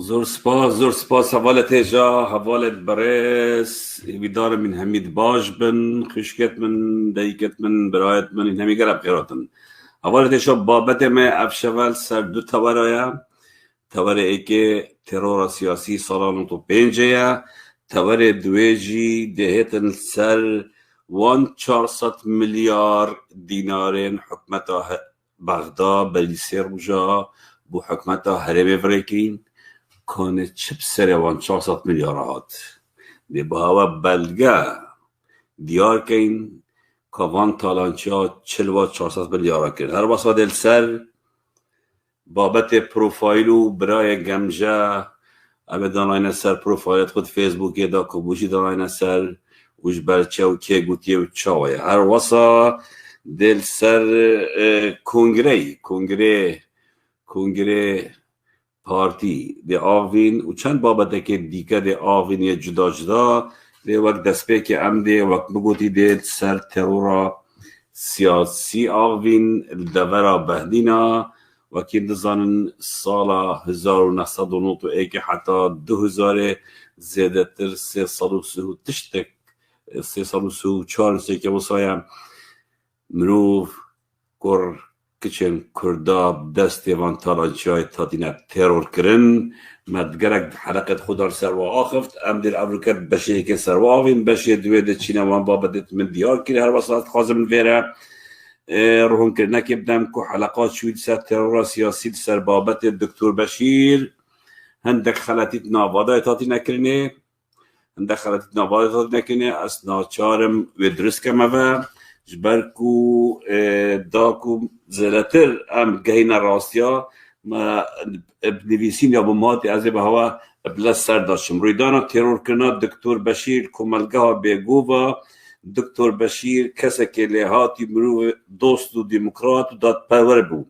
زور سپاس حوالت جا حوالت برس ویدار من همید باش بن خشکت من دیکت من برایت من این همی گرب خیراتن حوالت جا بابت میں افشوال سر دو تورایا تور ایک ترور سیاسی سالانو تو پینجیا تور دویجی دهتن سر 400 میلیار دینارین حکمتا بغداد بلیسر جا بو حکمتا هرم فريكين كانت چپ سر 400 میلیارات دی با بلگه دیار کن که وان تالانچا 400 میلیارات کن هر بسا دل سر بابت پروفایلو برای گمجه اوه داناین سر پروفایلت خود فیسبوکی دا کبوشی داناین سر وش برچه و که گوتیه و چاوه هر واسا دل سر کنگره پارتی دی آوین و چند بابته که دیگه دی آوین یه جدا جدا دی وقت دست پی که ام دی وقت بگوتی دی سر ترورا سیاسی آوین دورا بهدینا وکی دزانن سالا 1991 حتی 2000 زیده تر 330 تشتک 334 که بسایم مروف کر کچن کرداب دست وان تالانچای تاتینا ترور کرن مدگرک حلقت خودار سر و آخفت ام در افریقا بشه که سر و آوین بشه دوی ده چینا وان بابدت من دیار کری هر وصلات خازم ویره روحون کرنه که بدم که حلقات شوید سر ترور سیاسی سر بابت دکتور بشیر هندک خلطیت نواده تاتینا کرنه از ناچارم و درست کمه جبركو داكو زلتر ام جهينا راستيا ما بنویسین یا بمهاتی از به هوا بلس سر داشتم رویدانا ترور کرنا دکتور بشیر کمالگاه بگو دکتور بشیر کسی که لحاتی مرو دوست و دموکرات و داد پاور بو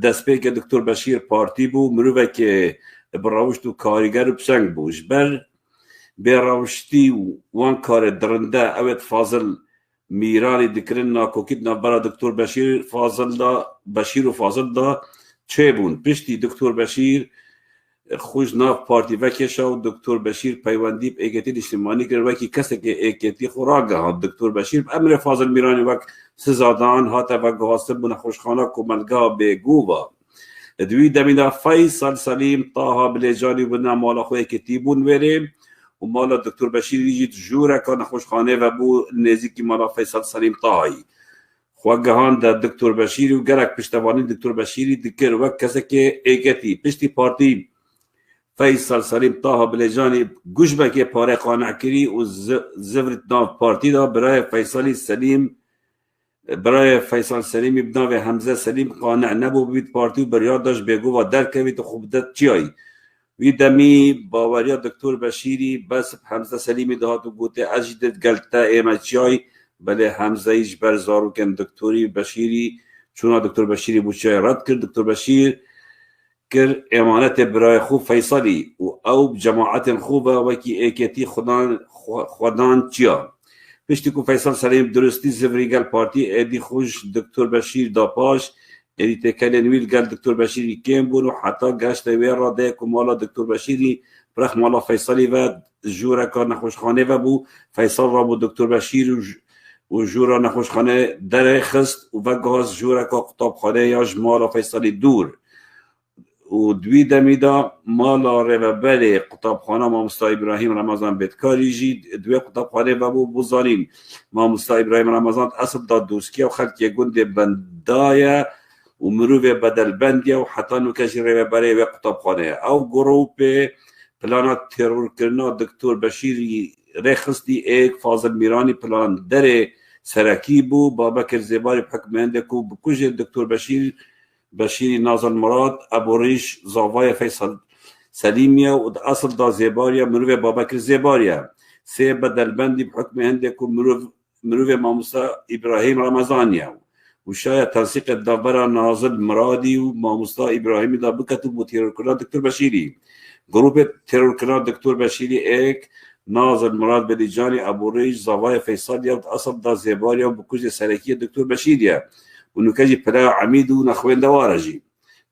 دست پی که دکتور بشیر پارتی بو مرو که براوشت و کارگر بسنگ بو جبر براوشتی و وان کار درنده اوید فاضل میرانی دکرن ناکوکید نبرا دکتور بشیر و فاضل دا چه بون پشتی دکتور بشیر خوش ناف پارتی وکشا و دکتور بشیر پیوندی به ایگتی اجتماعی کرد وکی کسی که ایگتی خوراگه ها دکتور بشیر امر فاضل میرانی وک سزادان هاتا وک غاصب بون خوشخانه کمالگاه بگو با دوی دمینا فیصل سلیم طاها بلیجانی بنا مالا خوی ایگتی بون ویریم و مالا دکتور بشیر یجید جوره که نخوشخانه و بو نزیکی مالا فیصل سلیم طاهی خواگهان در دکتور بشیری و گرک پشتوانی دکتور بشیری دکر وقت کسی که ایگتی پشتی پارتی فیصل سلیم طاها بلیجانی گوش بکی پاره قانع کری و زورت ناف پارتی دا برای فیصل سلیم ابنا و حمزه سلیم قانع نبو بید پارتی و بریاد داشت بگو و درکوید و خوب داد چیایی وی دمی باوریا دکتور بشیری بس حمزه سلیمی دهات و گوته اجدد گلتا ایمچیای بله حمزه ایش برزارو کن دکتوری بشیری چون دکتور بشیری بوچای رد کرد دکتور بشیر کر امانت برای خوب فیصلی و او جماعت خوبه وکی ایکیتی خودان چیا پشتی که فیصل سلیم درستی زفریگل پارتی ایدی خوش دکتور بشیر دا پاش یعنی تکل نویل گل دکتور بشیری کم بون و حتی گشت ویر را ده که مالا دکتور بشیری برخ مالا فیصلی و جوره که نخوشخانه و بو فیصل را بو دکتور بشیر و جوره نخوشخانه در خست و گاز جوره که قطابخانه یا مالا فیصلی دور و دوی دمیدا مالا روبر قطابخانه ما مصطفی ابراهیم رمضان بیتکاری جید دوی قطابخانه و بو بوزانین ما مصطفی ابراهیم رمضان اصل داد دوسکی و خلق گند بندایه و مروف بدل بندی و حتی نکشی رو برای و قطابخانه او گروپ پلانات ترور کرنا دکتور بشیری رخصتی ایک فاضل میرانی پلان در سرکی بو بابکر زیباری بحکم هنده کو بکوش دکتور بشیری نازل مراد ابو ریش زاوای فیصل سلیمیه و اصل دا زیباریا مروف بابکر زیباریا سه بدل بندی بحکم هنده کو مروف ماموسا ابراهیم رمضانیه و شاید تنسیق دابرا نازل مرادی و ماموستا ابراهیمی دا بکتب و ترور کرنا دکتور بشیری گروپ ترور کرنا دکتور بشیری ایک نازل مراد بلیجانی ابو ریش زاوای فیصلی و اصل دا زیباری و بکوز سرکی دکتور بشیری و نکجی پلا عمید و نخوین دوارجی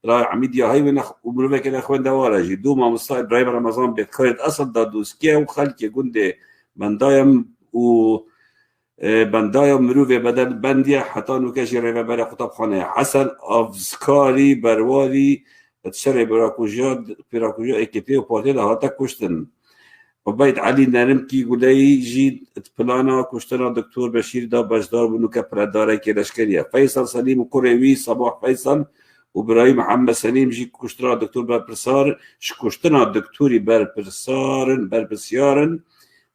رای عمید یا هی و مروه که نخوان دواره جی دو مامستا ابراهیم رمضان بیت کارت اصل دادوسکیه و خلکی گنده بندایم و بندایم مروه بدل بندیه حتی نوکشی ریوه بره خطاب خانه حسن افزکاری برواری تشري براكوجا اكيتي وبورتي هاتا كوشتن وبيت علي نرمكي قولي جيد بلانا كوشتنا دكتور بشير دا بجدار بنو كبرداري كيلاشكريا فيصل سليم وكوريوي صباح فيصل وابراهيم محمد سليم جي كوشتنا دكتور بربرسار شكوشتنا دكتوري بربسيارن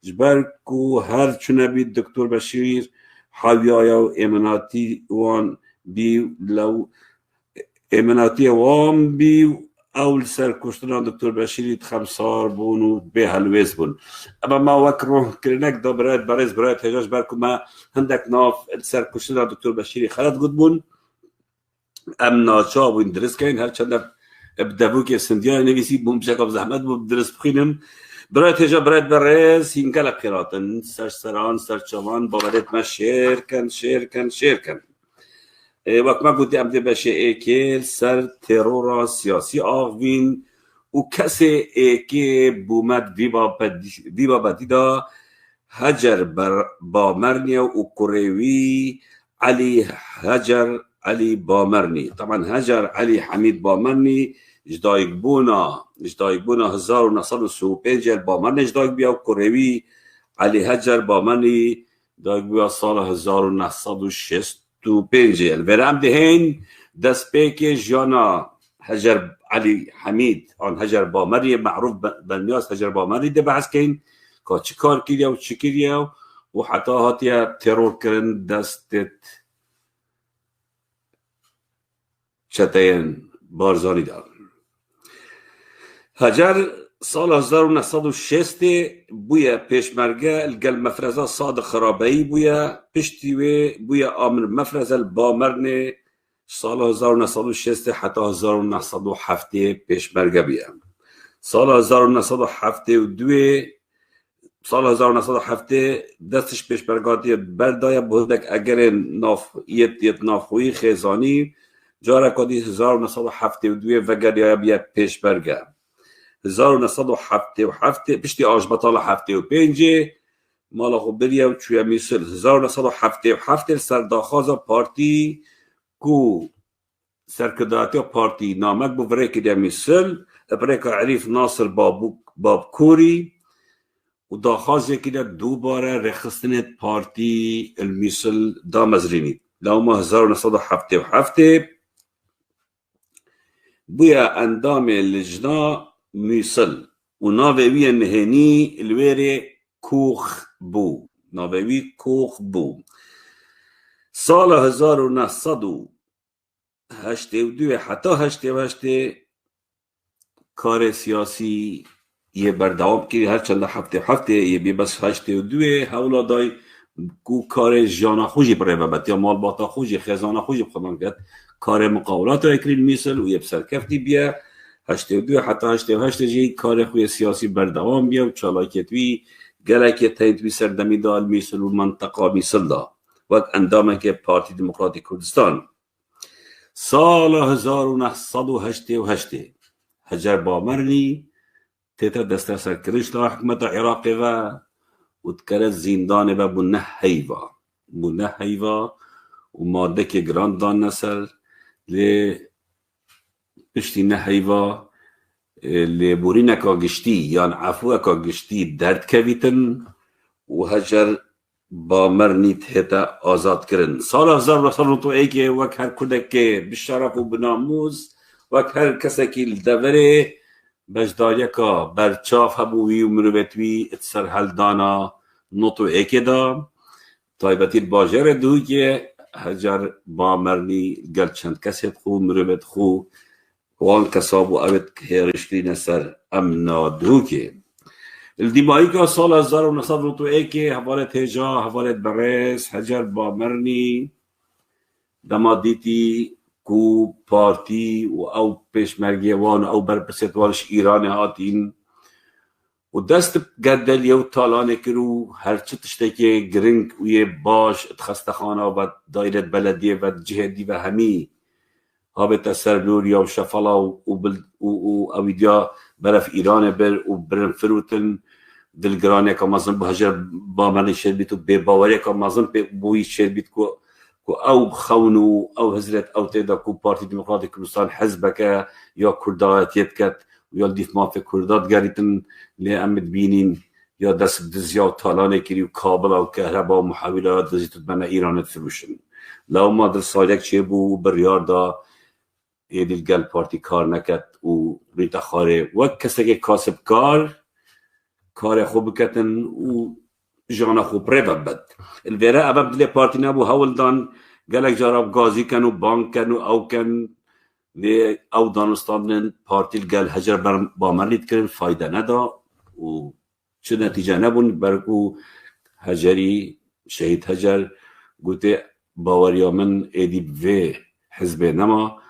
جبركو هر چنبي الدكتور بشير حاويايا وإماناتي وان بي لو امناتی وام بی اول سر کشتن دکتر بشیری خمسار بون و به هلویز بون اما ما وکر کرنک دا برایت هجاش برکو ما هندک ناف سر کشتن دکتر بشیری خلط گود بون ام ناچا بون درست کن هر چند ابدابو که سندیان نویسی بون بشکاب زحمت بون درست بخینم برایت هجا برایت برایز هنگل بخیراتن سر سران سر چوان باورت ما شیر کن وقت ما گوتی امده بشه ایکل سر ترور سیاسی آغوین و کسی ایکی بومد ویبا بدیدا هجر بامرنی و کوریوی علی هجر علی بامرنی طبعا هجر علی حمید بامرنی جدایک بونا 1935 بامرنی جدایک بیا و کوریوی علی هجر بامرنی جدایک بیا سال 1960 تو پنجل ورم دهین دست پیک جانا هجر علی حمید آن هجر بامری معروف بالنیاز هجر بامری ده بحث کن که چی کار کردیا و چی کردیا و حتی هاتیا ترور کرن دستت چتین بارزانی دار هجر سال 1960 بویا پیشمرگه الگل مفرزه صادق خرابهی بویا پشتیوه بویا آمر مفرزه البامرنه سال 1960 حتی 1907 پیشمرگه بیا سال 1907 دستش پیشمرگاتی بردای بودک اگر یت نافوی خیزانی جاره کدی 1972 وگریا بیا پیشمرگه 1907 پشتی آجبطال 75 مالا خو بریا و چویا میسل 1977 سرداخواز پارتی کو سرکداتی پارتی نامک بو برای که میسل برای که عریف ناصر بابکوری و داخوازی که دوباره رخصتن پارتی المیسل دامزرینی لوما 1977 بویا اندام لجنا میسل و ناوی نهنی الویره کوخ بو سال 1982 حتی 88 کار سیاسی یه بردوام که هر چند هفته یه بی بس 82 حولا دای کو کار جانا خوشی برای ببت یا مال باتا خوشی خزانه خوشی بخوام کرد کار مقاولات رو اکریل میسل و یه بسرکفتی بیا 82 حتی 88 جی کار خوی سیاسی بردوام بیا و چالاکتوی گلک تایتوی سردمی دال میسل و منطقه میسل دا وقت اندامه که پارتی دموکراتی کردستان سال 1988 هجر بامرنی تیتا دسته سرکرش دا حکمت عراقی و تکرد زیندان و بونه حیوه و ماده که گراند دان نسل لی پشتی نحیوه لی بوری نکا گشتی یان عفو اکا گشتی درد کویتن و هجر بامرنی تیتا آزاد کرن سال 1901 که وک هر کدک که بشرف و بناموز وک هر کسی که دوره بجداریا که برچاف هبوی و مروبتوی اتسر هل دانا نوتو ایکی دا تایبتی باجر دوی که هجر بامرنی گل چند کسی خو مروبت خو وان کساب و اوید که رشکلی نسر امنا دو که الدیمایی که سال 1901 که حوالت هجا حوالت برس هجر بامرنی دمادیتی کو پارتی و او پیشمرگی وان او برپرست والش ایران هاتین و دست گدل یو تالانه کرو هرچه تشتکی گرنگ و یه باش اتخستخانه و دایرت بلدیه و جهدی و همی هابت سرلوریا و شفلا و اویدیا برف ایران بر و برن فروتن دلگرانه که مازن بهجر با من شربیت و به باوری که مازن بوی شربیت کو او خونو او حضرت او تیدا کو پارتی دموکراتی کردستان حزبك یا کردایتیت کت یا دیف ما فی کردات گریتن لی امد بینین یا دست بدزیا و تالانه کری و کابل و کهربا و محاولات دزیتت بنا ایرانت فروشن لو ما در سالک چه بو بریار دا ایدی الگل پارتی کار نکت و ریتا خاره وک کسی که کاسب کار خوب کتن و جانا خوب ریو بد الویره ابب دلی پارتی نبو هول دان گلک جارب گازی کن و بانک کن و او کن لی او دانستان پارتی الگل هجر با مرید کرن فایده ندا و چه نتیجه نبون برکو هجری شهید هجر گوته باوریا من ایدی به حزب نما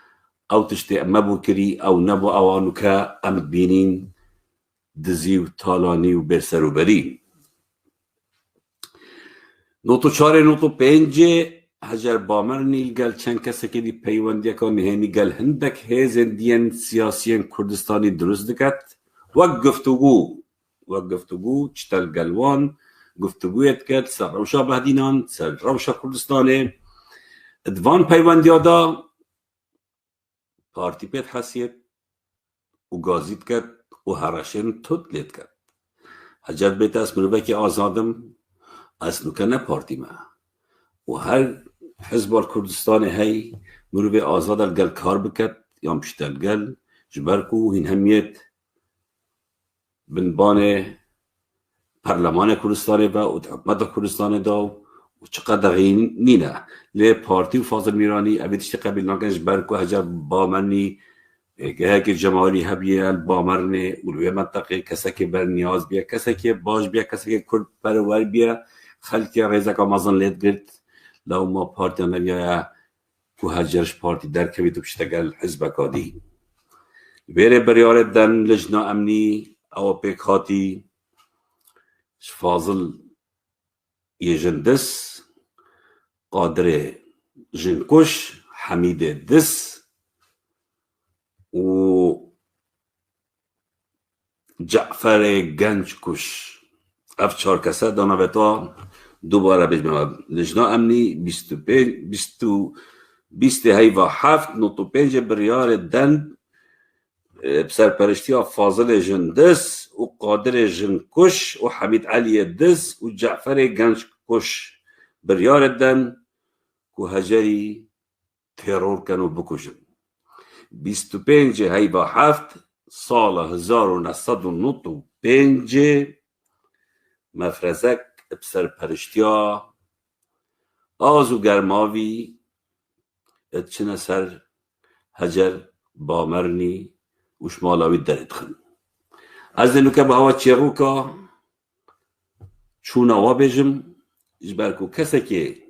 او تشتی مبو کری او نبو اوانو که امد بینین دزی و تالانی و برسر و بری نوتو 4 نوتو 5 هجر بامرنی گل چند کسی که دی پیوندی که نهینی گل هندک هزندین سیاسیین کردستانی درست دکت وک گفتگو چتل گلوان گفتگویت کرد سر روشا بهدینان سر روشا کردستانه ادوان پیوندی دا پارتی پیت حسیت و گازید کرد و هرشن تود لید کرد هجر بیت از مروبه که آزادم از نکنه پارتی ما و هر حزب کردستان هی مروبه آزاد الگل کار بکد یا مشتل گل جبرکو هین همیت بنبان پرلمان کردستان با و حکومت کردستان دا و چقدر غین نینه لی پارتی و فاضل میرانی اویدش قبل نکنش برکو هجر بامنی که جمالی هبیه بامرنه اولوی منطقه کسی که بر نیاز بیا کسی که باش بیا کسی که کرد پرور بیا خلقی ریزه که مازن لید گرد لو ما پارتی نبیا کو هجرش پارتی در کبی تو بشتگل حزب کادی بیره بریاره دن لجنا امنی او پیک خاطی فاضل یجندس قادر جنکش حمید دس و جعفر گنج کش اف 4 کسه دانویتا دوباره بجمع لجنا امنی 20 هیوا 7 نوتو 5 بریار دن بسرپرشتی فاضل جندس و قادر جنکش و حمید علی دس و جعفر گنج کش بریار دن که هجری ترور کنو بکشن 25 هیوا 7 سال 1995 مفرزک بسرپرشتیا آزو گرماوی اتچنه سر هجر بامرنی و شمالاوی درد خن از دنو که به هوا چیغو که چون آوا بیجم جبرکو کسی که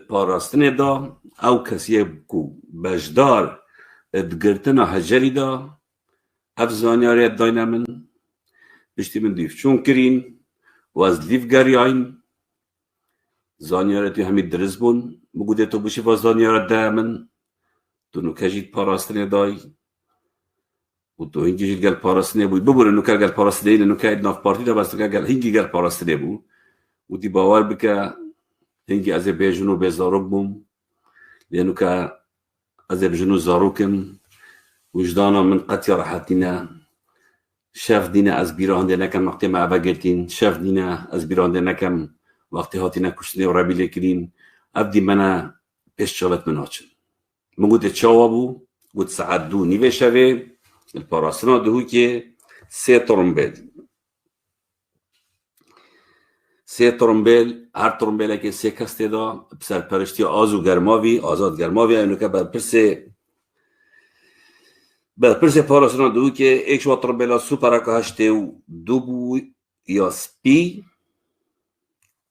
پاراستنه دا او کسی که بجدار ادگرتن هجری دا افزانیاری داینا من بشتی من دیف چون کرین و از لیف گریاین زانیارتی همی درز بون بگوده تو بشی و زانیارت دا من تو نکجید پاراستنه دای و تو هنگی جید گل پاراستنه بود ببوره نکر گل پاراستنه اینه نکر ادناف پارتی دا بس نکر گل هنگی گل پاراستنه بود و دی باور بکه هنگی از بیجنو بیزاروک بوم لانو که از بیجنو زاروکم وجدانا من قطع راحتنا شاف دینا از بیرانده نکم وقتی ما عبا گرتین شاف دینا از بیرانده نکم وقتی هاتینا کشتنه و ربی لکرین ابدی منا پیش شالت مناچن مگود چاوا بو گود ساعت 2 نیوه شوه الپاراسنا دهو که 3 ترمبیل هر ترمبیل که 3 کسته دا بسر پرشتی آزاد گرماوی اینو که برپرس پاراسنا دو که ایک شو ترمبیلا سوپرا که هشته و دو بو یا سپی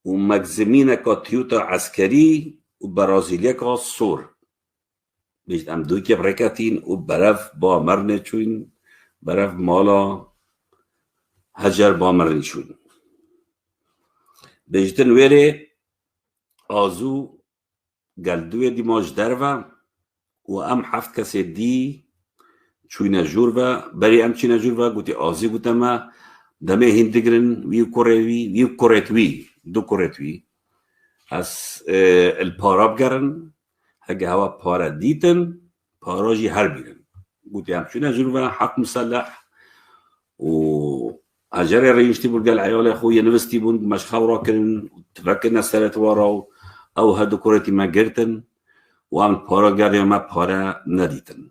و مگزمین که تیوتا عسکری و برازیلیا که سور بیشت هم دوی که برکتین و برف با مرنه چون برف مالا هجر با مرنه چون بیشتن ویره آزو گلدوی دیماج درو وام حفت کسی دی چوینه جور و بری ام چینه جور و گوتی آزی گوتم دمه هندگرن وی کوریتوی دو کوریتوی از الپاراب گرن هگه هوا پارا دیتن پاراجی هر بیرن گوتی هم چوینه جور و حق مسلح و هجر ريشتي بون قال عيال اخويا نفستي بون مش خورا كن تفكرنا سرت ورا او هادو كورتي ما قرتن وام بارا قال ما بارا نديتن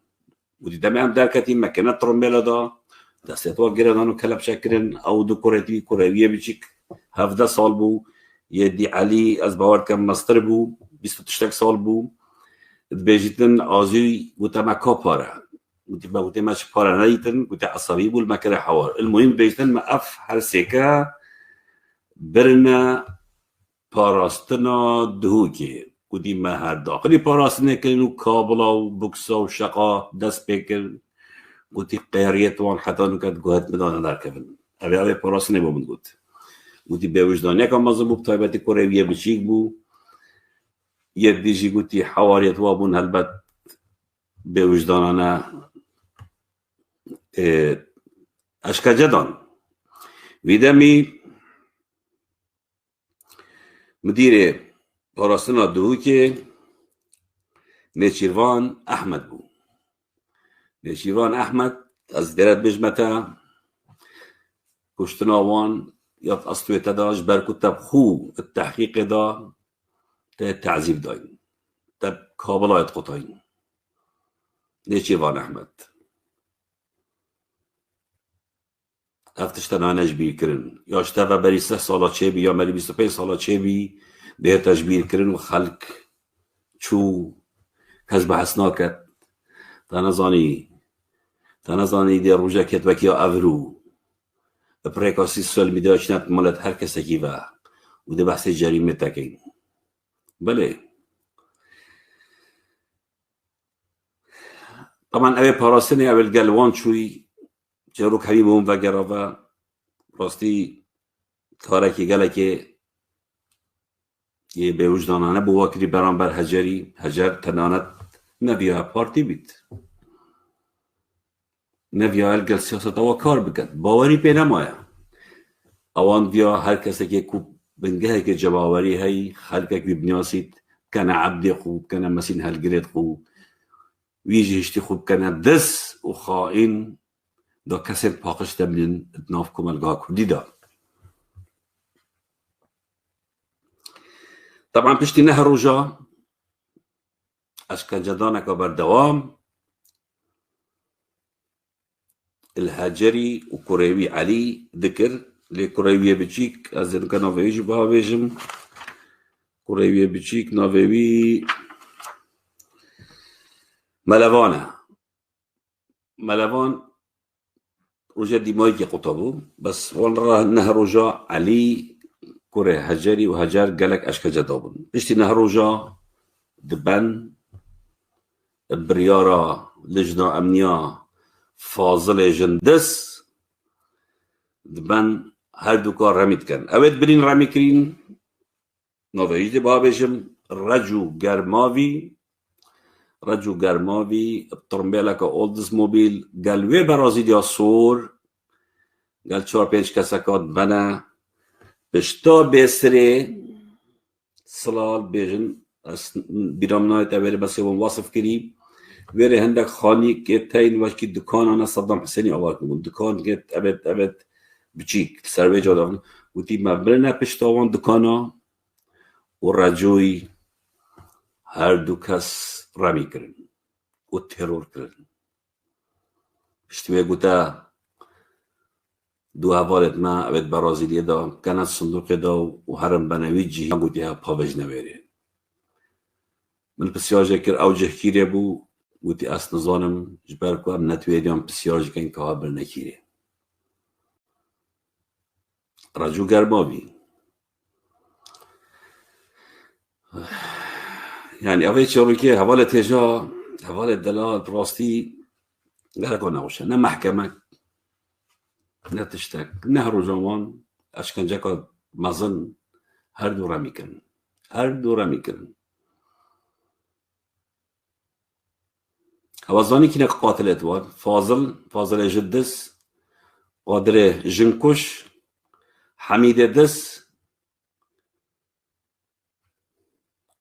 ودي دمي ام داركتي ما كانت ترمبيلا دا دستت وقرن كلب شكرن او دو كورتي كوريويه بيجيك هفدا سال بو يدي علي از باور كم مستر بو 28 سال بو بيجيتن ازي وتما كوبارا ودي ما قلت ماشي بارا نايتن قلت عصبي بول ما كره حوار المهم بيجتن ما اف هرسيكا برنا باراستنا دهوكي ودي ما هر داخلي باراستنا كانوا كابلا وبوكسا وشقا دست بيكر قلت قياريت وان حتى نكات قهت مدانا داركبن ابي باراستنا بو من قلت ودي بوجدانيا كان مزبوب بطيباتي كوريوية بشيك بو يديجي قلت حواريت وابون هلبت بوجدانانا اشكا جدان ویدمی مدیر پاراستنا دو که نچیروان احمد بو نچیروان احمد از درد بجمتا کشتناوان یاد اصطویت داش برکتب خو التحقیق دا تعذیب داین تب کابلایت قطعین نچیروان احمد افتشتن آنش بیر کرن یا اشتفا بری 3 سالا چه بی یا مری 25 سالا چه بی به تجبیر کرن و خلق چو کس بحث ناکد تنظانی دی روژه کت وکیا اورو پریکاسی سوال میده چنت مالت هر کسی کی و ده بحث جریمه تکین بله طبعا اوه پاراستنی اول گلوان چوی جروک حبیب اون وگره و راستی تارکی گله که یه به وجدانانه بوا کری بران بر هجر تنانت نویا پارتی بید نویا الگل سیاست او کار بکد باوری پی نمایه اوان ویا هر کسی که کوب بنگه که جباوری هی خلقه که بنیاسید کنه عبد خوب کنه مسین هلگرد خوب ویجی هشتی خوب کنه دس و خائن دا کسی پاقش تبلین اتناف کمالگاه کردی دا طبعا پشتی نهر روژا اشکال جدانك بردوام الهاجري وكوريوي علي ذكر لكوريوي بتشيك أزن كان نوفيج بهاويجم كوريوي بتشيك نوفيوي ملفان رجع ديمايكي قطبو بس وان راه نهر رجع علي كوري هجري وهجر قالك اشكا جدابن اشتي نهر رجع دبن بريارة لجنة أمنية فاضل جندس دبن هر دو کار رمید کن اوید برین رمی کرین نویج بابشم رجو گرماوی ترمبیلا که اولدز موبیل گلوی برازید یا سور گل 4-5 کسکات بنا بشتا بسره سلال بیجن بیرامنای تاوری بسی و واصف کری ویره هندک خانی که تاین واش که دکان آنا صدام حسینی آوار کنون دکان که ابد بچیک سروی جادان و تی مبرنه پشتاوان دکانا و رجوی هر دو کس رمی کرن و ترور کرن پشتوی گوتا دو حوالت ما ابد برازیلی دا کنت صندوق دا و هرم بنوی جی گوتی ها پاوج نویره من بسیار کر اوجه کیره بو گوتی اصل نظانم جبر کنم نتویدیم بسیار کن که ها برنکیره رجو گرماوی يعني أبي شروكي حوالي تجا حوالي دلال براستي لا كنا وش نه محكمة نه تشتك نهر جوان أشكن جاكا مازن هر دو رميكن هوازانی كنا قاتلت وان فاضل جدس قادر جنكش حميد دس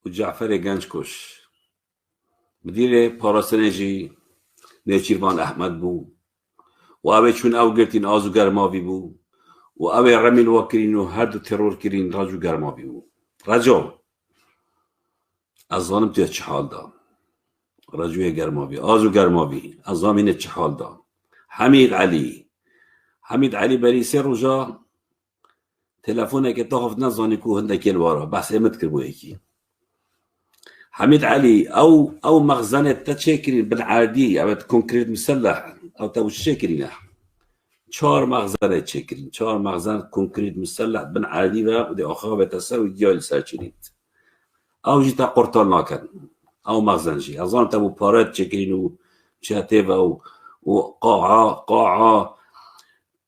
وجعفر گنجکش مدير پاراسنجي نيچيروان احمد بو و اوه چون او گرتين آزو گرماوي بو و اوه رمين وكرين و هر دو ترور كرين راجو گرماوي بو رجو از ظانم توی چه حال دا رجوی گرماوي آزو گرماوي از ظانم چه حال دا حميد علي بري سر رجا تلفونه که تاخف نزانی کو هندکی الوارا بحث امت کربو ایکی حميد علي او مخزنة تشكرين بالعادي او كونكريت مسلح او تو تشكرين 4 مخزن تشكرين 4 مخزن كونكريت مسلح بالعادي و دي اخوه بتساوي ديال ساچريت او جيتا قرطان ناكن او مخزن جي اظن تبو بارات تشكرين و شاتيفا و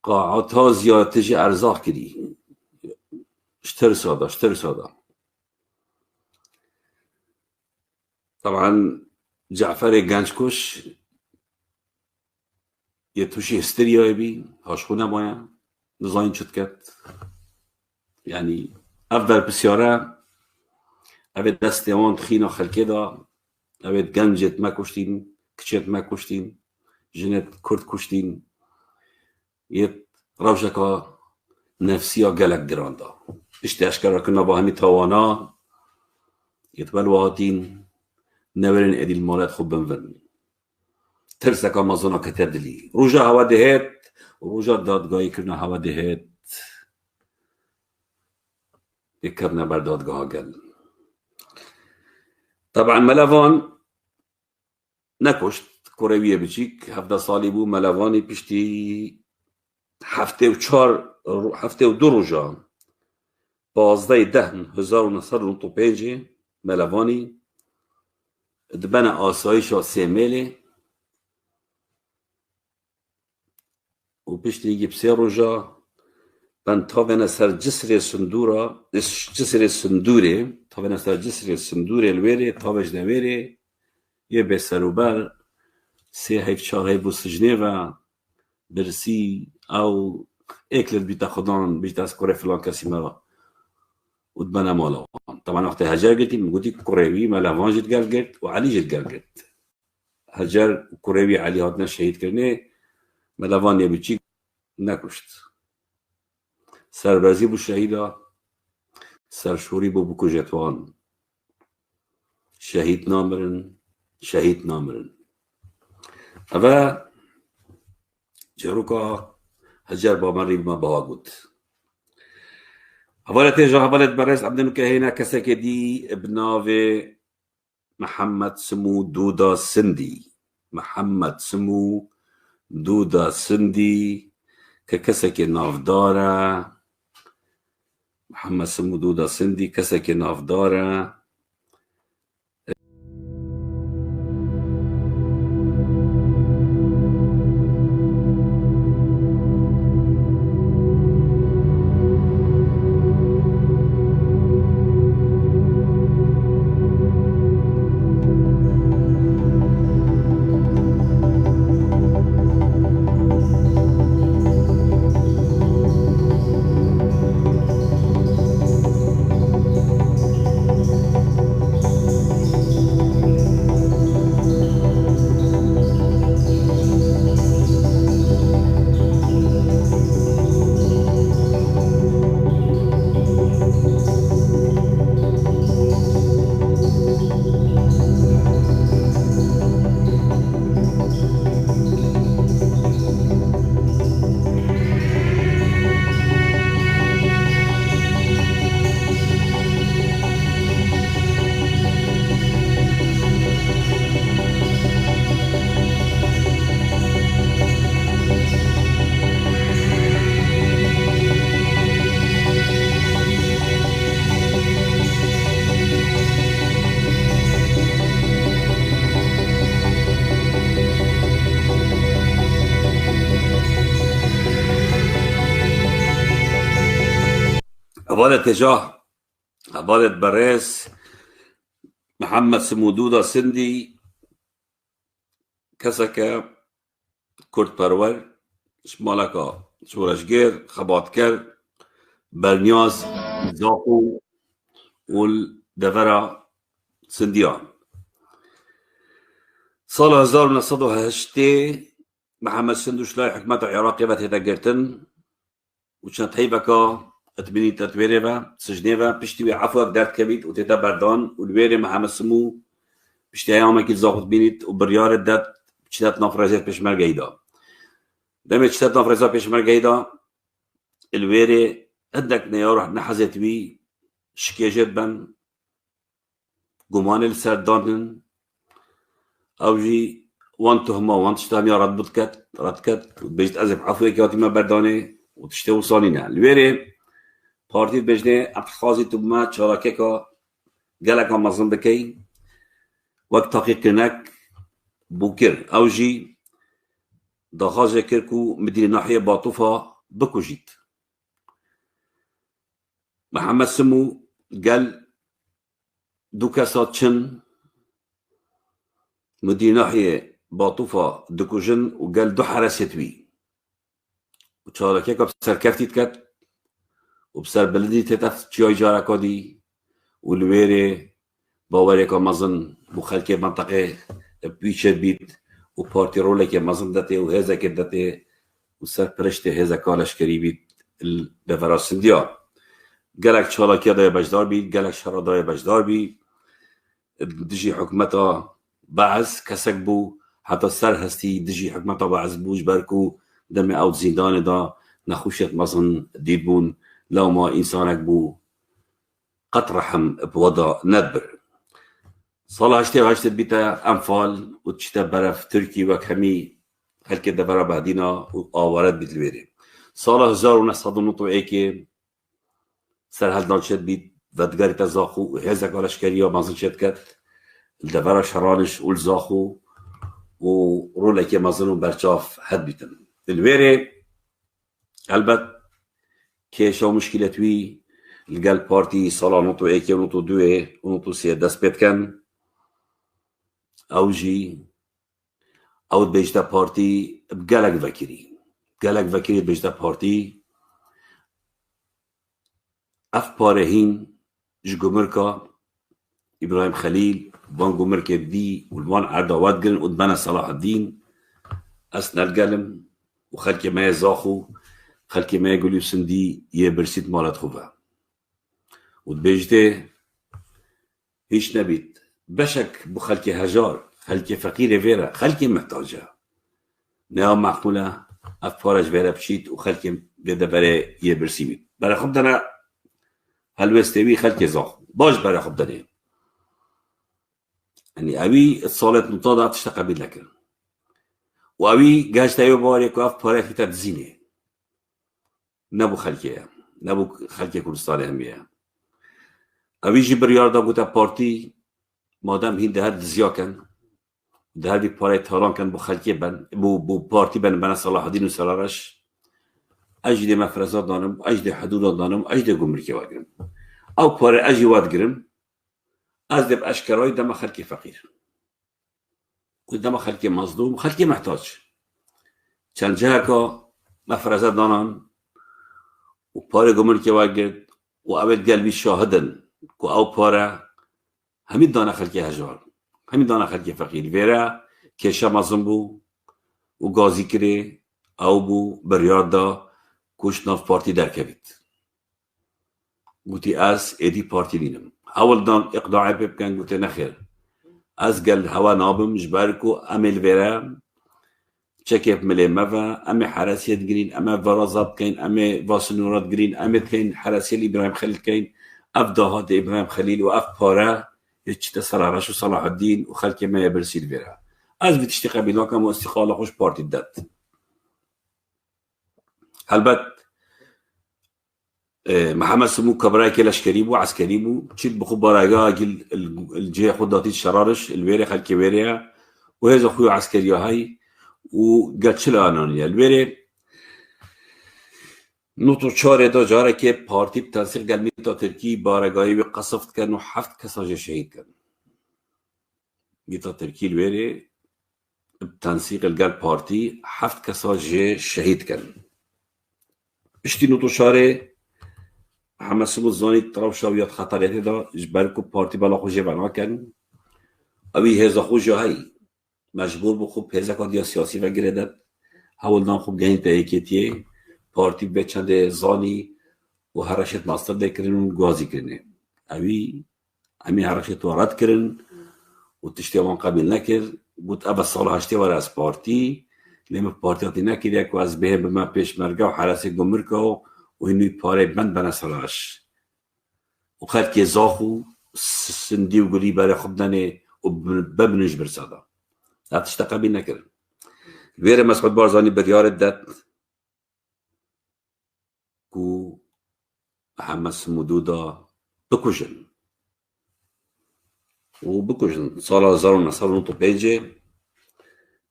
قاعة تازيا تجي ارزاق كدي اشتر سادا طبعا جعفر گنجکش یه توشی هستریایی بی هاشخونه باید نزاین شد کرد یعنی افضل بسیاره اوید دست اوان تخینا خلکه دا اوید گنجت ما کشتین کچت ما کشتین جنت کرد کشتین یه روشکا نفسیا گلک گران دا اشتی اشکر کنه با همی توانا یتبل واهاتین نورين ادي المولات خوب بنفن ترسك امازونا كتردلي روجا هوا دهت وروجا دادگاهی كرنا هوا دهت يكرنا بر دادگاه قل طبعا ملافان نكشت كوريوية بچيك 7 سالي بو ملافاني پشتی هفته و 2 روجا 12/10/1995 ملافاني دبنا آسایشا 3 میله و پشت نگیب 3 روژا بند تاوینا سر جسر سندوره الویره تاوش دویره یه به سروبر 3 هیف 4 هیف و سجنه و برسی او اکلت بیتا خودان بیتا از کره فلان کسی مرا ودبنا مالوان طبعا وقت هجر قلتي مقولي كوريوي ملافان جت قلت وعلي جت قلت هجر كوريوي علي هاتنا شهيد كرني ملافان يبيتشي نكشت سربازي بو شهيدا سرشوري بو بكو جتوان شهيد نامرن اما جروكا هجر بامري بما بواقود حوالت جا حوالت برس عبدالله كهينا كسكدي ابناوي محمد سمو دودا سندي ككسكي نافدارا محمد سمو دودا سندي كسكي نافدارا حوالت برس محمد سمو دودا سندي كسك كرد برور شمالكا شورشگير خباتكر برنياز زاقو والدفرة سنديان سال 1908 محمد سندوش لاي حكمت عراقي بتهدقرتن وشنت هيبكا اتبني تتويريفا سجنيفا بشتوي عفوك دارت كبيت وتتا بردان والويري محمد سمو بشتي ايامه كي زاقت بينيت وبريار الدات بشتات نافرازات بشمر جيدا دمت شتات نافرازات بشمر جيدا الويري هدك نياروح نحزت بي شكيجت بن قمان السردانن او جي وان تهمه وان تشتامي ردكت بيجت ازف عفوي كاتي ما بردانه وتشتو صانينا الويري بارتي بجنه ابخازي تبما شراكيكا قالك مظلم بكي وقت تحقيق كنك بوكر او جي دخاجه كركو مدينه ناحيه باطوفه بكوجيت محمد سمو قال دوكاسات شن مدينه ناحيه باطوفه دكوجن وقال دو حرستوي وشراكيكا بسر كفتي تكت وبسر بلدي تتف تشيوي جاركا دي والويري باوريكا مظن مخلكي منطقه بيشر بيت وبارتي رولك مظن داتي وهذا كداتي وسر برشتي هذا كالش كريبيت البفراس ديار قالك شراكيا داي بجدار بيت قالك شرا داي بجدار بيت دجي حكمتها بعز كسكبو حتى سر هستي دجي حكمتها بعز بوش باركو دمي اوت زندان دا نخوشت مظن ديبون لو ما انسانك بو قط رحم بوضع ندبر صلاح هشت بيتا انفال وتشتا برف تركي وكهمي هلكي دبرا بعدينا وآورات بيت الويري صلاح 1900 ايكي سر هل شد بيت ودگاری تزاخو وهزا قالش كريا مازن شد كت الدبرا شرانش والزاخو ورولكي مازنو برشاف حد بيتن الويري البت كيشا مشكلة وي القال بارتي صلاح نوتو ايكي ونوتو دوه ونوتو سيه دست بيت كان او جي او بيجتا بارتي بقالك فكري بيجتا بارتي اف بارهين جمركا ابراهيم خليل وان جمركا دي والوان عدوات قلن قدبنا صلاح الدين اسنا القلم وخلكي ما يزاخو خلكي ما يقول يسندي يبرسيت مالت خوفا وبيجتا هيش نبيت بشك بخلكي هجار خلكي فقيرة فيرا خلكي محتاجة نعم معقولة أفارج فيرا بشيت وخلكي بدا بري يبرسيميت برا خبدنا هلوستوي خلكي زاخ باش برا خبدنا يعني أبي اتصالت نطاضة تشتقى لك وأبي جاش تايو باريك وأفارج في تدزينه نبو خلكي كردستان همية أبي جبر ياردا بوتا بارتي مادام هين دهر دزياكن دهر بي باري تهران كان بو خلقي بن بو بارتي بن صلاح الدين وسرارش اجد مفرزات دانم اجد حدود دانم اجد گمركي واگرم او باري اجي وادگرم از دب اشكراي دم خلقي فقير ودم خلقي مظلوم خلقي محتاج چند جهكا مفرزات دانان و باري گمركي واگرد و اول قلبي شاهدن كو او باري همین دانه خلقی هجار همین دانه خلقی فقیر ویرا کشا مظلوم بو و گازی کری او بو بریاد دا کش ناف پارتی درکبید گوتی از ایدی پارتی لینم اول دان اقداعی بکن گوتی نخیر از گل هوا نابم جبارکو امیل ویرا چکیب ملی مفا امی حراسیت گرین امی ورازات کین امی واسنورات گرین امی کین حراسیل ابراهیم خلیل کین اف داهات ابراهیم خلیل و اف پاره يتشتا سرارش وصلاح الدين وخلكي ما يبرسيل فيرا از بتشتقى بناكم واستقالة خوش بارتي الدات هلبت محمد سمو كبراي كلاش كريبو عسكريبو تشيل بخو برايقا جل الجي خداتي الشرارش الويري خلكي ويريا وهذا اخويا عسكريا هاي وقال شلا انانيا الويري نوتو چاره دا جاره که پارتی بتنسیق قلمی تا ترکی بارگاهی قصفت کن و 7 کسا شهید کن میتا ترکی الویری بتنسيق القلب بارتي 7 كسا جي شهيد كان اشتي نوتو شاري محمد سمو الزاني تراوشاويات خطريات دا جبالكو بارتي بالا خوجي بنا كان اوي هزا خوجا هاي مجبور بخوب هزا كان ديا سياسي وگردد هاولدان خوب گهين تايكيتيه بارتي بچند زاني و هرشت ماستر دي كرن و غازي كرن اوي امي هرشت ورد كرن و تشتي وان قبل نكر قلت ابا الصالة هشتي ورا از بارتي لما بارتياتي نكر يكو از بهم بما پیش مرگا و حراسي گمركا و هنوي پاره بند بنا صلاش و خد كي زاخو سندي و قلي باري خبداني و ببنج برسادا لا تشتاق بي نكر الويري مسعود بارزاني بريار الدات كو محمد سمودودا بكوجن وبكوجن صالة زارو نصارو نطو بيجي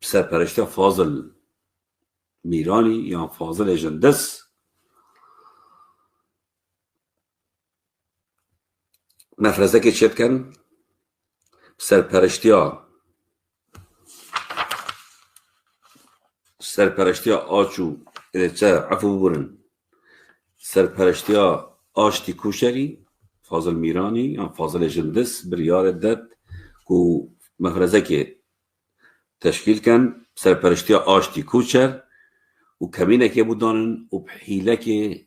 بسرپرشتی فاضل میرانی یا فاضل جندس مفرزه که چید کن سرپرشتی آچو عفو بورن سرپرشتی آشتی کوشری فاضل میرانی یا فاضل جندس بریار داد کو مفرزه که تشکیل کن سرپرشتی آشتی کوچر و کمینه که بودانن و بحیله که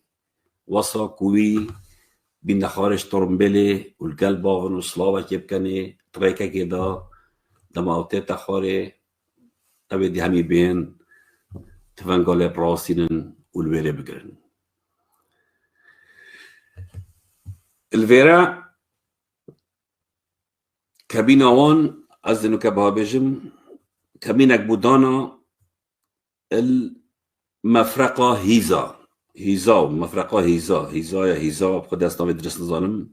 وصا کوی بین نخارش ترمبله و القلب باغن و صلاوه که بکنه طریقه که دا دماغته تخاره اوه دی همی بین تفنگاله براسینن و الویره بگرن الویره کبین آوان از دنو که بها بجم کمینک بودانا المفرقه هیزا مفرقه هیزا بخود اسنامي درس نظانم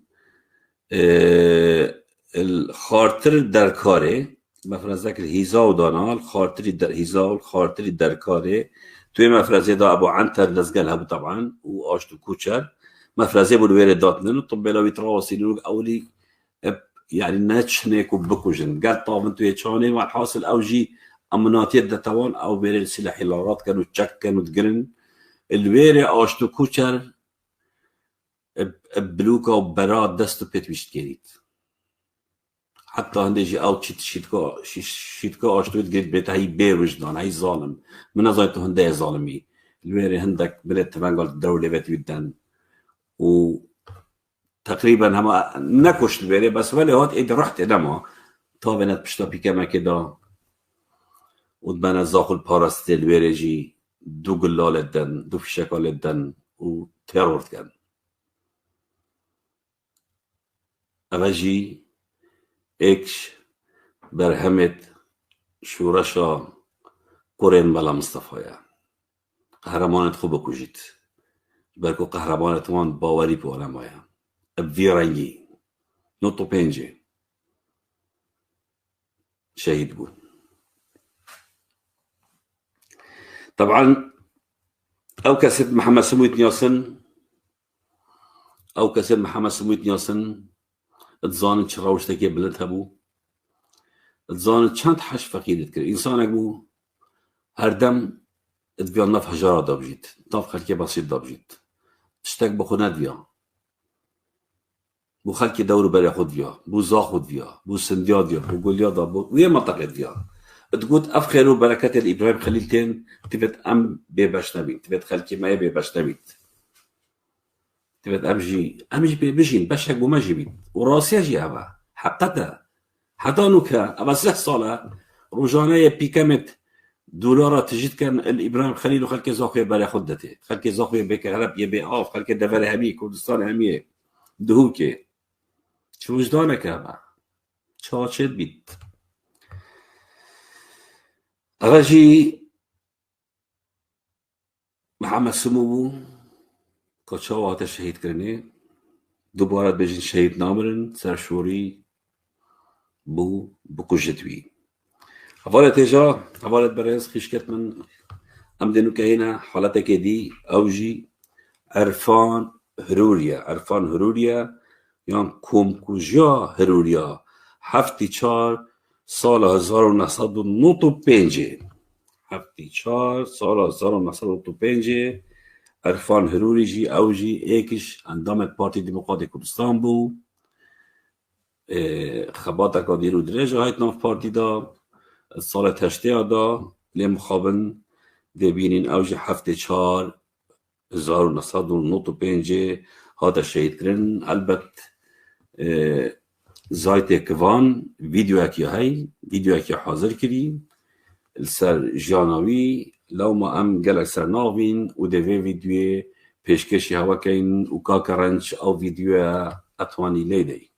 الخارتر در کاره مفرزه که هیزا و دانا الخارتری در هیزا و الخارتری در کاره توی مفرزه دا ابو عنتر لزگل هبو طبعا و آشتو کوچر مفرزه بو الوير داتنن طب بلاوي تراوسين اولي يعني ناتشنيك وبكوجن قال طاب انتو يتشاني والحاصل اوجي امنات يد توان او بير السلاح اللارات كانوا تشك كانوا تقرن الويري آشتو کوچر بلوكا وبرات دستو بيت بيشتكيريت حتى هندجي او شيتكا آشتو تقريت بيت هاي بير وجدان هاي ظالم من ازايتو هنده ظالمي الويري هندك بلد تفنقل الدولة بيت بيدن و تقريبا هما نكوش الويري بس ولي هات ايد رحت ادما طابنت بشتا بيكما كدا ودبنا زاخل باراستي الويري جي دو قلال الدن دو فشكال الدن و تيرور كان أغاجي إكش برهمت شورشا قرين بلا مصطفى قهرمانت خوب بکوجید برکو قهرمانت وان باوری په علمایا ابوی رنگی نوتو پنجه شهيد بود طبعا او كسد محمد سمويت نياسن او كسد محمد سمويت نياسن اتزانت شراوشتكي بلدها بو اتزانت چند حش فقيدت كر انسانك بو هردم اتبيان نف حجارة دابجيت نف خلقي بسيط دابجيت تشتك بخو ندويا بو خلقي دورو بري خود فيا بو زاخود فيا بو سندياد فيا بو قوليادا بو ويا منطقة فيا تقول افخر وبركات الابراهيم خليلتين تبت ام ببشنبيت تبت خلقي ما ببشنبيت تبت امجي بيجين بشك بو مجيبيت وراسي اجي ابا حقتها حضانوكا ابا 6 صالة روجانية بيكامت دولار تجد كان الابراهيم خليل وخلك زاخوية بلا خدته خلك زاخوية بكهرب يبي اوف خلك دفر همي كردستان همي دهوكي شو وجدانك ابا شاشت بيت اغاجي محمد سمو كتشاوات الشهيد كرني دوباره بيجين شهيد نامرن سرشوري بو بكوجتوي حوالة تجا حوالة برز خشكت من أمدنو كهنا حالتك دي أوجي عرفان هروريا يعني كوم كوجا هروريا هفتي چار سال 1995 هفتی 4 سال 1995 عرفان هروری جی او جی ایکش اندام پارتی دموکراتیک کردستان بو خباتا که دیرو درجه هایت ناف پارتی دا سال تشتیه دا لیم خوابن دبینین او جی هفتی 4 1995 هادا شهید کرن البت زایت کوان ویدیو اکی های ویدیو اکی حاضر کری السر جانوی لو ما ام گلک سر ناوین و دوی ویدیو پیشکشی هوا کین و کا کرنچ او ویدیو اتوانی لیدی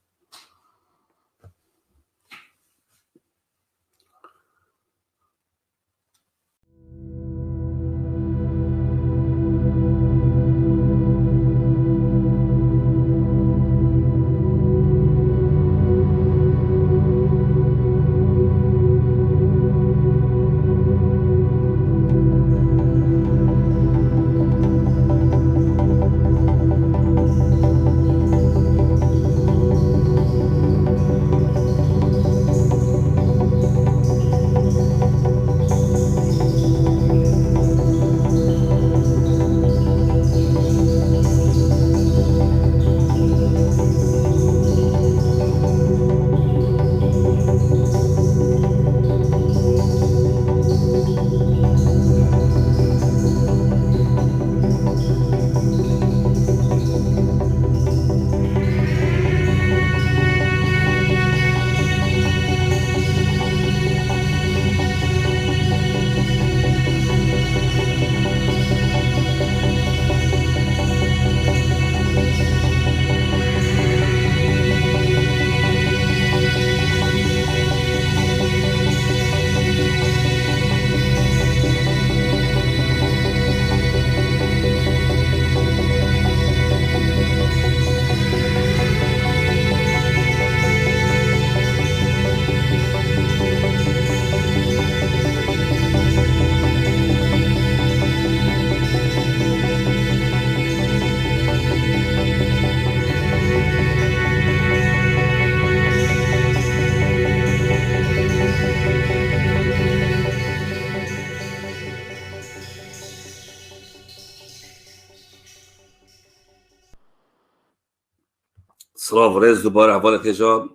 سلاف ريز دوباره حواله تجا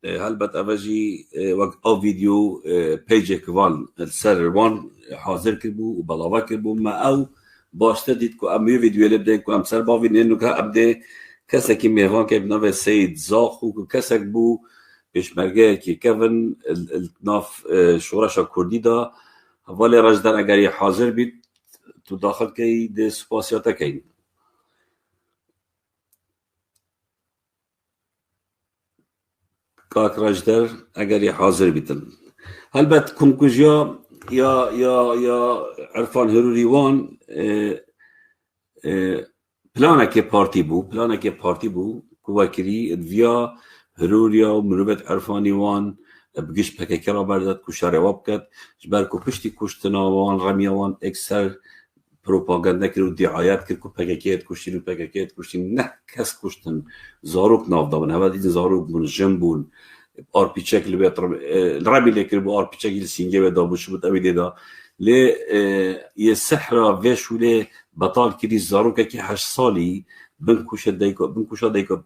هلبت اوجی وقت او ویدیو پیجک وان السر وان حاضر کربو و بلاوا کربو ما او باشته دید که امی ویدیو لبده که ام سر باوین اینو که ابده کسی که میوان که بناوه سید زاخو که کسی بو پیشمرگه که کون ناف شورش کردی دا حواله رجدن اگر یه حاضر بید تو داخل که ده سپاسیاتا که کاک راجدر اگر یه حاضر بیتن البته کنکوژیا یا عرفان هروری وان پلانه که پارتی بو کواکری ویا هروریا و مروبت عرفانی وان بگیش پکه را بردد کشاره واب کد جبر کو پشتی کشتنا وان رمی وان اکثر پروپاگاندا کرد و دعایت کرد که پککیت کشتین نه کس کشتن زاروک ناف دابن هوا دیدن زاروک بون جنبون آرپیچک لبیت رمی لیکر بو آرپیچک سینگه و دابوش بود اویده دا لی یه سحرا وشوله بطال کری زاروکه که 8 سالی بنکوشه دایکا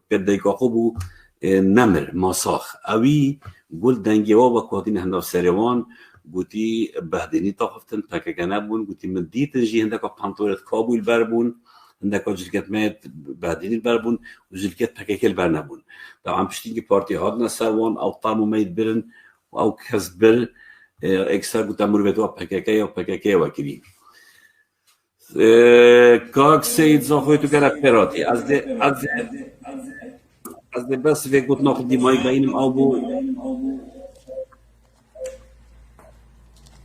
پید دایکا خوبو نمر ماساخ اوی گل دنگی و کوهاتین هنداف سریوان گوتی بهدینی تاقفتن پکگنه بون گوتی من دیتن جی هندکا پانتورت کابویل بر بون هندکا جلکت مید بهدینی بر بون و جلکت پککل بر نبون طبعا پشتین که پارتی هادنا سروان او طامو مید برن و او کس بر اکثر گوتا مروبتو پککی و کری کاک سید زاخوی تو گره پیراتی از ده بس وی گوت ناخد دیمایی بینم او بو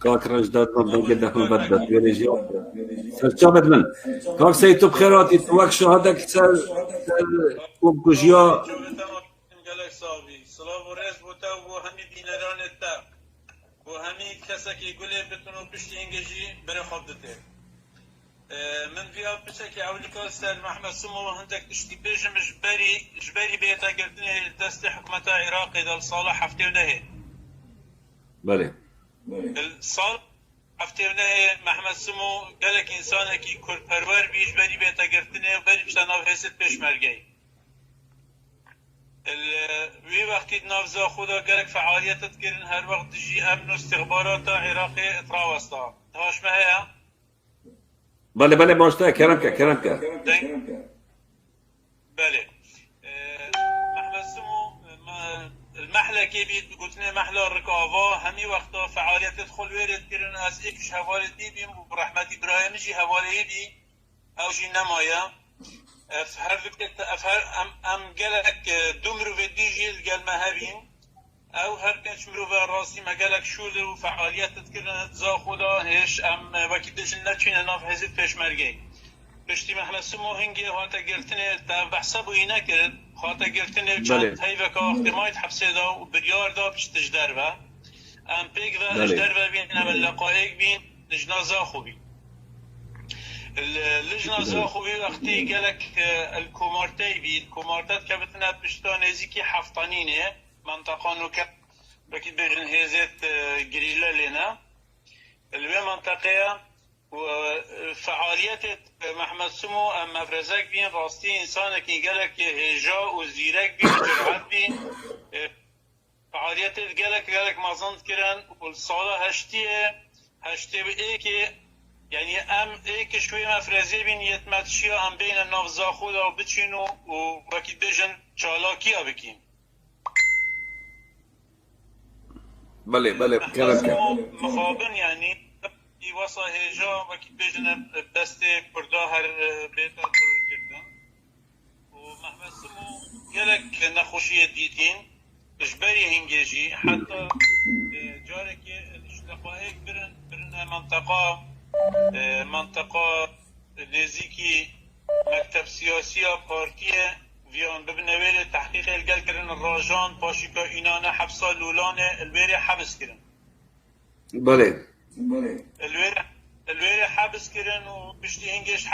کاک رجداد مبدو قدك من بدت بيريجي سرچابت من کاک سید تو بخیراتی تو وقت شهادك سر وبكوشيا سلام و رز بوتا و همی بینران تا و همی کسکی گله بتونو پشتی انگجی بره خواب دته من بیا بچکی اولیکا سر محمد سمو و هندک تشتی بیجم جبری بیتا گردنی دست حکمت عراقی دل صالح هفته و نهی بله الصال هفته محمد سمو گلک انسانه کی کرپرور بیش بری بیتا گرتنه و بری بشتناف حسد پیشمرگی وی وقتی نافذا خدا گلک فعالیتت کردن هر وقت جی امن و استخبارات عراقی اتراوستا هاش مهیا بله بله باشته کرم که بله محمد سمو المحلة كي بيت قلتنا محلة الركابة همي وقتها فعاليات تدخل ويرد كرن از ايكش هوالي دي بي ورحمة إبراهيم جي هوالي بي او جي نمايا افهر فكرة افهر ام قالك دمرو في دي جي القال مهابين او هر كانش مرو في راسي ما قالك شول وفعاليات تذكرن تزاخودا هيش ام وكيدش النتشين ناف حزب پیش مرگي پشتی محمد سمو هنگی هاتا گرتنه تا بحثبو اینا کرد هاتا گرتنه چند هیوه که وقتی مایت حبسه دا و بریار دا پشت اجدر با ام پیک و اجدر با بین ام اللقائق بین لجنا زاخو بین لجنا زاخو بین وقتی گلک الكومارتي بین الكومارتات که بتنه پشتا نزیکی حفطانینه منطقه نوکت بکی بگن هزت گریلا لینا الوی منطقه وفعاليات محمد سمو ام مفرزك بين راستي انسانك يقالك هجا وزيرك بين جرعات بين فعاليات قالك ما ظنت كران والصالة هشتي بإيكي يعني ام إيكي شوي مفرزي بين يتمتشيا ام بين النافذة خودا وبتشينو وبكي بيجن شالاكيا بكين بله كلام مخابن يعني واسه هجا وکی بجنه دست کرده هر بیتا ترور کردن و محمد سمو گلک نخوشی دیدین اجباری هنگیجی حتی جاره که اشتقائق برن منطقه نزیکی مکتب سیاسی پارتی ویان ببنویر تحقیق الگل کرن الراجان پاشی که اینانه حبسا لولانه الویر حبس کرن بله الويري حبس كرن وبشتي هنجش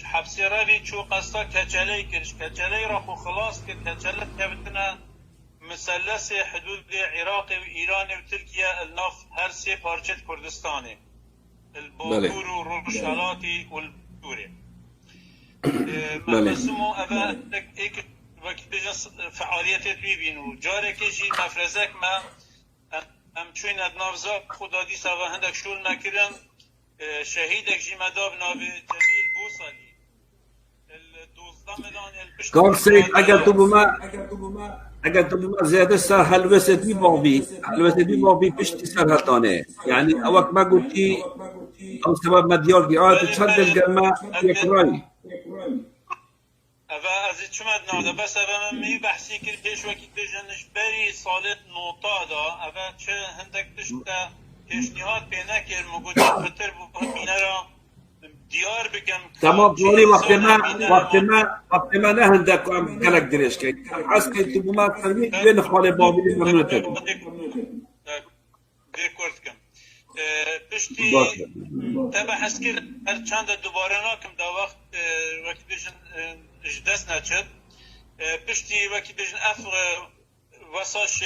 حبسي رافي شو قصة كجلي كرش كجلي راحو خلاص كجلت كبتنا مثلث حدود عراقي وإيراني وتركيا الناف هر سي بارچت كردستاني البوكور والروشالاتي والبوري مقسمو أبا إيك وقت بجنس فعاليات بيبينو جارك يجي مفرزك ما ام چوین ادنافزا خدا دی سوا هندک شول نکرن شهیدک جی مداب ناوی جمیل بوسالی الدوزده مدان البشت کار سید اگر تو بما زیاده سر حلوست بی باقی پشتی سر هتانه یعنی اوک ما گوتی او سبب مدیار گی آیت چند دلگرمه یک رای اوه از چمد ناده بس اوه من می بحثی کرد پیش وکی بجنش بری سالت نوتا دا اوه چه هندک تشتا پیشنیات پینه کرد مگوتی خطر بینه را دیار بکم تمام بولی وقت ما نه هندک هم کلک درش که از که تو بما فرمید بین خاله بابلی فرمونه تبید دیکورد کم پشتی تبا حس کرد هر چند دوباره ناکم دا وقت وکی بجن اجدست نچد پشتی وکی بجن افغ وساش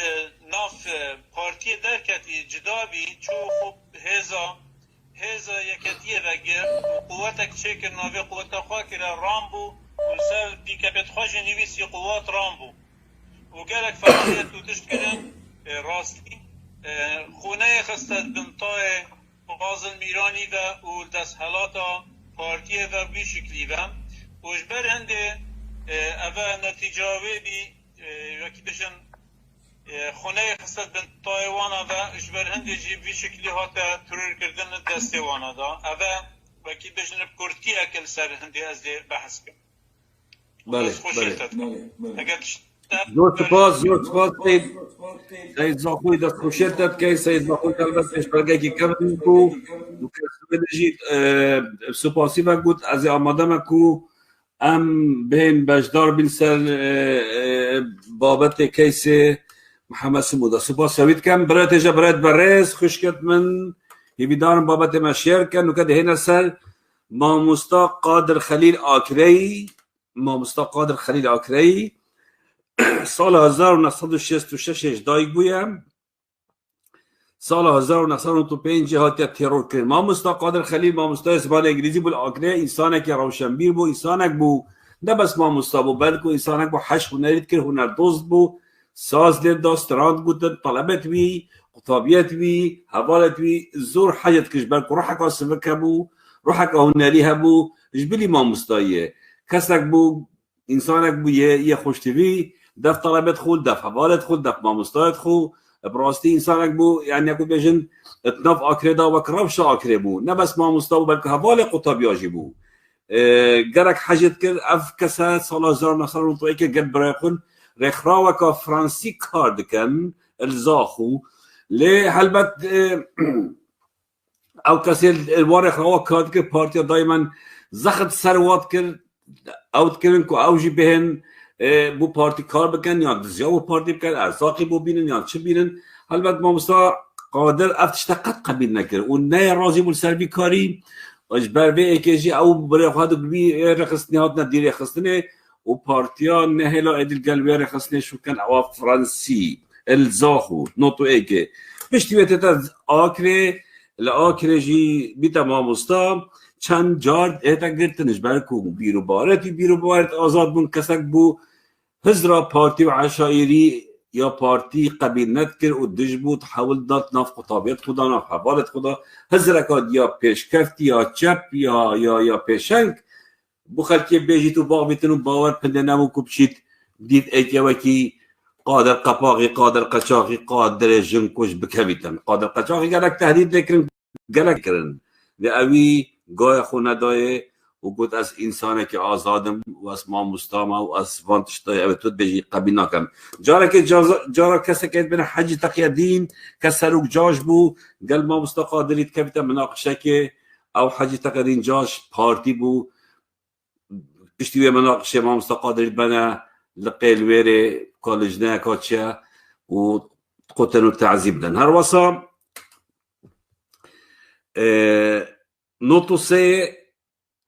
ناف پارتی درکتی جدابی چو خوب هزا یکتیه وگر قوتک چکر ناوی قوتا خواه کرا رامبو و سر دیکبت خواه جنویسی قوات رامبو و گلک فعالیت و تشت کرن راستی خونه خستت بنتای غازل میرانی و دست حالاتا پارتیه و بی شکلی و وجبر هنده اوه نتیجاوی بی وکی بشن خونه خستت بن تایوانا دا اجبر هنده جی بی شکلی هاتا ترور کردن دسته وانا دا اوه وکی بشن بکرتی اکل سر هنده از ده بحث کن بله اگر زور سپاس سید زاخوی دست خوشیت داد که سید زاخوی دلبت پیش برگه که کردیم کو نجید سپاسی و گود از آماده مکو ام بین بجدار بین سر بابت کیس محمد سمودا سپاس شوید کم برای تجا برایت برز خوشکت من هیویدارم بابت ما شیر کن و که دهینا سر ماموستا قادر خلیل آکری سال 1966 دایگ بویم سال 1995 هاتیا ترور کرد. مامۆستا قادر خلیل مامۆستای زبان انگلیزی بوو ئاگرەیە ئینسانێکی ڕەوشەنبیر بوو، ئینسانێک بوو نه بەس مامۆستا بوو بەلکو ئینسانێک بوو حەش هونەریت کرد، هونەردۆست بوو، ساز لێدا سترand گوتن تەڵەبەت وی قوتابیەت وی هەواڵەت وی زۆر حەجت کرد بەلکو ڕۆحێکا سڤک هەبوو، ڕۆحێکا هونەری هەبوو، ژبلی مامۆستاییە کەسێک بوو، ئینسانێک بوو یە خۆشتوی دەف تەڵەبەت خو دەف هەواڵەت خو دەف مامۆستایەت خو براستی ئینسانێک بوو یعنی ئەکو بێژن ناف ئاکرێدا وەک ڕەوشە ئاکرێ بوو نه بەس مامۆستا بوو بەلکو هەواڵێ قوتابیاژی بوو. گەرەک حەجت کرد ئەف کەسە ساڵا 1991 گەل برای خۆن ڕێکخراوەکە فرانسی کار دکەن ئەلزاخو لێ هەلبەت ئەو کەسێ وا ڕێکخراوە کار کرد پارتیا دایمەن زەخت سەروات کرد ئەوتکردن کو ئەوژی بهێن بو پارتی کار بکن یا دزیا و پارتی بکن ارزاقی بو بینن یا چه بینن. هلبت مامۆستا قادر افتشتا قد قبیل نکرد و نه راضی بول سربی کاری اجبر به اکیجی او برای خواهد بی رخصتنی هات ندیر رخصتنی و پارتیا نه هلا ادل قلبی رخصتنی شو کن او فرانسی الزاخو نوتو ایکه پشتی بیتتا آکره لآکره جی بیتا مامۆستا چند جار ایتا گرتنش برکو بیرو بارت آزاد بون کسک بو هزرا پارتی و عشایری یا پارتی قبیل ندکر و دش بود حاول داد ناف قطابیت خدا ناف حوالت خدا هزرکات یا پیشکفتی یا چپ یا پیشنگ بو خلکی بیجی تو باغ بیتن و باور پنده نمو کبشید دید ایکه وکی قادر قپاقی قادر قچاقی قادر جنکوش بکویتن قادر قچاقی گلک تهدید نکرن گلک کرن ده اوی گای خونه دایه و گفت از انسانه که آزادم و از مامۆستام و از وانتشتای اوتود بجی قبیل نکم. جارا کسی که بین حج تقی الدین که سروک جاش بو گل مامۆستا قادریت که بیتا مناقشه که او حج تقی الدین جاش پارتی بو پشتی مناقشه مامۆستا قادریت بنا لقیل ویره کالجنه کاتشه و قتل و تعذیب دن. هر واسا نوتو سه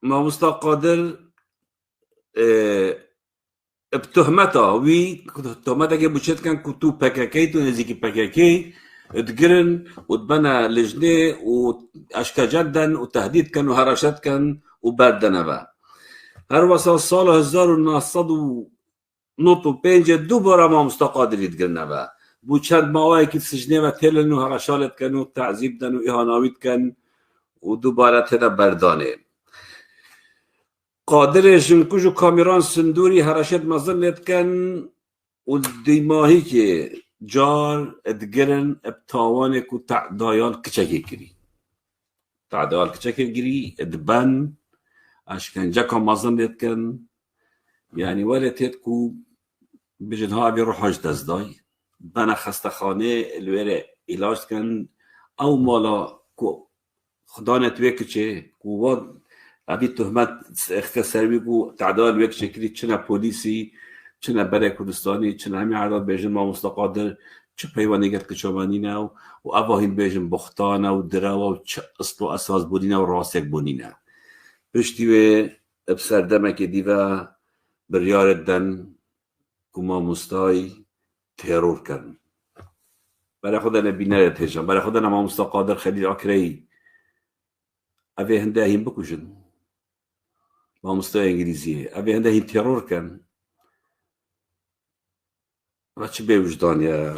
مامۆستا قادر بتهمته وی تهمته که بوشت کن که تو پککی تو نزیکی پککی اتگرن و تبنى لجنه و اشکاجت دن و تهدید کن و هراشت کن و بردنه با. هر واسه سال 1995 دوباره مامۆستا قادر اتگرنه با بو چند ماهایی که سجنه و تلن و هراشالت کن و تعذیب دن و اهاناویت کن و دوباره تدا بردانه. قادر جنکوش و کامیران سندوری هراشت مظلت کن و دیماهی که جار ادگرن ابتاوانه که تعدایال کچکی گری تعدایال کچکی گری ادبن اشکنجه که مظلت کن یعنی ولتت که بجنها ابی روحاش دزدای بنا خستخانه الویره علاج کن او مالا که خدا نتوی کچه که واد ابي تهمات سربي بو تعداد ويك شكلي چنا بوليسي چنا برای کردستانی چنا همي عدد بيجن مامۆستا قادر چه پیوانی گرد کچوانینا و اباهین بيجن بختانا و دراوا و چه اصل و اساس بودینا و راسک بودینا پشتی و بسردمه که دیوه بریارت دن که مامۆستای ترور کرن برای خدا نبینه تهجان برای خدا مامۆستا قادر خلیل آکرهی اوه هنده هیم بکشن مامۆستای انگلیزیه اوه هنده هیم ترور کن و چه به وجدانیه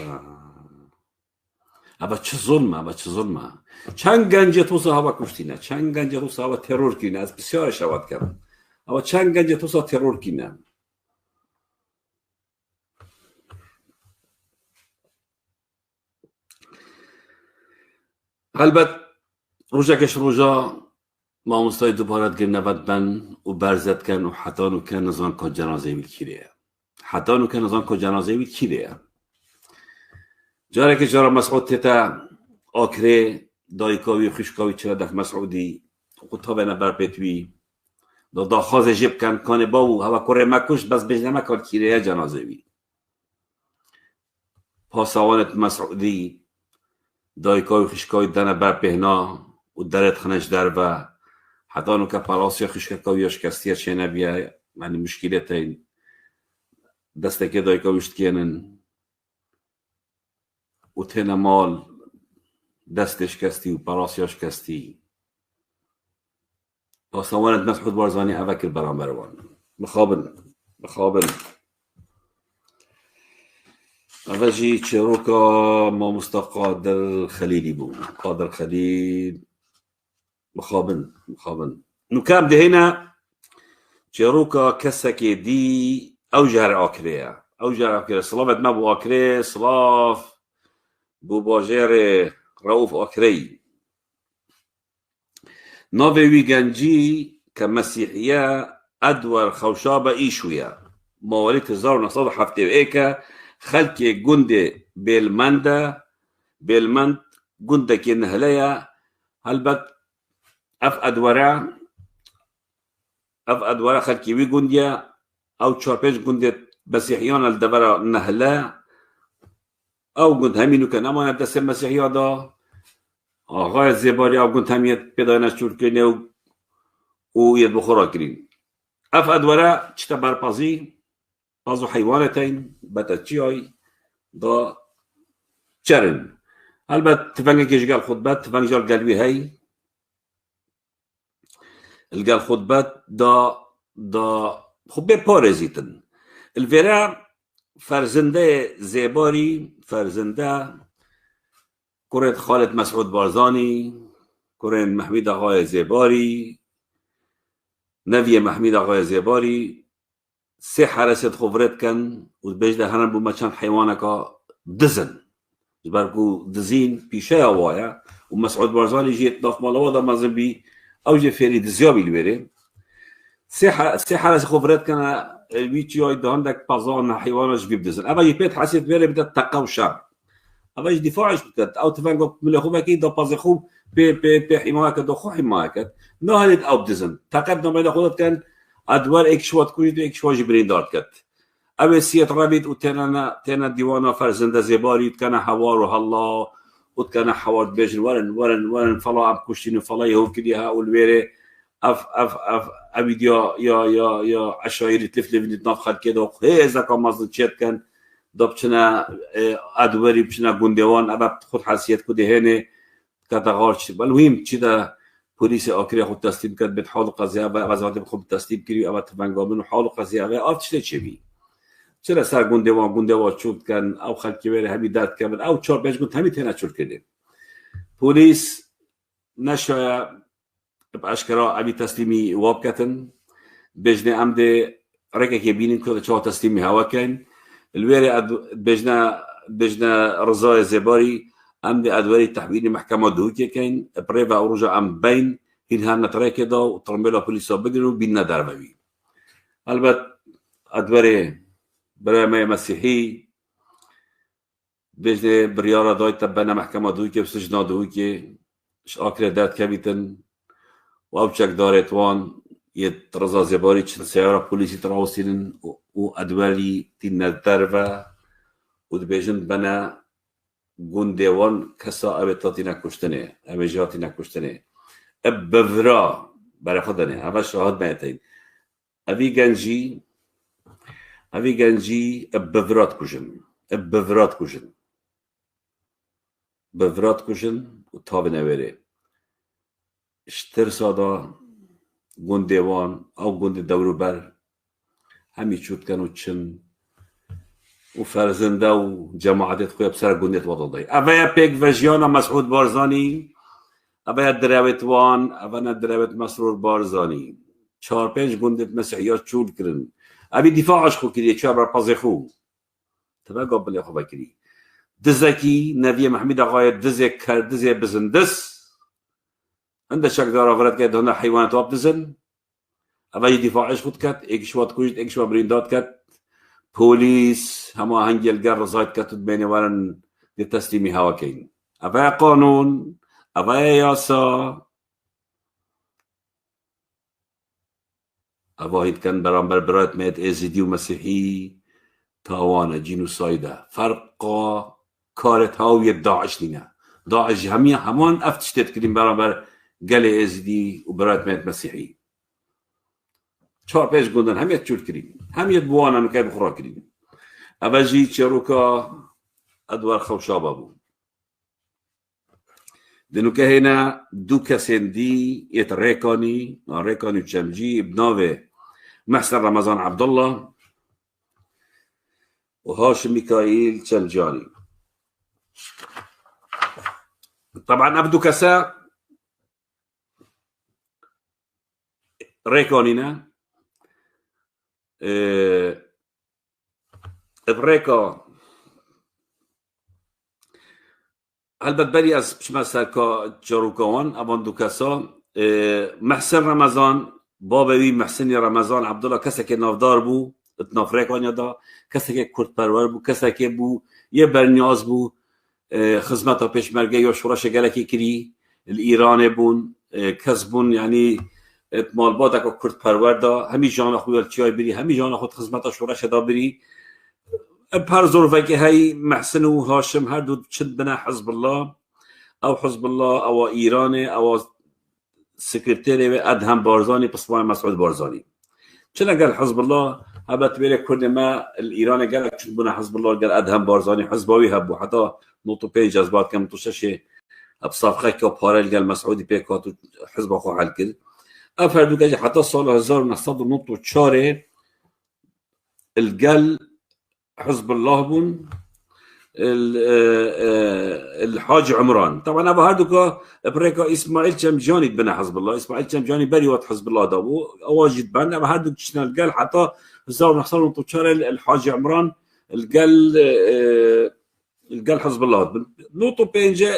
اوه چه ظلمه چند گنجه توسا هوا کشتینه چند گنجه توسا هوا ترور کینه از بسیار شواد کرد اوه چند گنجه توسا ترور کینه. البته روژه روژا مامۆستای دوبارت گر نبد بن و برزت کن و حتانو که نزان که جنازه وید کیره حتانو که نزان که جنازه وید کیره جاره که جاره مسعود تیتا آکره دایکاوی و خشکاوی چرا دک مسعودی قطابه نبر پیتوی دا خواز جیب کن کانه باو هوا کره مکش بس بجنمه کار کیره جنازه وید پاسوانت مسعودی دایکاوی و خشکاوی دنه بر پهنا و درت خنش در و حتی نو که پلاسیا خشکاوی شکستیه چه نبیه یعنی مشکلت این دسته که دایکاویشت کنن و تینا مال دستش كستي وبراسياش كستي وصوانت مسعود بارزاني أفكر برامبروان بخابن أفجي تشيروكا ما مصطفى قادر خليلي بو قادر خليل بخابن نكام دي هنا تشيروكا كسكي دي أوجهر أكريا صلافت ما بو أكري صلاف بو باجير رؤوف أكري نوفي ويغانجي كمسيحية أدور خوشابة إيشويا مواليد 1970 خلكي جندي بيلمند جندي كنهليا هلبت أف أدورا خلكي وي جنديا أو تشاربيش جندي مسيحيان الدبرة نهلا أو جند همينو كان أما نتسم مسيحيا دا آغاز زباري أو جند هميت بدانا شور كرينه و يد بخورا كرين أف أدورا تشتبر بازو حيوانتين بتاتشيوي دا تشرن البت تفنج كيشقال خطبات تفنج القلبي هاي القال خطبات دا خبي بارزيتن الفيرا فرزنده زباري فرزنده كورت خالد مسعود بارزاني كورن محمود آقای زباري نوی محمود آقای زباري سه حرست خبرت کن و بجده هرن بو مچان حیوانکا دزن جبرکو دزین پیشه آوایا و مسعود بارزاني جيت ناف مالوادا مازن بي او جي فيري دزيابي الويري سه حرست خبرت کن الويتشي هاي دهندك بازان حيوانش بيبدزن اما يبيت حسيت بيري بدأ تقاو شعب اما دفاعش بكت او تفنقو ملخو بكي دا بازخو بي حماية دا خو حماية نو هالد او بدزن تقبنا بين خودت كان ادوار اكشوات كويت اكشوا جبرين دارت كت او سيت رابط و تينا ديوانا فرزنده زباري كان حوار هلا وكان حوار بيجن ورن فلا عم كشتين فلا يهو كليها والويري اف ابيديا يا عشاير تلفلف نتنافخد كده هي اذا كان مصدر تشيت كان دبچنا ادوري بچنا گوندوان ابا خود حساسيت كده هنا كتغارش المهم كده پلیس آکری خود تسلیم کرد به حال قضیه و وزارت خود تسلیم کردی و تفنگامون و حال قضیه و آتش چی چرا سر گونده چوب کن او خلکی بره همی داد کن او 4-5 گوند همی تنه چول کرده پلیس نشاید اشکرا امی تسلیمی واب کتن بجنه امده رکه که بینین که چه تسلیمی هوا کن الویره بجنه رضای زباری امده ادواری تحویل محکمه دوکی کن پریفا اوروجا ام بین این ها نتره که دا و ترمبیلا پلیسا بگیرن و بین ندار ببین البته ادواری برای ما مسیحی بجنه بریارا دای تبنا محکمه دوکی و سجنا دوکی آکره داد کبیتن و او چک دارت وان یه رضا زباری چند سیاره پلیسی تراوسیلن و ادوالی تین ندار و دبیجن بنا گوندوان کسا ابتاتی نکشتنه ابجاتی نکشتنه بفرا برای خودنه اول شاهد میتین اوی گنجی بفرات کشن و تاب نوره اشتر سادا گوندوان او گوند دورو بر همی چود کن و چن و فرزنده و جماعتت خوی بسر گوندت وضعی اوه پیک وجیانا مسعود بارزانی اوه دراوت وان اوه دراوت مسرور بارزانی 4-5 گوندت مسیحیات چول کرن اوه دفاعش خو کریه چه بر پازه خو تبا قبل خو بکری دزکی نبی محمد آقای دزه بزندس عنده شک دار آورد که دهنه حیوانات واب دزن اوه دفاعش خود کت اکشوات کشت اکشوا برینداد کت پلیس همه هنگل گر رضایت کتود بین ورن دی تسلیمی هوا کین اوه قانون اوه یاسا اوه هید کن برانبر برایت مید ازیدی و مسیحی تاوانه جینوسایده فرقا کارت هاوی داعش نینه داعش همان افتشتت کریم برانبر گل ازیدی و برایت مید مسیحی 4-5 گوندن همیت چول کریم همیت بوانا نکای بخورا کریم اوه جی چروکا ادوار خوشابه بود دنو که هنا دو کسین دی یت ریکانی چمجی بناوه محسن رمضان عبدالله و هاشم میکائیل چمجانی. طبعا ابدو كسا ريكونينا بريكا هل بدبري از بشمسر كا جاروكوان ابان دو كسا محسن رمضان بابوي محسن رمضان عبدالله كسا كي نافدار بو اتناف ريكونيا دا كسا كي كرد پرور بو كسا كي بو يه برنياز بو خدمتا پیشمرگه یا شورش گلکی کری الایران بون کسبون یعنی مال بادا که کرد پرور دا همی جان خود چیای بری همی جان خود خدمتا شورش دا بری پر ظروفه که هی محسن و هاشم هر دو چند بنا حزب الله او ایران او سکرتری و ادهم بارزانی پسوان مسعود بارزانی چنه قال حزب الله هبت بيري كل ما الإيراني قال لك بنا حزب الله قال أدهم بارزاني حزبوي هبو حتى نوتو بيج أزباط كم توششي بصفقة كبارل قال مسعودي بيكاتو حزب أخو حالكل أفردو كاجي حتى صال 1904 القال حزب الله بون الحاج عمران طبعا ابو هردوكا بريكا اسماعيل شمجاني بنا حزب الله اسماعيل شمجاني بري وقت حزب الله دابو اواجد بنا ابو هردوك شنو قال حتى زاو نحصل نطوشار الحاج عمران قال حزب الله نوتو بينجا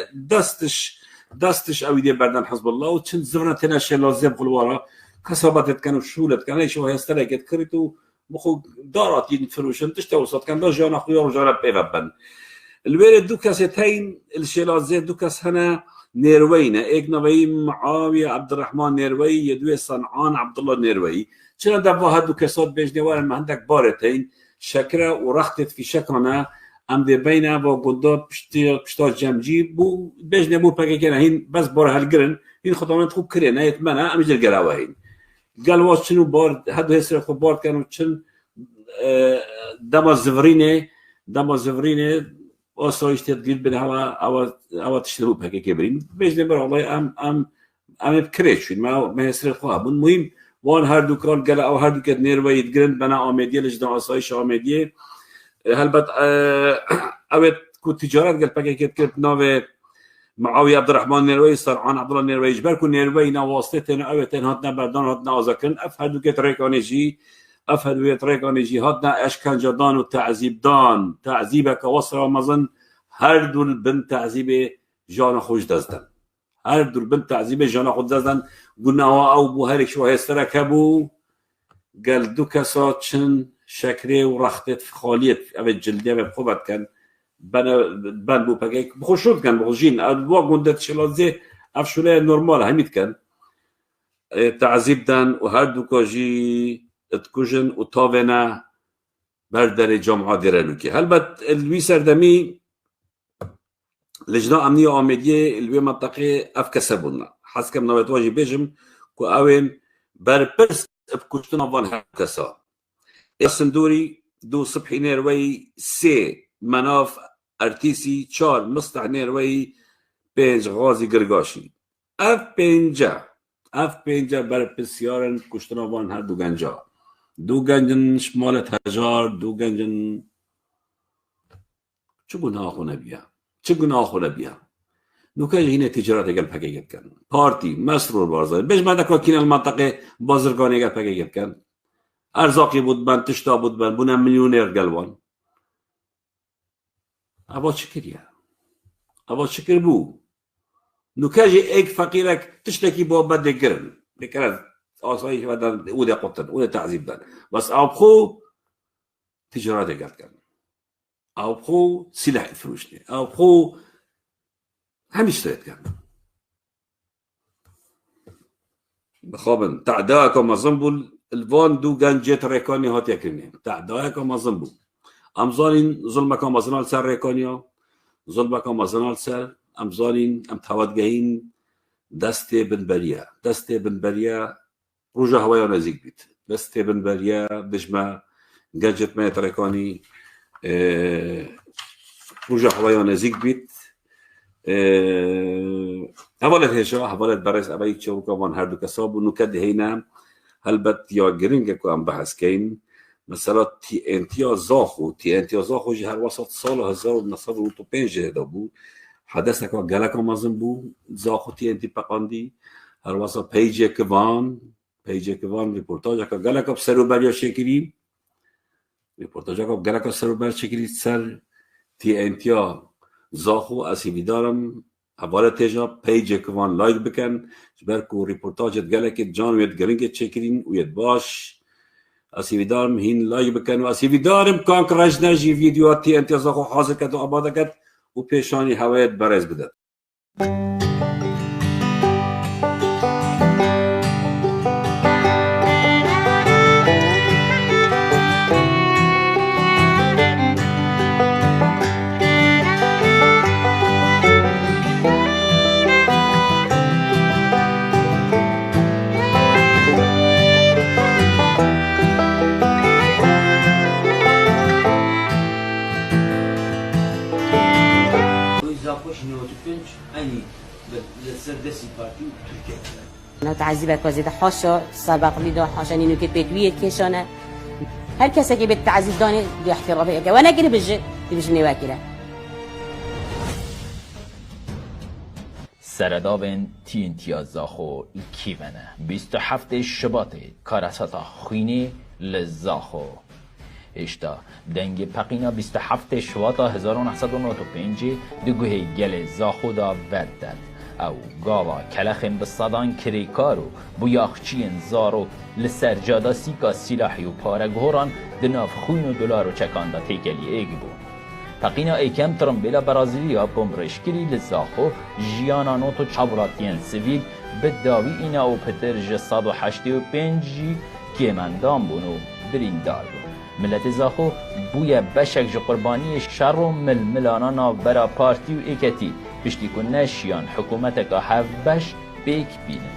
دستش او يدي بعدين حزب الله وتشن زرنا تناشي لازم قلوارا كسبت كانوا شولت كان شو هي استلقت كريتو مخو دارات ينفروشن تشتوسط كان جانا اخويا ورجعنا بيبن الوالد دوكاس تين الشيلازي دوكاس هنا نيروينا ايك نوي معاويه عبد الرحمن نيروي يدوي صنعان عبد الله نيروي شنو دابا هادو كاسات بيجنوار ما عندك بارتين شكرا ورختت في شكرنا ام دي بينا با قدام بشتا جمجي بو بيجني بو باكي كان هين بس بار هالقرن هين خطوات خوب كرينا يتمنى امجل قراوين قال واش شنو بار هادو هسر خوب بار كانوا شن دما زفريني آسایش تدگیر بده هوا تشترو پاکی که بریم بیشتر بر الله ام بکرد شد ما هسر خواه بون مهم وان هر دو کار گله او هر دو کت نیروی گرند بنا آمدیه لجنه آسایش آمدیه هلبت اوت کو تجارت گل پاکی کت کرد ناو معاویه عبدالرحمن نیروی صنعان عبدالله نیروی اجبر کو نیروی نواسطه تن اوت هات نبردان هات نازکن اف هر دو کت ریکانجی أفهد ريكانيجي هادنا أشكنجة دان وتعذيب دان تعذيبك وصل رمضان هردو البنت تعذيبه جانا خوش دزدن هردو البنت تعذيبه جانا خوش دزدن قلنا أو بو هارك شو هيسترك أبو قال دو كسات شن شكري ورختت في خاليت أبد جلدية بخوبت كان بان بو بقيك بخشوت كان بخجين الواق قندت شلازي أفشولي نورمال هميت كان تعذيب دان وهردو كاجي تكوجن وطاونا بردر جامعة ديرانوكي هلبت الوي سردمي لجنة أمنية عامدية الوي منطقة أفكسبونا حسب نوات واجي بيجم كو أوين بربرس بكوشتنا فان هكسا السندوري دو صبحي نيروي سي مناف ارتيسي چار مصطح نيروي بينج غازي قرقاشي اف بينجا بربسيارن كوشتنا فان هر دو گنجا دو گنجن شمالت هجار دو گنجن چه گناه خونه بیا نوكا هنا تجارات قال حقيقة كان بارتي مسرور بارزاي بيش ما دكا كين المنطقة بازرگاني قال حقيقة كان ارزاقي بود بان تشتا بود بان بنا مليونير قلوان ابا شكر بو نوكاجي ايك فقيرك تشتكي بو بدك قرن بكرا آسایش بدن اوده قطن اوده تعذیب دن بس آبخو تجارت قال كان آبخو سلاح فروشني آبخو هم اشتريت كان بخابن تعداءك وما زنبول الفان دو جنجت ريكاني هات يكرني تعداءك وما زنبول امزانين ظلمك وما زنال سر ريكانيا ظلمك وما زنال سر امزانين ام توادگهين دست بن بريا روجا هوايا نزيك بيت دست بن بريا بجمع جنجت ما يتركاني روجا هوايا نزيك بيت اولت هشا اولت برس ابي تشو كمان هر دو كساب ونكد هينا هلبت يا جرينج كو بحث كين مثلا تي انتيا زاخو جه هر وسط سال 1995 هدا بو حدث نکو گلک آمازن بو زاخو تی انتی پقاندی هر وسط پیج کوان ریپورتاج که گلک اب سر و بریا شکری ریپورتاج که گلک اب سر و بر شکری سر تی انتیا زاخو اسی دارم حواله تیجا پیج کوان لایک بکن برکو ریپورتاجت گلک جان وید گرینگ چکرین وید باش اسی دارم هین لایک بکن و اسی دارم کانک رجنجی ویدیوات تی انتیا زاخو حاضر کد و آباده کد و پیشانی هوایت برز بده. تعذيبك وزيد حاشا سبق لي ده حاشا نينو كت بيتويه كيشانه هر کسی که به تعذیب دانه دی احترامه که و نگیره بجه نواکره سردابن تی امتیاز زاخو کیونه 27 شباط کارساتا خوینه لزاخو اشتا دنگ پقینا 27 شباط 1995 دگوه گل زاخو دا ودد او گاوا کلخم بصدان کریکارو بویاخچین زارو لسرجادا سیکا سلاحی و پارگهوران دناف خوین و دلار و چکاندا تیکلی ایگ بو پقینا ایکم ترمبیلا برازیلیا بمرشکری لزاخو جیانانوتو چابراتین سویل به داوی اینا و پتر جساد و 85 کیمندان بونو بریندار بون ملت زاخو بوی بشک جو قربانی شر و ململانا ناوبرا پارتی و ایکتی پشتی که نشیان حکومت که هفبش بیک بینه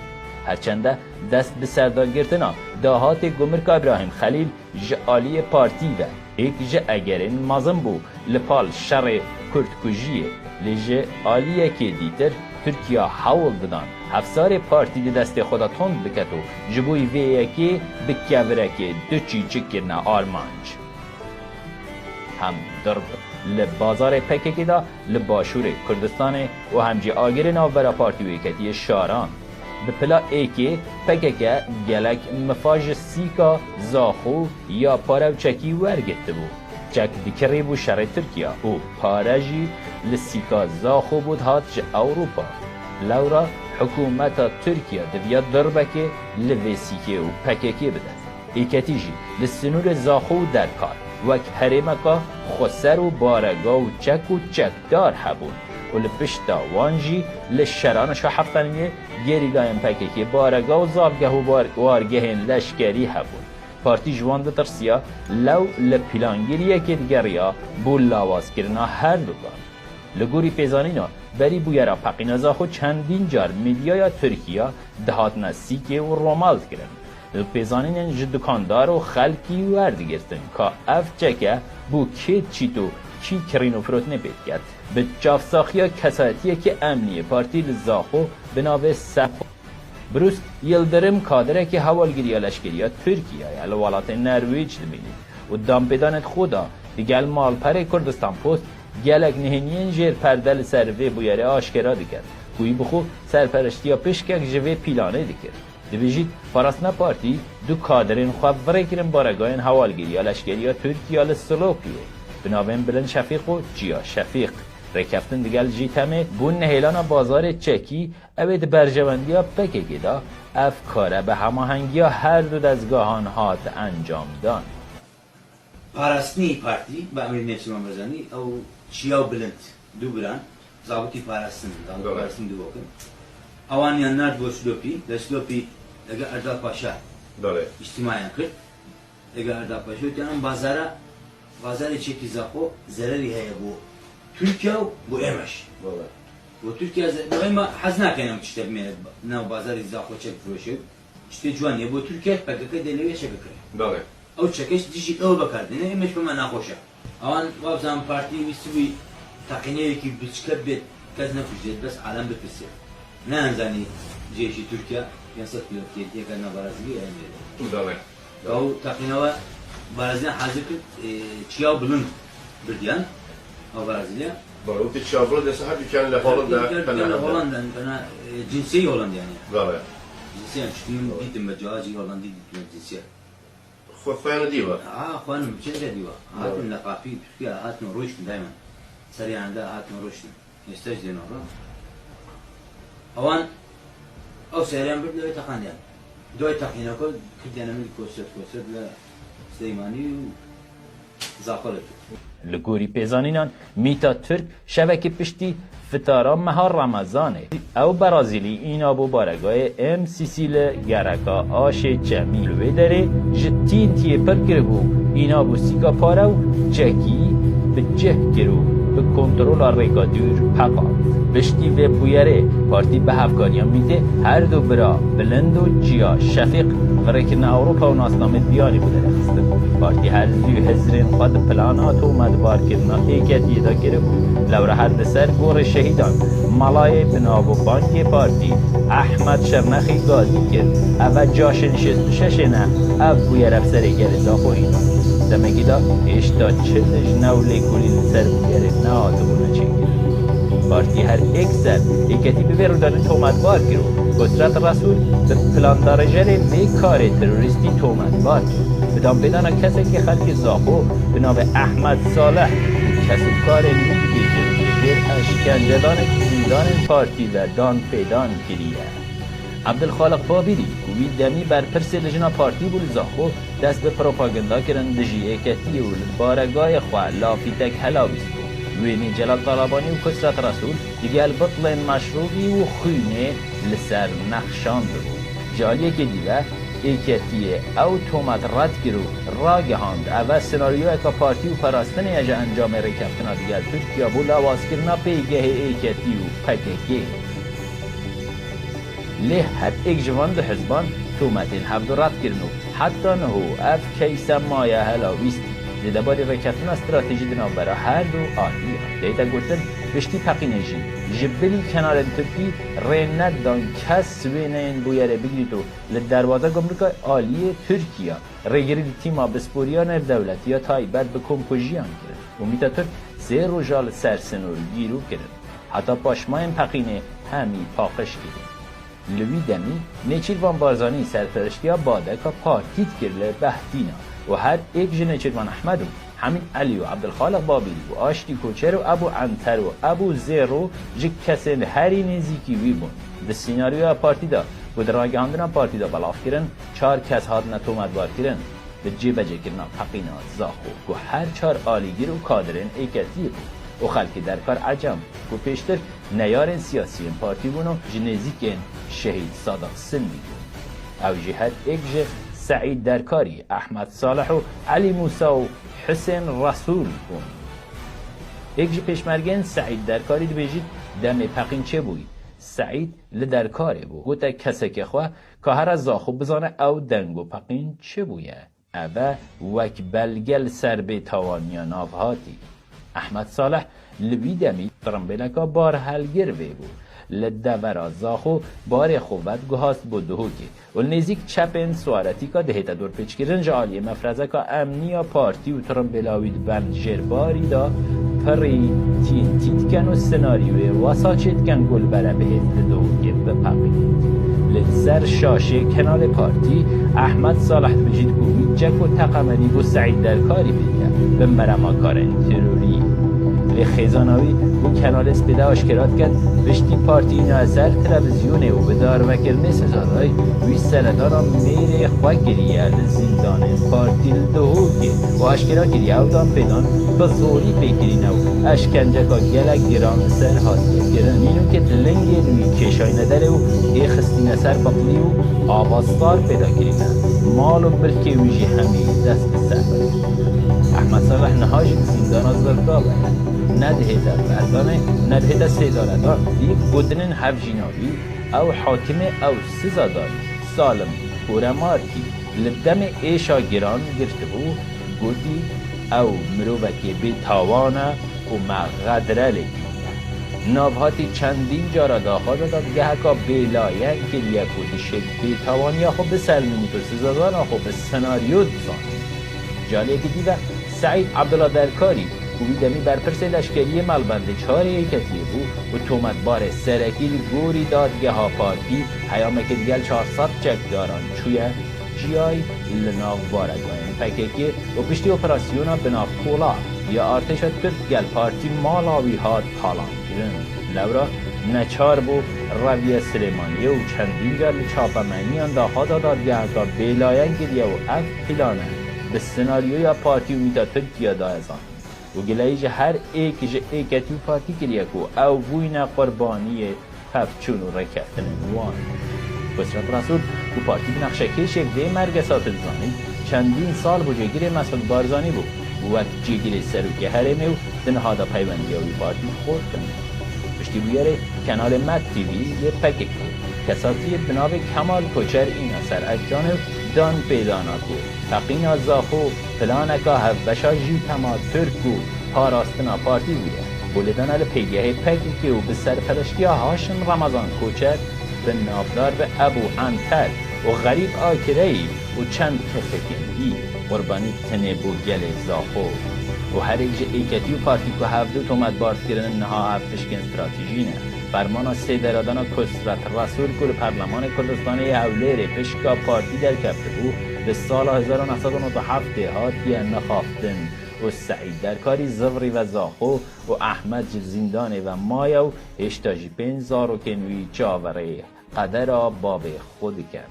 هرچنده دست به سردار گرتنا داهات گمرک ابراهیم خلیل جعالی پارتی و ایک جه اگرین مازم بو لپال شر کردکوژیه لیجه آلیه که دیتر ترکیه حول دادن افسار پارتی دی دست خدا تند بکتو جبوی ویه که بکیوره که دو چی چکرنه آرمانج هم درب لبازار پککی دا لباشور کردستان و همجی آگر ناوبرا پارتی و ایکتی شاران به پلا ایکی پککه گلک مفاج سیکا زاخو یا پارو چکی ورگته بو چک دیکری بو شر ترکیه و پارجی لسیکا زاخو بود هات جه اوروپا لورا حکومت ترکیه دویا دربکه لویسیکه و پککی بده ایکتی جی لسنور زاخو در کار وک هرمکا خسر و بارگا و چک و چکدار هبون و لپشتا وانجی لشرانشا هفتنیه گری لایم پکه که بارگا و زالگه و وارگهن لشکری هبون پارتی جوان ده ترسیا لو لپلانگیریه که دیگریا بول لاواز کرنا هر دوگان لگوری پیزانینا بری بویرا پقینا زاخو چندین جار میدیایا ترکیه دهاتنا سیکه و رومالد کرن پیزانین جد دکاندار و خلکی ورد گرتن که اف چکه بو کی چی تو کی کرینو فروت نبید کرد به جافساخیا کساتیه که امنیه پارتی لزاخو به ناو سپ بروس یلدرم کادره که حوالگیری لشکریا ترکیه یا لولات نرویج دبینید و دامپیدانت خدا دیگل مالپر کردستان پوست گلک نهنین جیر پردل سروی بویره آشکرا دکرد گویی بخو سرپرشتیا پشکک جوه پیلانه دکرد دویجید پاراسنا پارتی دو کادرین خواب ورکرن بارگاین حوالگیری یا لشکری یا ترکیه لسلوپیه بنابین بلند شفیق و جیا شفیق رکفتن دیگل جیتمه بون نهیلان بازار چکی اوید برجواندی ها پکه دا افکاره به هماهنگی ها هر دو دزگاهان هات انجام دان پاراستنی پارتی با امیر نفسمان برزانی او چیا بلند دو بران زابطی پاراستن دو بکن اوانیان نرد و سلوپی اگه اردا پاشا اجتماعی کرد اگه اردا پاشا تیانم بازار چکی زاخو ضرری هیا بو ترکیه و بو ایمش و ترکیه ما حزنا کنم چطور میاد نو بازار زاخو چک فروشه چطور جوانیه بو ترکیه پکه دلیوی شکه کرد او چکش دیجی او بکرد نه ایمش به من نخوشه اوان وابزان پارتی ویسوی تقینه که بچکه بید کس نکشید بس علم بفرسته نه انزانی جیشی ترکیه یاسط کیلومتری کردن برازیلی امیده داره او تقریبا برازیل حاضر کرد چیا بلند بردیان او برازیلیا برای اون تشابه دست هر کن لهولندا هولندا انا جنسي هولندي يعني داره جنسي شتيم ديتم بجاجي هولندي ديتم جنسي خفانه دیوار اخوانم چه ديوا هاتن لقافي تركيا هاتن روشن دائما سريعا ده هاتن روشن يستجدين ورا اوان او سريعا بدو يتقانيان دو يتقينا كل كنت انا من كوسر لا سليماني زاقلت لگوری پیزانینان میتا ترک شبکه پشتی فتارا مهار رمضانه او برازیلی اینا بو بارگاه ام سیسیل گرکا آش جمیل و داره جتین تیه پر کرگو اینا بو سیکا پارو جکی به جه کرو به کنترول ریکا دور پقا بشتی و بویره پارتی به هفگانیان میده هر دو برا بلند و جیا شفیق ورکن اوروپا و ناسنامه دیانی بوده رخصده پارتی هر زیو هزرین قد پلانات و مدبار کرنا ایکتی دا گره بود لور هر سر گور شهیدان ملای بناب و بانک پارتی احمد شرنخی گازی کرد او جاش نشست ششنه او بویره بسر گرزا خو اینا دمگی دا اشتا چلش نولی کلی سر بویره نه آدمونه چه پارتی هر یک سر ایکتی به رودان تومت بار کرو گسرت رسول به پلان دارجر می کار تروریستی تومت بار کرو بدان کسی که خلق زاخو به نام احمد صالح کسی کار میگیشه در اشکنجدان زندان پارتی و دان پیدان کریه عبدالخالق بابیری کوی دمی بر پرس لجنا پارتی بول زاخو دست به پروپاگندا کرن دجی ایکتی و بارگاه خواه لافیتک هلاویستو وینی جلال طالبانی و کسرت رسول دیگه بطل مشروبی و خونه لسر نخشان دو جالیه که دیگه ایکتیه او تومت رد گرو را گهاند او سناریو اکا پارتی و پراستن اجا انجام ریکفتنا دیگه ترکیه بو لواز کرنا پیگه ایکتی و پککی له هر ایک جوان دو حزبان تومتین هفت رد کرنو حتی نهو اف کیسا مایه هلاویستی دیده باری ریکفتنا استراتیجی دنا برا هر دو آلیه دیده گوتن بشتی پقینجی جبلی کنار ترکی رند دان کس وینین بویره بگیریدو لدروازه گمرک عالی ترکیه ریگری تیما بسپوریان دولتی یا تایبت به کمپوژیان کرد و میتا ترک سه روژال سرسنور گیرو کرد حتی پاشماین پقینه همی پاقش کرد لوی دمی نیچیروان بارزانی سرپرشتیا باده که پارتیت کرده بهدینا و هر ایک جنیچیروان احمدو همین علی و عبدالخالق بابیلی و آشتی کوچر و ابو عنتر و ابو زیرو جه کسین هری نزیکی وی بون ده سیناریو پارتی دا و در راگهاندنا پارتی دا بلاف کرن 4 کس هاد نتومت بار کرن به جه بجه کرنا پقینا زاخو و هر 4 آلیگیر و کادرین ایکتی بود و خلکی در کار عجم و پیشتر نیارن سیاسی پارتی بونو جنزیکن شهید صادق سندی بود او جه هر ایک جه سعید درکاری احمد صالح و علی موسی و حسین رسول بون ایک جی پیشمرگن سعید درکاری دبیجید دم پقین چه بوی سعید لدرکاره بو گوتا کسی که خواه که هر از زاخو بزانه او دنگو پقین چه بویه اوه وک بلگل سر به تاوانیان آفهاتی احمد صالح لوی دمی ترمبلکا بار هلگر وی بو لدورا زاخو بار خوبت گهاست بودهوکی و نزیک چپن سوارتی که دهیتا دور پیچ کرن جالی مفرزه که امنی پارتی و ترمبلاوید بند جرباری دا پری تین تیت کن و سناریوی واساچت کن گل بره بهت دوگه بپقید لسر شاشه کنال پارتی احمد صالح بجید کومی جک و تقمدی و سعید درکاری بگه به مرما کارن تروری خیزاناوی و کنال اسپیده آشکرات کرد بشتی پارتی نظر تلویزیونه و بدار وکر مثل زادای وی سندانا میره خواه گریه لزیندان پارتی لدهوگی و آشکرات گریه او دان پیدان با زوری پیکرینه و اشکنجه که گلک گران سر حاضر گرن اینو که دلنگی روی کشای نداره و ای خستینه سر بقلی و آوازدار پیدا کرینه مال و بلکه ویجی همی دست بسر احمد صالح نهاج زیندان از دلگاه ندهیده بردانه ندهیده سیداردان دیب بودنن هفجیناوی او حاکم او سزادار سالم پورمارکی لبدم ایشا گران گرفته بو گوتی او مروبکی بی تاوانه و مغدره لگی نابهاتی چندین جارا داخل داد گهکا بیلاین که یکودی شک بیتوانی خب به سلمینی تو سزادان خب به سناریو زان جالی که دیده سعید عبدالله درکاری کوی دمی برپرس لشکری ملبند 4 ایکتی بود و تومت بار سرکیل گوری دادگه ها پارتی حیامه که دیگل 400 چک داران چویه جیای لناو بارگاین پکیکی و پشتی اپراسیونا بناف کولا یا ارتش ترک گل پارتی مالاوی ها تالان گرن لورا نچار بو روی سلیمانی و چندین جل چاپمنی انداخا دادگه ها بیلاین گریه و اف پلانه به سناریوی پارتی و میتا ترکیه دا ازان و گلایج هر ایکش ایکتی پارتی گریه کو او بوین قربانی هفچون و رکتن وان بسرت رسول و پارتی بنقشه کش یک ده مرگسات زانی چندین سال بجگیر مسعود بارزانی بود و وقت جگیر سروکی هرمه و دنهادا پیوندی وی پارتی خورد کنه پشتی بیاره کانال مد تیوی یه پکک کساتی بناو کمال کوچر این اثر اجان دان پیدانا کو تقینا زاخو پلانکا هفبشا جی تما ترکو پاراستنا پارتی بوده بولیدان ال پیگه پککی و به سرپرشتی هاشم رمضان کوچر به نافدار به ابو عنتر و غریب آکرهی و چند کفکندی قربانی تنه بو گل زاخو و هر ایج ایکتی و پارتی که هفته تومد بارد کردن نها هفتشکن استراتیجی نه فرمانا سه درادانا کسرت رسول کل پرلمان کردستان اولیر پشکا پارتی در کفته بود به سال 1997 هاتی نخافتن و سعید در کاری زوری و زاخو و احمد زندانه و مایا و اشتاجی پنزار و کنوی چاوره قدر باب خود کرد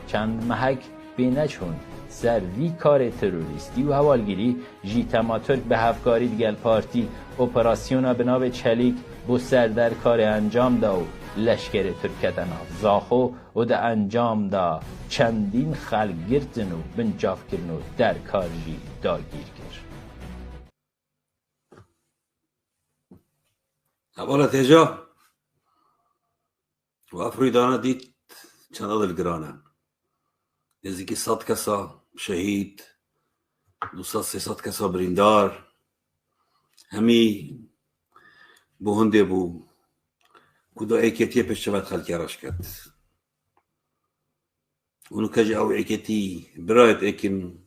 چند محک بینه چون سر وی کار تروریستی و حوالگیری جی تماترک به هفکاری دیگل پارتی اپراسیونا بناو چلیک بو سر در کار انجام دا و لشکر ترکتنا زاخو و ده انجام دا چندین خلق گرتن و بنجاف کرن و در کار جی داگیر کرد حوالت هجا و افریدانا دید چند دلگرانه نزدیکی 100 کسا شهید 200-300 کسا بریندار همی بوهنده بو کدا ایکتی پشت خلکی راش کرد اونو کج او ایکتی برایت ایکن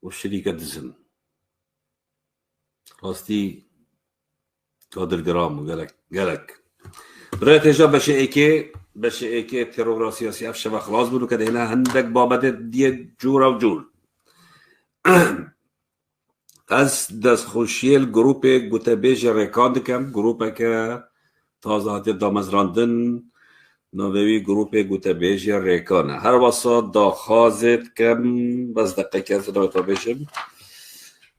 و شریکت دزن راستی کادر گرام و گلک برایت هجا بشه ایکه ترور سیاسی افشه و خلاص بودو که هنا هندک بابت دیه جور و جور از دست خوشیل گروپ گوتبیج ریکاند کم گروپ که تازه هاتی دامزراندن نووی گروپ گوتبیج ریکانه هر واسا دا خازت کم بس دقیقه از دایتا بشم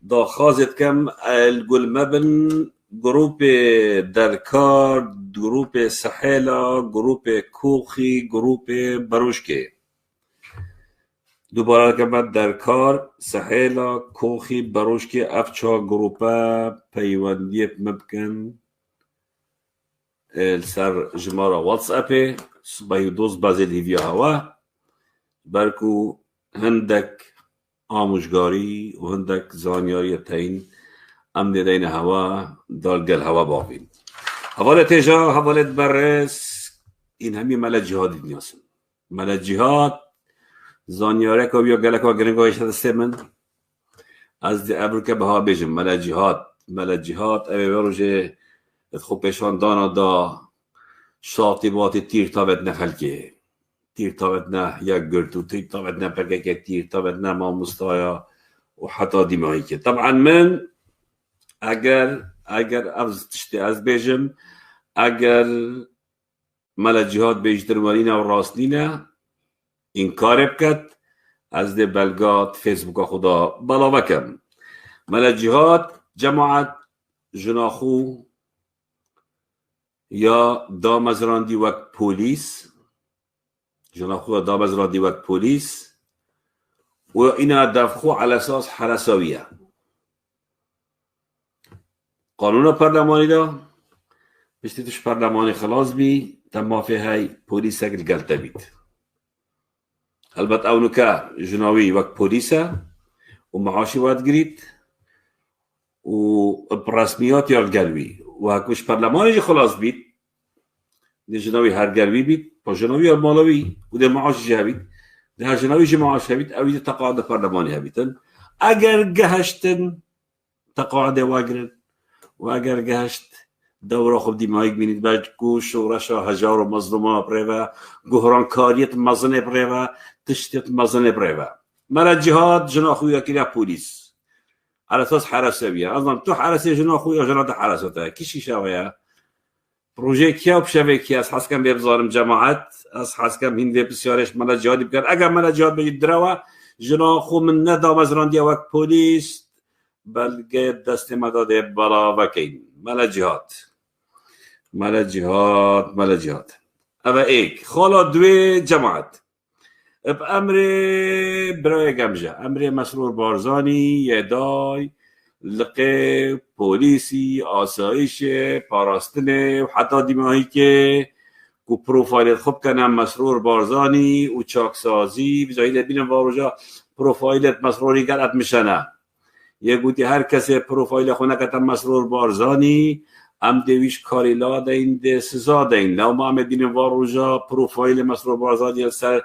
دا خازت کم الگل مبن گروپ درکار گروپ سحیلا گروپ کوخی گروپ بروشکه دوباره که بعد درکار سحیلا کوخی بروشکه افچا گروپا پیوندی مبکن سر جمارا واتس اپه صبحی دوست بازی لیویا هوا برکو هندک آموشگاری و هندک زانیاری تاین امن دین هوا دالگل هوا باقین حوالت جا حوالت برس این همی ملت جهاد دنیاسن ملت جهاد زانیاره که بیا گلک و گرنگایش هسته من از دی ابر که بها بیجم ملت جهاد اوی بروجه خوب پیشان دانا دا شاطی باتی تیر تابت نخلکه تیر تابت نه یک گرتو تیر تابت نه پکه تیر تابت نه ما مستایا و حتی دیمایی که طبعا من اگر از بیجم اگر ملت جهاد بیشتر ورینه و راستینه این کار بکد از ده بلگات فیسبوک خدا بلا بکم ملت جهاد جماعت جناخو یا دامزراندی وقت پولیس جناخو دامزراندی وقت پولیس و اینا دفخو على اساس حرساویه قانون پارلمانی دا بشتی توش پارلمانی خلاص بی تمافی های پولیس اگر گلتا بید البته اونو که جناوی وقت پولیسه و معاشی باید گرید و برسمیات یا گلوی و هکوش پرلمانی خلاص بید ده جناوی هرگروی بید با جناوی مالوی و ده معاش هبید ده هر جناوی جه معاش هبید اوی تقاعد پرلمانی هبیدن اگر گهشتن تقاعد واگرن و اگر گهشت دورا خب دیمایی بینید بعد گوش و رشا هجار و مظلومه بریوه گهران کاریت مزنه بریوه تشتیت مزنه بریوه مرا جهاد جنا خویا کلیا پولیس على اساس حراسه بيها اظن تو حراسه جنا خويا جنا حراسته كيشي شاويا بروجي كيا بشافي كيا حس كان بيبزارم جماعات حس كان هند بسيارش مالا جهاد بكر اگر مالا جهاد بيجي دروا جنا خو من ندا مزران دي وقت بوليس بلقى دست مداد بلا وكين مالا جهاد مالا جهاد مالا جهاد اما ايك خالا دوي جماعات بأمر برای گمجه امر مسرور بارزانی یدای لقه پولیسی آسایش پاراستنه و حتی دیماهی که کو پروفایلت خوب کنم مسرور بارزانی و چاکسازی بجایی بینم واروجا پروفایلت مسروری گرد میشنه یه گوتی هر کسی پروفایل خونه کتم مسرور بارزانی ام دویش کاری لا دین ده سزا دین لو ما هم بینم واروجا پروفایل مسرور بارزانی سر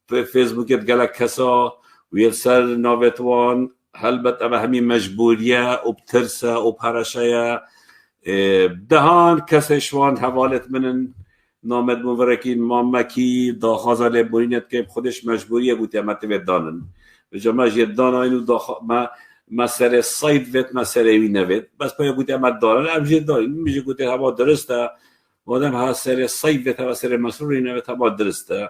فيسبوك قالك كسا ويرسل نوفيتوان هلبت أما همي مجبورية وبترسى وبهرشية دهان كسي شوان حوالت من نامد موركين مامكي داخازة لبورينت كيب خودش مجبورية قوتي أما تبت دانن بجمع جدان آينو ما مسألة صيد فيت مسألة وينه فيت بس بايا قوتي أما دانن أم جدان ميجي قوتي هوا درسته وادم ها سر صيد فيت هوا سر مسروري نفت هوا درسته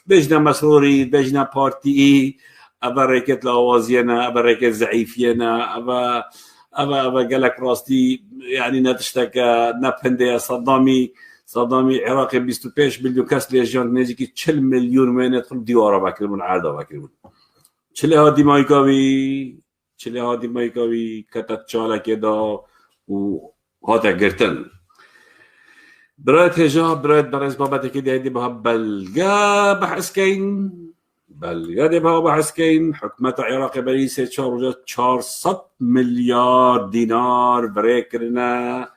بجنا مسروري بجنا بارتي ابا ريكت لاوازينا ابا ريكت زعيفينا ابا قالك راستي يعني نتشتكى نبهندي صدامي عراقي 25 مليون كاس ليجيون نيجي 40 مليون من يدخل ديوارا باكر من عرضه باكر من چله هادي مايكاوي كتت چالا كدا و هاتا گرتن برایت هجاب برایت برز بابت که دیدی با بلگا دی با بحث کن حکمت عراق بریسه 400 میلیارد دینار برکرنا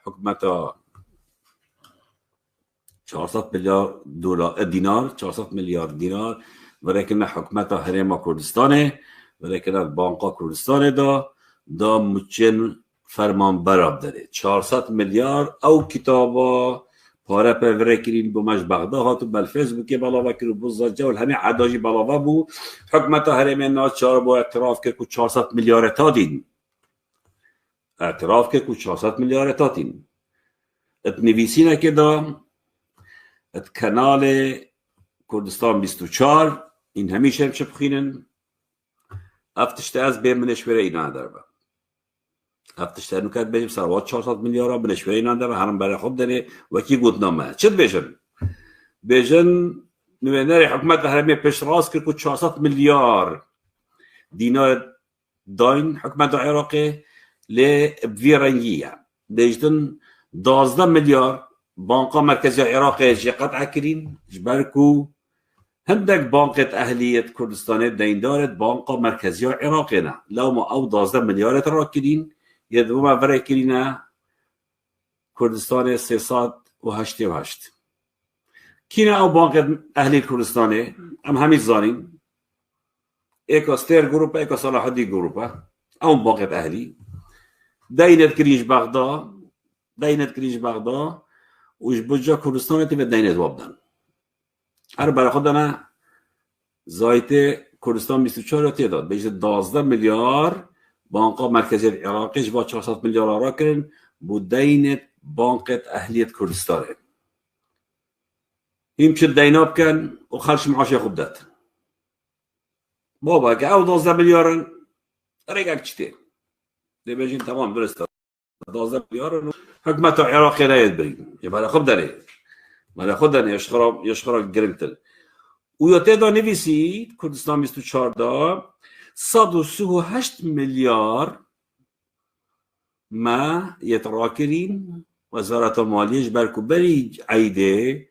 حکمت 400 میلیارد دینار 400 میلیارد دینار برکرنا حکمت حریم کردستانه برکرنا بانقا کردستانه دا مچن فرمان براب داره 400 میلیارد او کتابا پاره پوره کرین بو مش بغداد هاتو بل فیسبوک بالا وکر بوزا جول همه عداجی بالا بو حکمت حرم ناز چهار با اعتراف که کو 400 میلیارد تا دین اعتراف که کو 400 میلیارد تا دین ات نویسینه که دا ات کانال کردستان 24 این همیشه هم بخینن افتشته از بیمنش بره اینا در با افتشته نکات بجیم سروات 400 میلیارد بنش بره اینا در هرم برای خود داره وکی گودنامه چه بیشن نویناری حکمت هرمی پیش راست کرد که 400 میلیارد دینار داین حکمت عراقی لی بویرنگیه بیشتن 12 میلیارد بانقا مرکزی عراقی جی قطع کرین جبرکو هندك بانقة أهلية كردستان دين دارت بانقة مركزية عراقنا لو ما أو 12 مليار راكدين يدوم فريكلينا كردستان 388 كينا أو بانقة أهلية كردستان أم همي زانين إيكا ستير جروبا إيكا صلاح الدين جروبا أو بانقة أهلي دينت كريج بغداد وش بجا كردستان تبي دينت وابدان هر برای خودنا زایت کردستان 24 تعداد به 12 میلیارد بانقا مرکزی عراقیش با 400 میلیارد را کردن بودین بانقت اهلیت کردستان این چه دینا بکن و خرج معاش خوب داد بابا که او 12 میلیارد ریگک چته دی بجین تمام درسته 12 میلیارد حکمت عراقی راید برین یه برای خوب داره مالا خودن یشخرا گرمتل و یاته دا نویسید کردستان 24 دا 138 میلیارد ما یتراکرین وزارت مالیش برکو بری عیده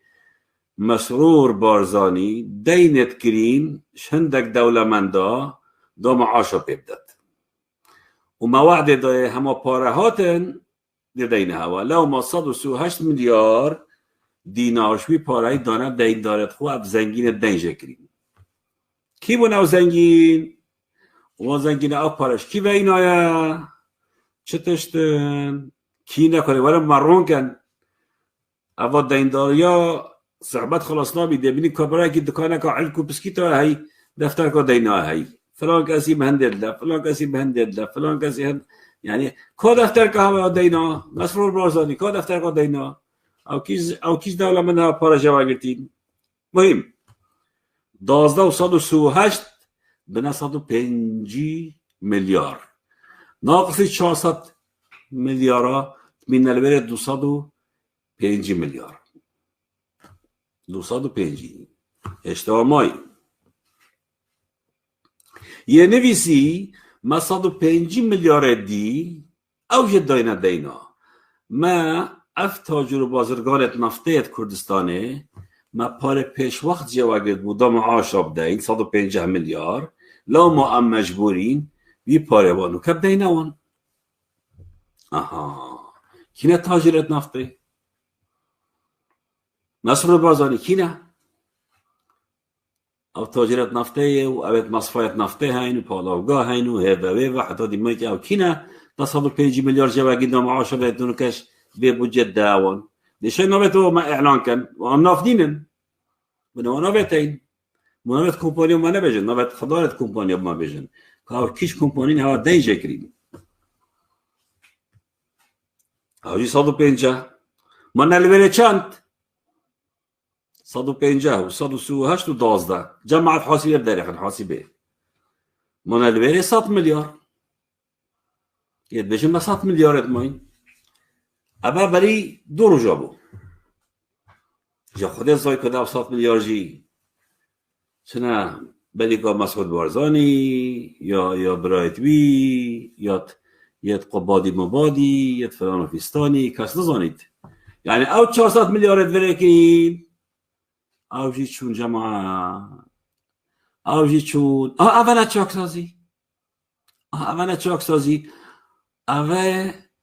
مسرور بارزانی دینت کرین شندک دولمندا دا معاشا پیبدد وما وعد هما پاره هاتن دیدینه هوا لو ما 138 میلیارد دینار شوی پاره دانه دین دارد خوب زنگین دینجه کریم کی بونه زنگین و زنگین او پارش کی به این آیا چه تشتن کی نکنه ولی مرون کن اول دین داریا صحبت خلاص نابیده بینی کبرای که دکانه که علکو بسکیتا هی دفتر که دینا هی فلان کسی مهندل ده فلان کسی مهندل ده فلان کسی هند یعنی که دفتر که همه دینا مسرور بارزانی که دفتر که دینا او کیز دوله من ها پارا جوا گرتین مهم 12 و 138 بنا 105 میلیارد ناقصی 400 میلیارد من البره 205 میلیارد 205 اشتباه مای یه نویسی ما 105 میلیارد دی او جداینا دینا ما اف تاجر بازرگانت نفتیت کردستانه ما پار پیش وقت جواگرد بودم عاشب دین 150 میلیارد لو ما ام مجبورین بی پاره وانو کب دینا وان آها کینه تاجرت نفته نصر بازاری کینه او تاجرت نفته و اوت مصفایت نفته هین و پالاوگاه هین و هیوه و حتی دیمایی که او کینه 105 میلیارد جواگرد دام عاشب دینو کش به بودجت داون ليش نوبته ما اعلان كان ونافدينن بدنا نوبتين نوبت كومباني ما نبجن نوبت خضارة كومباني ما بجن كاو كيش كومباني هوا دايجا كريم هاوجي 150 ما نلبره چند 150 و 138 و 12 جمعت حاسبه بداري حاسبه ما نلبره 100 مليار يد بجن ما 100 مليار ادمين اما بري دورو جابو جا خود زای کده 100 میلیارد جی چنه بلیکا مسعود بارزانی یا برایتوی یا قبادی مبادی یا فلان و فیستانی کس نزانید یعنی او 400 میلیارد ورکین او جی چون جماعه او جی چون اولا چاک سازی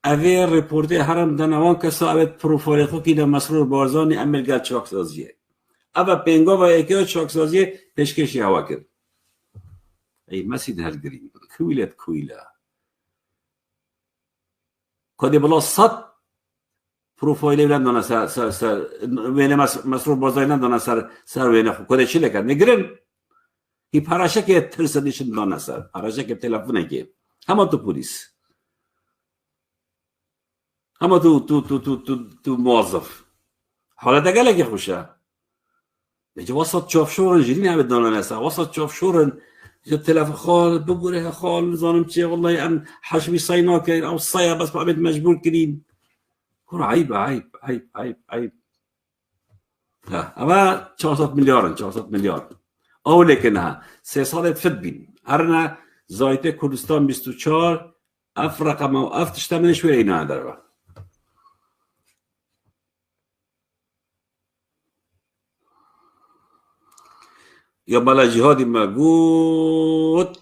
اوه رپورته هرم دنوان کسا اوه پروفایل خو که ده مسرور بارزانی عملگرد چاکسازیه اوه پنگا و اکیو چاکسازیه پیشکشی هوا کرد ای مسید هلگرین کویله کدی بلا 100 پروفایل بلند دانه سر وینه مسرور بارزانی ندانه سر وینه خو کده چی لکن نگرن هی پرشه که ترسدیشن دانه سر پرشه که تلفونه که همه تو پولیس اما تو موظف حالت اگه خوشه بجا وسط چافشورن جرین هم بدانه نسا وسط چافشورن جا تلف خال بگوره خال زانم چیه والله ام حشبی ساینا کرد او سایه بس بعد مجبور کرین کور عیب اما 400 میلیارد او لیکنها 3 سالت فد بین هرنا زایت کردستان 24 اف رقم او اف تشتمنش وی اینا داره یا بلا جهادی مگود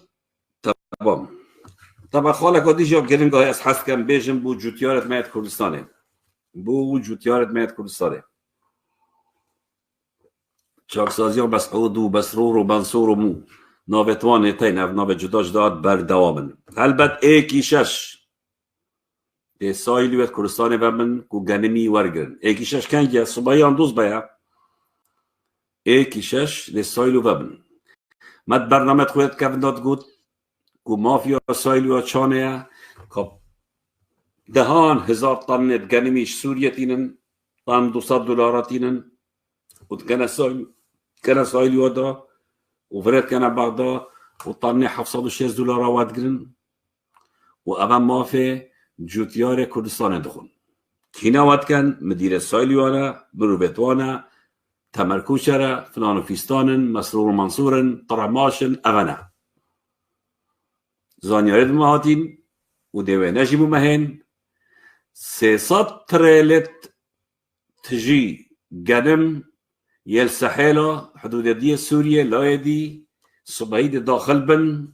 تمام طبعا خاله کدی جاب گریم گاهی از حس کم بیجم بو جوتیارت میت کردستانه چاکسازی و بسعود و بسرور و بنصور و مو ناوتوانه تین او ناو جداش داد بر دوامن البت ایکی شش ده سایلیویت کردستانه بمن کو گنمی ورگرن ایکی شش کنگه صبحیان دوز بیا ایکی شش ده سایلو ببن مد برنامه خویت کفن داد گود کو مافیا سایلو چانه که 10,000 طن گنمیش سوریه تینن طن $200 تینن و كان سایلو دا و فرد كان بعدا و طن $706 وادگرن و اما مافی جوتیار کردستان دخون کینا واد کن مدیر سایلو بروبتوانا تمركوشرة فلان فيستانن مسرور منصورن طرماشن أغنى زانيارد مهاتين ودوي نجم مهن 300 تريلت تجي قدم يل سحيلة حدود دي سوريا لا يدي صبعيد داخل بن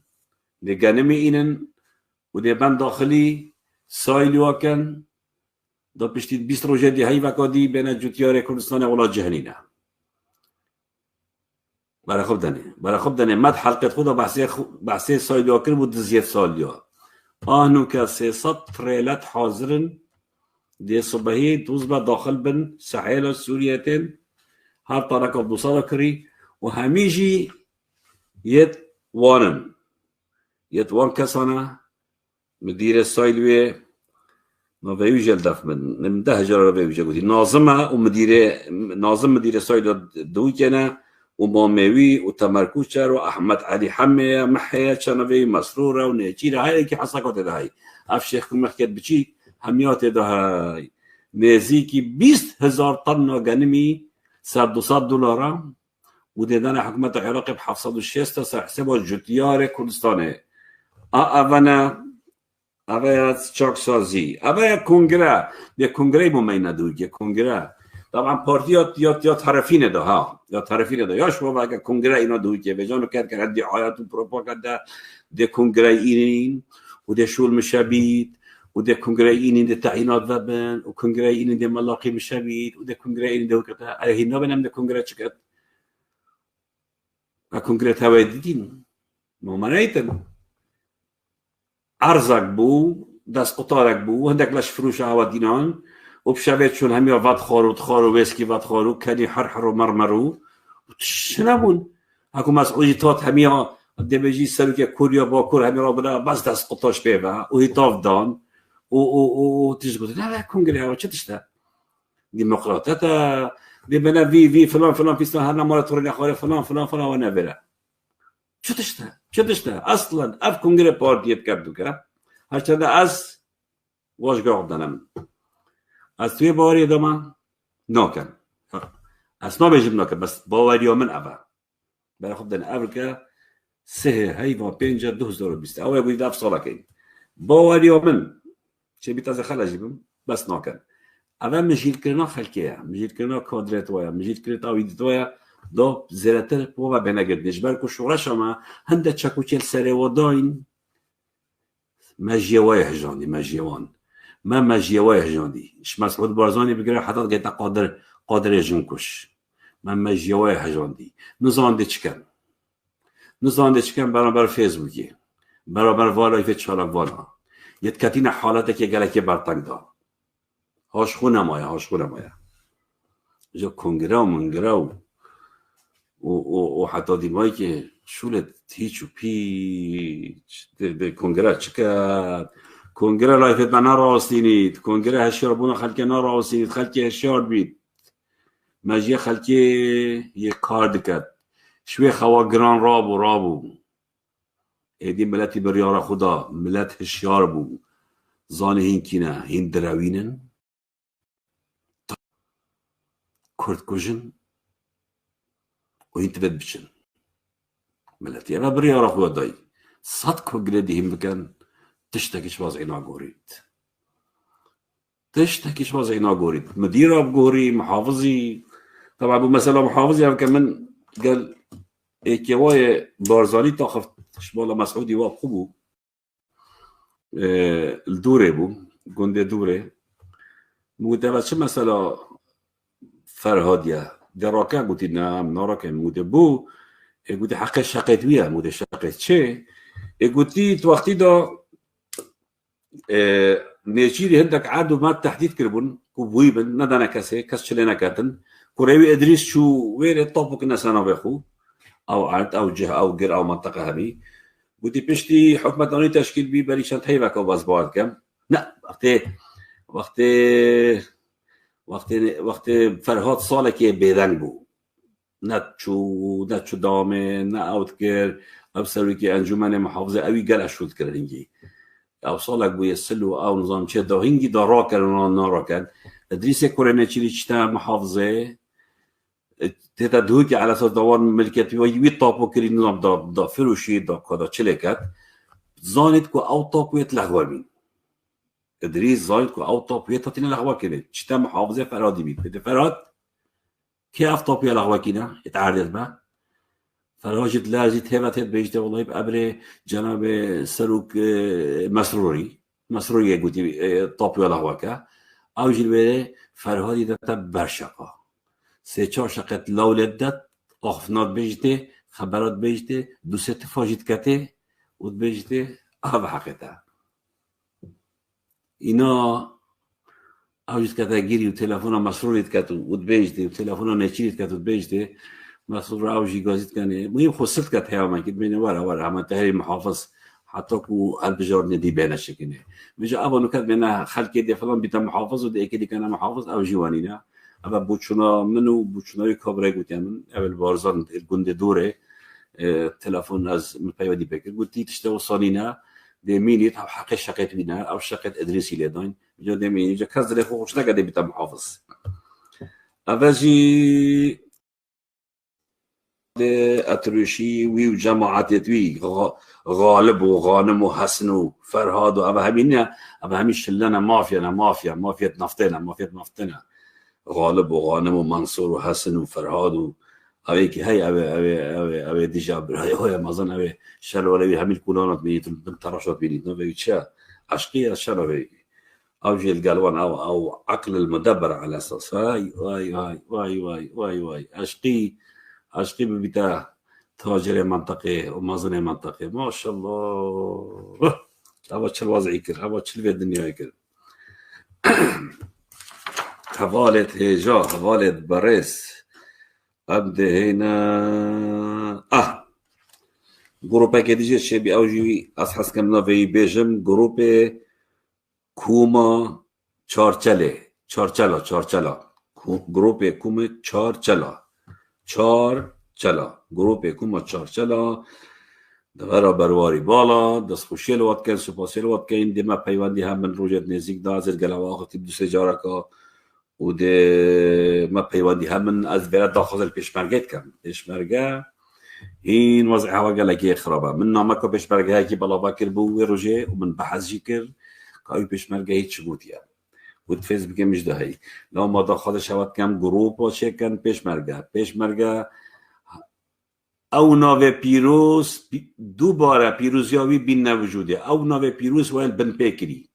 لقنمي إنن ودي بند داخلي سایلی واکن دا پشتید 20 روزه دی هی وکادی بین جوتیار کردستان ولا جهنینه برای خوب دنه مد حلقت خود بحثی سایلی واکن بود زیاد سالیا آنو که 300 تریلت حاضرن دی صبحی دوز با داخل بن ساحل سوریتين هر طرق دوصاله کری و همیجی یت وان کسانه مدير السايلوي ما بيوجد دف من ده جرى بيوجد قلت ناظمه ناظم مدير السايلو دوكنا وماموي وتمركوشر واحمد علي حميه محيا شنبي مسروره ونجيره هاي كي حصكت هاي اف شيخ محكت بشي هميات ده هاي نزيكي 20000 طن غنمي صار $200 ودينا حكومه العراق ب 706 حسابه جوتيار كردستان اوه چاک سازی اوه کنگره ممینه دوگه کنگره طبعا پارتیات یا طرفینه ده ها یا شما اگه کنگره اینا دوگه به جانو کرد که دعایت و پروپاگاندا ده کنگره اینین و ده شول مشابید و ده کنگره اینین ده تعیینات وبن و کنگره اینین ده ملاقی مشابید و ده کنگره اینین ده وکتا هینا بنام ده کنگره چکت و کنگره تاوی دیدین ممنعیتن عرضك بو دست قطارك بو هندك لاش فروش هوا دينان وبشابت شون همي واد خارو ويسكي واد خارو كاني حرحر ومرمرو شنبون هاكو مسؤولي تات همي دبجي سلوكي كوريا باكور همي رابنا بس دست قطاش بيبا وهي طاف دان و تجبط لا كونغري هوا تشتا ديمقراطية دي بنا في فلان في اسمها هنا مرة توريني خاري فلان وانا بلا چه داشته اصلا اف کنگره پارتیت کردو که هرچند از واشگاه دانم از توی باوری داما ناکن اصلا بجیم ناکن بس باوری من اوه برای خود دن اول که 3/5/2020 اوه بودید 7 ساله کن باوری من چه بیت از خلا جیبم بس ناکن اوه مجید کرنا خلکیه مجید کرنا کادرت وایا مجید کرنا تاویدت وایا دا زیرتر پو و بنگردنش برکو شورش ما هنده چکوچل سره و داین مجیوای هجاندی ما مجیوای هجاندی اش مسعود بارزانی بگره حتی گیتا قادر جنکش ما مجیوای هجاندی نزانده چکن برابر فیسبوکی برابر والای فیت شارک والا یت کتین حالته که گلکی برتنگ دا هاش خونه مایا جا کنگره و منگره و حتی دیمایی که شولت هیچ و پیچ ده کنگره چکر کنگره لایفت من نراستینید کنگره هشیار بونا خلکه نراستینید خلکه هشیار بید مجیه خلکه یک کار دکت شوی خوا گران رابو ایدی ملتی بریار خدا ملت هشیار بو زانه هین کینه هین دروینن کرد کجن و این تبد بچن ملتی اما بریار خدا دای صد کنگره دیهم بکن تشتكيش وضعنا قوريت مدير بقوري محافظي طبعا ابو مثلا محافظي هم كمان قال ايكواي بارزاني تاخف شمال مسعودي واب خبو الدوري بو قنده دوري مودة شو مثلا فرهادية دراكا قلت نعم ناراكا مودة بو قلت حقا شقيت ويا مودة شقيت شي قلت وقتي دا نيجيري هندك عادوا ما تحديد كربون كوبويبن ندانا كاس شلينا كاتن كوريوي ادريس شو وين الطوبك الناس انا بيخو او عاد او جهه او غير او منطقه هذه ودي بشتي حكمه دوني تشكيل بي بريشان تهيبك او باسبوع كم لا وقت فرهاد صالك بيدنبو نتشو دامه نا اوتكر ابسروكي انجمن محافظه اوي قال اشود كرنجي او صالك بو يسلو او نظام چه داهنگی دارا کردن نارا کرد ادریس کورنه چیلی چتا محافظه تتا دوکی على اساس دوان ملکیتی و یوی طاپو کری نظام دا فروشی دا کدا چلکت زانید کو او طاپویت لغوا بین ادریس زانید کو او طاپویت تاتین لغوا کنه چتا محافظه فرادی بید بده فراد که اف طاپوی لغوا کنه اتعرض با فرواجد لازم تهبتت بيجته والله بأبره جناب سروك مسروري قوتي طابي ولا هواكا او جلوه فرهادي دتا برشقا سه چهار شقت لولدت اخفنات بيجته خبرات بيجته دو ست فاجت كته ود بيجته اب حقته اینا اوجد کتا گیری و تلفن مسروریت کتو ود بيجته و تلفن نچیریت کتو بيجته مسرور اوجی گازیت کنه مهم خصت کت هیاما کد بینه ورا همه تهری محافظ حتی کو البجار ندی بینه شکنه بجا ابا نکت بینه خلقی دی فلان بیتا محافظ و دی اکی دی کنه محافظ او جوانی نه ابا بوچونا منو بوچونای کابره گوتی من اول بارزان گنده دوره تلفن از مپیودی بکر گوتی تشتو صانینا دی مینیت او حقی شقیت بینه او شقیت ادریسی لیداین بجا دی مینی بجا کز دلی خوش نکده بیتا محافظ اوزی اتروشی وی و جماعت وی غالب و غانم و حسن و فرهاد و ابا همین شلنا مافیا نفتنا غالب و غانم و منصور و حسن و فرهاد و اوی که هی اوی دیجا برای های مازن اوی شلوالوی همین کلانات بینید تراشات بینید نوی چه عشقی از شلوالوی او جي القلوان او عقل المدبر على اساس واي عشقي ببتا تاجر منطقه ومازن منطقه ما شاء الله هوا تشل وضعي كر هوا تشل في الدنيا كر حوالت هيجا حوالت بريس ابدا هنا جروبه كديجي شبي اوجي اصحس كم نوفي بيجم جروبه کوما چارچلا گروپ کوما چارچلا دورا برواری بالا دست خوشیل وقت کن سپاسیل وقت کن دیما پیوندی هم من روجت نزدیک دازر گلوا آختی دوست جارکا و ده ما پیوندی هم من از بلد داخل پیشمرگت کم پیشمرگه این وضع هوا گلکی خرابه من نامکا پیشمرگه هایی که بالا باکر بو روجه و من بحث جی کر کاری پیشمرگه هیچ گوتیه بود فیسبوک مش دهی لو ما داخل شود کم گروپ و چکن پیشمرگه او ناو پیروز دوباره پیروزیاوی بین نوجوده او ناو پیروز ویل بن پیکری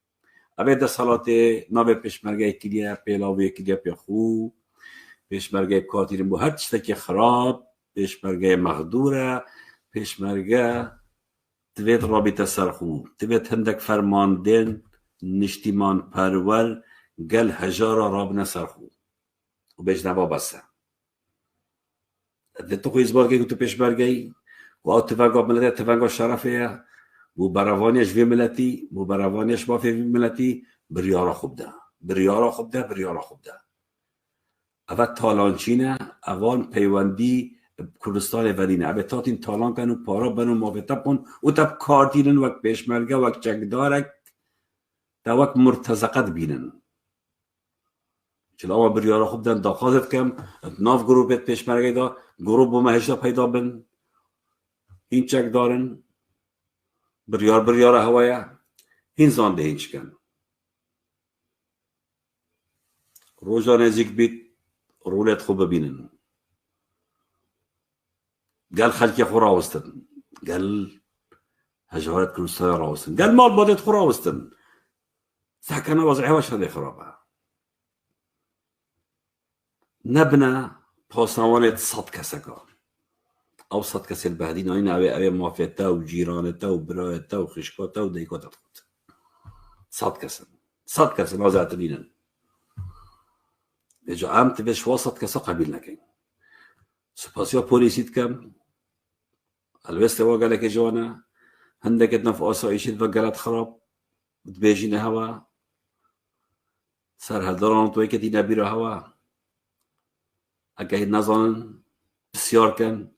اوه ده صلات ناو پیشمرگه کلیه پیلاوی کلیه پی خو پیشمرگه کاتیرین بو هر چیزی خراب پیشمرگه مخدوره پیشمرگه توید رابطه سرخو توید هندک فرماندن نشتیمان پرور گل هجارا رابنه سرخو و بیش نوا بسته تو خویز بارگه که تو پیشمرگه و اتفاقا ملتی اتفاقا شرفه و براوانیش وی ملتی و براوانیش مافی وی ملتی بریارا خوب ده اول تالانچینه اول پیوندی کردستان ولینه اوه تاتین تالان کن و پارا بن و مافیتا کن و تب کارتینن وقت پیشمرگه وقت چکدارک تا وقت مرتزقت بینن چلا اما بریارا خوب دن داخازت کم ناف گروپت پیشمرگه دا گروپ و مهشتا پیدا بن این چک دارن بریار هوایه این زانده هینچ کن روزا نزیک بیت رولت خوب ببینن قال خلقي خراوستن قال هجارت كرستان راوستن قال مال بادت خراوستن ساكنا وضعي واش هذه خرابه نبنى باسنوانت صد كسكا او صد كسل بهدين اين اوي مافيتا وجيرانتا وبرايتا وخشكاتا وديكاتا صد كسل وزعتنين اجا عمت بش وسط كسا قبيل نكين سپاسیا پولیسیت کم البته واقعا که جوانا هندك نف آسایشید و گلت خراب بتبيجين هوا سر هالدران توی که دینا بیره هوا اگه نزانن بسیار کن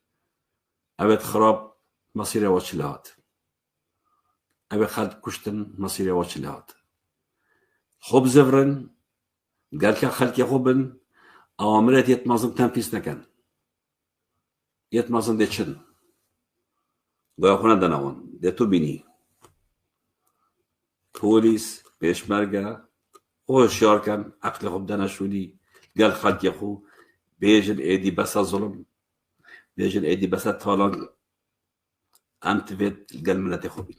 اوید خراب مسیر واچلهات اوید خلق کشتن مسیر واچلهات خوب زفرن قال که خلق خوبن اوامرت يتمازن تنفيذ نكن يتمازن ديتشن ويخونا دناون ديتو بيني بوليس بيشمرقة هوشيار كان عقل خوب دنا شولي قال خلق يخو بيجن ايدي بس ظلم بيجن ايدي بس طالان ام تفيت القلب ملتي خوبي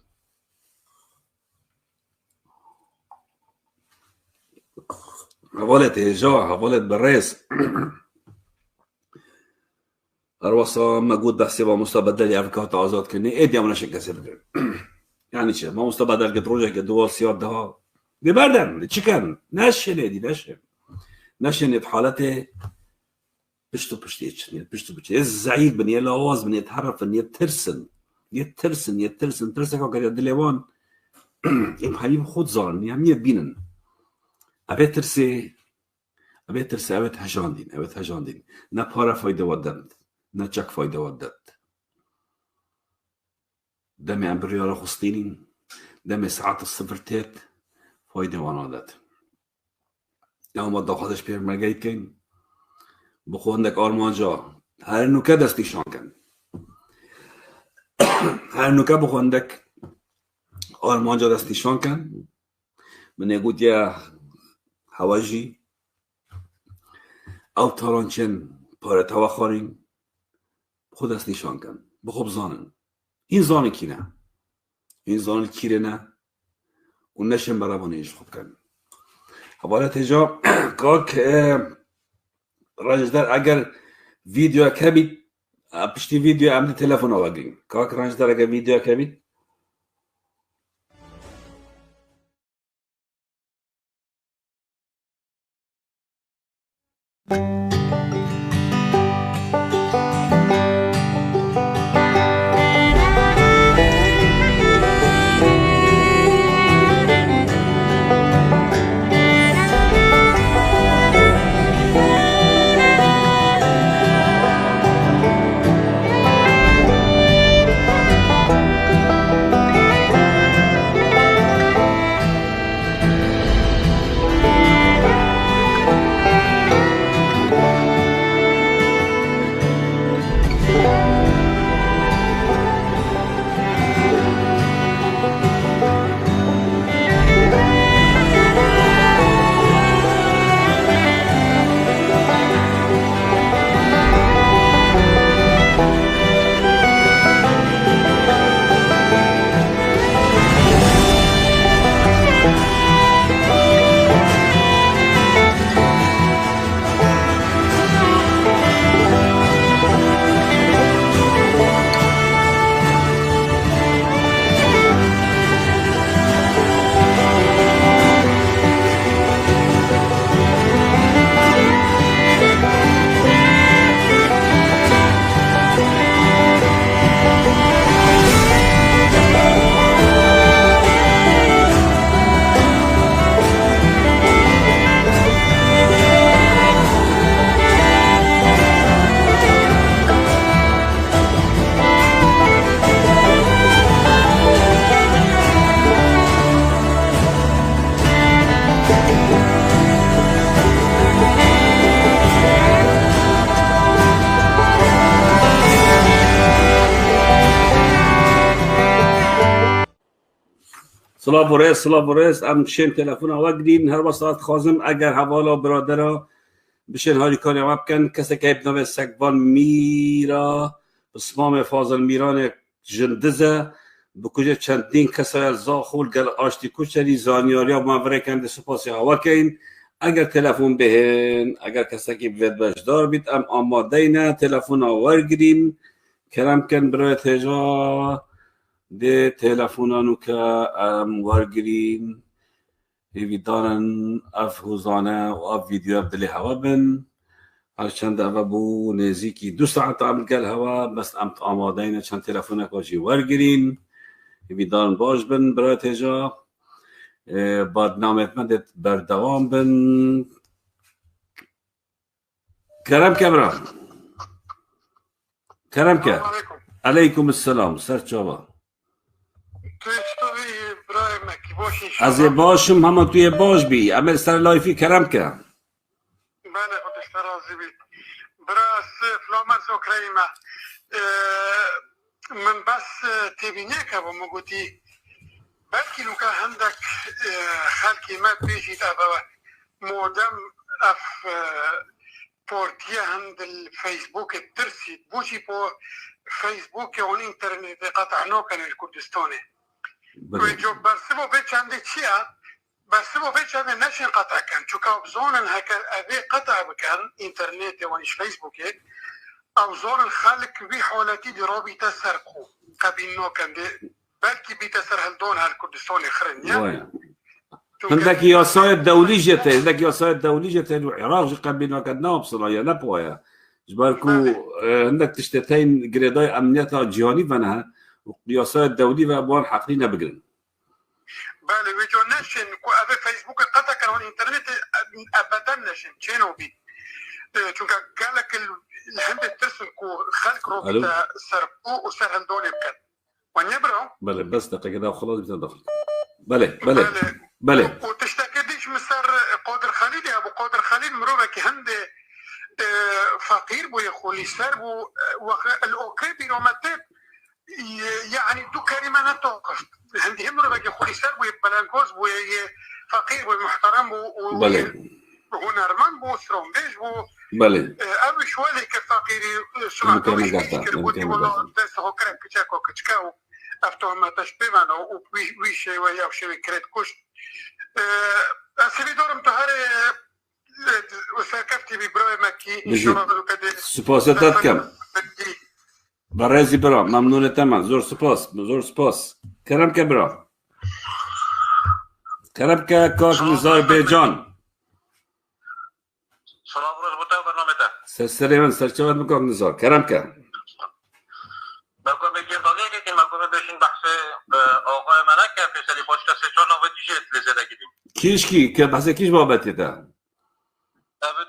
هولت جوع هولت بالريس أروصا ما قود بحسبها مستبدل يعرفك تعوزات كني ايدي امنا شكا سبب يعني شيء ما مستبدل قد روجك قد سيار ده دي بردن تشيكن ناشن ايدي ناشن حالته بشتو الزعيد بني الأواز بني يتحرف بني يترسن ترسك وقال يدليوان يم حبيب خود زان يعني بينن أبيت ترسي أبيت هجاندين نا بارا فايدة ودند نا تشك فايدة ودد دمي أمبريالا خستينين دمي ساعات الصفرتات فايدة وانادت يوم ما دخلش بير مرجعيت كين بخو عندك آرمان جا هر نوكا دستی شانکن هر نوكا بخو عندك آرمان جا دستی شانکن من يقول يا حواجي او تارانچن پاره توا خارین بخو دستی شانکن بخو بزانن این زان کی نه این زان کیره نه و نشن برابانیش خوب کن حوالت جا کاک رنجدار اگر ویدیو کبید پشتی ویدیو عمل تلفن آوگیم کاک رنجدار اگر ویدیو کبید صلاة بوريس ام شين تلفون وقدين هر وسط خازم اگر حوالا برادرا بشن هاری کاری واب کن کسی که ابنو سکبان میرا بسمام فاضل میران جندزه بکجه چندین کسای زاخول گل آشتی کچری زانیاریا مفره کنده سپاسی هوا کن اگر تلفون بهن اگر کسی که بید بشدار بید ام آماده اینه تلفون ورگرین کرم کن برای تجا ده تلفونانو که ام ورگرین ایویدارن اف هوزانه و اف ویدیو ابدلی هوا بن هرچند اف بو نزیکی 2 ساعت عمل کل هوا بس ام آماده اینه چند تلفونه کاجی ورگرین ایویدارن باش بن برای تجا بعد نامت مدت بردوام بن کرم که برا کرم که علیکم السلام سر چابا از باشم همه توی باش بی عمل سر لایفی کرم که بله خودش ترازی بید برای فلامرز اوکراینه من بس تبینه که با مگوتی بلکه لوکا هندک خلقی ما بیشید افا مودم اف بورتيا عند الفيسبوك الترسي بوشي بو فيسبوك يون انترنت قطع نوكن الكردستاني ويجو برسبو بيتش عندي تشيا برسبو بيتش عندي نشين قطع كان شوكا بزون هكا ابي قطع بكان انترنت ونش فيسبوك او زون الخالق بي حولتي دي روبي تسرقو قبل نوكن دي بلكي بيتسر هالدون هالكردستاني خرنيا عندك ياسايا الدولية عندك ياسايا الدولية العراق جي قبل كنا بصراحة نبويا جباركو عندك تشتتين جريداي أمنيتها جهاني فنها وياسايا الدولية وأبوان حقينا بقرن بالي ويجو نشن كو أبي فيسبوك قطع كان الإنترنت أبدا نشن شنو بي چونك قالك الهند الترسل كو خلق روبيتا سرقو وسر هالدوني بكن ونبرو بله بس دقيقة كده وخلاص بتدخل بله وتشتكيش مسار قادر خليل ابو قادر خليل مروبك هند فقير بو يخولي سر بو الاوكي بيروماتيب يعني دو كلمه نتوقف هند هم مروبك يخولي سر بو بلانكوز بو فقير بو محترم بو بله هنرمن بو سرومبيج بو بله ابي شوالي كفقير سمعتو بودي والله دس هو كرك كچاكو كچكاو افتو ما تشبيبان او ويشي ويا وشي كريت كوش اسيبي دورم تهاري وساكفتي ببروي مكي شرطو كده سپاسات كم برازي برا ممنون تمام زور سپاس کرم که برا کرم که کاک نزار بیجان سلام روز بوده برنامه ده سرسری من سرچوات مکاک نزار کرم که بگم بگیم دالیه که مگم بشین بحث آقای منک که فیصلی پاشته سه چهار نوه دیجه لزده گیدیم کی که بحث کیش بابتی ده ابي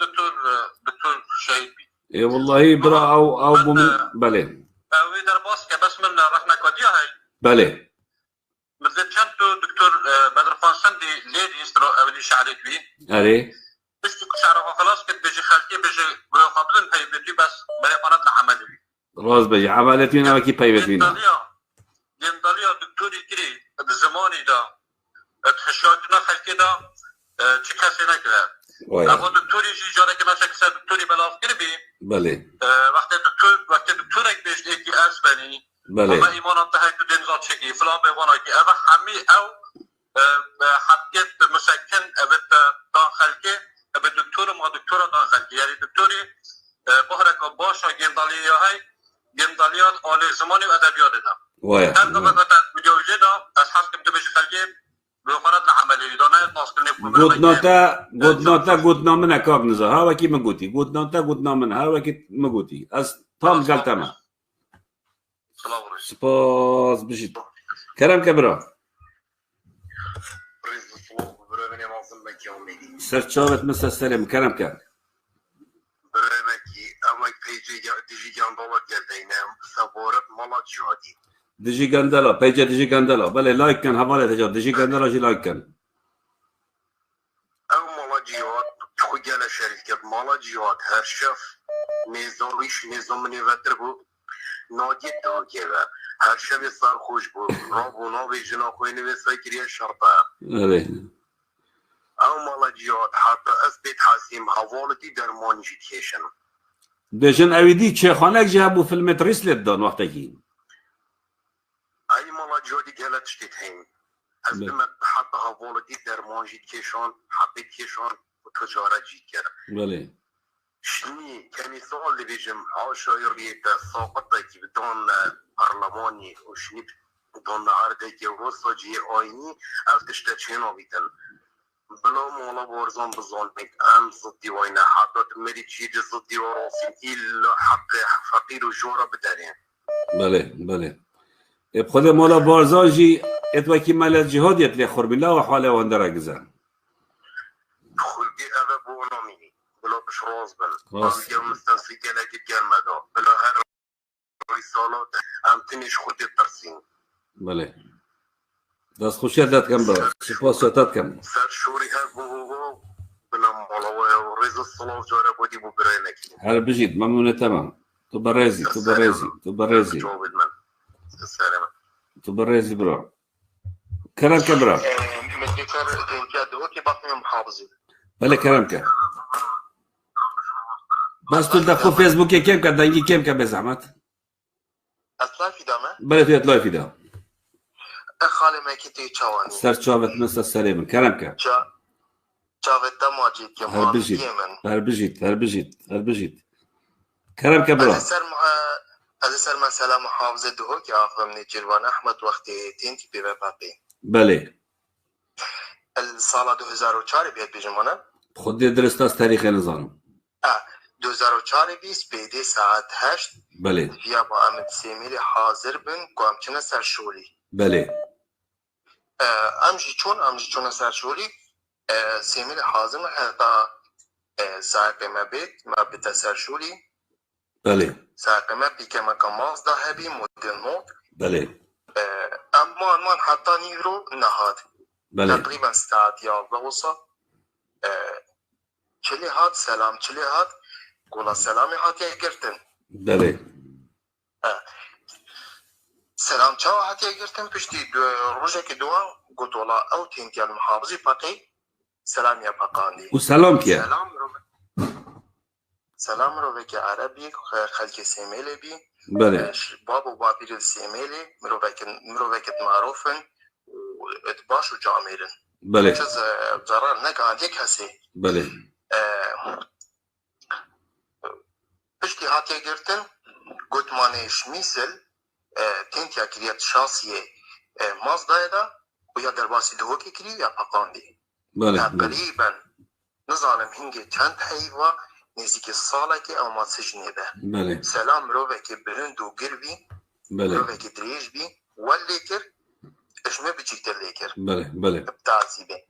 دكتور شهيد اي والله برا او بله اوي درباس که بس من رحمه کدیا هاي بله مثل چند دكتور بدر فانسندي ليدي استرو اولي شعرت بي اره بس شعره خلاص كنت بيجي خالتي بيجي قبلن هي بدي بس بلا قناه العملي راز بيجي عملتين وكي بايبت فينا داليا دكتوري كري الزماني دا تخشاتنا خلقي دا چه کسی نکره اما دکتوری جاره که مثلا کسی دکتوری بلاف کربی بله وقتی دکتورک بیشتی که از بنی بله وما ایمانم تحت دنزاد چکی فلان بوانا که اوه همی او حبیت مسکن اوه دان خلقی اوه دکتور ما دکتور دان خلقی یعنی دکتوری بحرک باشا گندالی های گندالیات آل زمانی و ادبیات دا هر دقیقه ویدیویجه دا از حس کم تبیش خلقی بقناة العملية دانا قدنا من كاب نزار ها وكي مقوتي قدنا من ها وكي مقوتي از طام قال تمام سپاس بشید کرم كبرا سرچاوت مثل سلم کرم كان برنامجي امك ديجي جان باور جدينا صبورت مالا جهادي ديجي غاندالا بيجا ديجي غاندالا بله لايك كان حواله تجا ديجي غاندالا جي لايك كان او مالا جهاد خوجاله شركه مالا جهاد هر شف نظام نيفتر بو نادي تو كده هر شب صار خوش بو رابو نوبي جنا خويني وساكريه شرطه او مالا جهاد حتى اثبت حسيم حوالتي درمان جيتيشن دجن اويدي چه خانك جابو في المتريس لدان وقتكي اي مالا جهادي قالت شتيتين أزمت حتى حوالتي درمان جيتيشن حقيت كيشان وتجارة جيت بله شني كان سؤال اللي بيجم عشايرية ساقطة كي بدون برلماني وشني بدون عرضة كي وصجي آيني أو تشتشينا بيتن بلا مولا بارزان بزانك أم صدي وينا حتى تمري تشيج صدي وراسين إلا حق فقير وجورة بدارين بله بخود مولا بارزان جي اتوكي مالات جهاد يتلي خرب الله وحاله واندرا قزان خلقي أغا بوناميني بلا بش راز بل اليوم مستنسي كلاكي كالمدى بلا هر رسالات أم تنش خودي الترسين بله دست خوشیت داد کم برا سپاس داد کم سر شوری هر بوگو بلا مالا و رز الصلاة جاره بودی بو برای نکی هر بجید ممنون تمام تو برازی جاوید من السلامة تو برازی برا کرم که برا مديكر جاده وكي باقي محافظين بله کرم که بس تو دخو فيسبوك كم كان دنگي كم كان بزعمت اصلا في دامه بله تو لايف ده خاله مكتي چواني سر چاوت مثل سريم كلام كان چاوت دماجي كمان هربجيت كلام كبرا از سر مسئله محافظه دهو که آقامنی جلوان احمد وقتی تینتی بیبه باقی بله السال 2004 بیاد بجمانه خود درست از تاریخ نظام 2004 بیست بیده ساعت 8 بله یا با امد سیمیل حاضر بن گوام چنه سر شولی بله امجی چون سر شولی سیمیل حاضر حتی ساعت ما بیت سر شولی بله ساعت ما بیکه مکان 11 هبی مدل نوت بله اما حتی نیرو نهاد بله تقریبا ساعت 11 وصل چلی هات سلام چلی هات قولا سلامی هات گرتن بله سلام چاو هات گرتن پشتی روزه که دوام قلت والله او تینتی المحافظی باقی سلام یا باقاندی و سلام کیا سلام رو که عربی خلق سیمیلی بی بله باب و بابیر السیمیلی مروفکت معروفن و اتباش و جامعیرن بله چیز ضرر نگاند یک هستی بله پشتی هاتی گرتن گوتمانش میسل تینتیا کریت شاسیه مازدای دا و یا درباسی دهو که کری یا پاقاندی بله تقریبا نظالم هنگی چند حیوه نزدیک ساله که اما سجنه ده بله سلام روه که برند و گر بی بله روه که دریج بی ولی کر اشمه بچیکتر لیکر بله بتعذیبه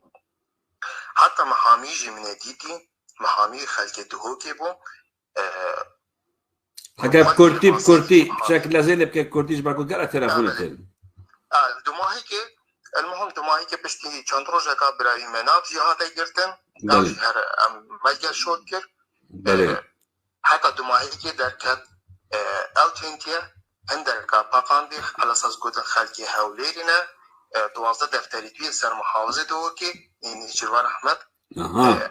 حتی محامی جمعه دیدی محامی خلق دهو که بو اگر کورتی بشكل لازم بك كورتيش باكو قرا تلفونتين دماهی که المهم دماهی که پشتی چند روزه که برای مناب جهاده گرتن بله هر مجل شد کرد بله حتی دماهی که درکت اوتینتیه هندر که پاقاندی على اساس گوتن خلقی هولیرینه 12 دفتری توی سر محافظه دو که این جروان احمد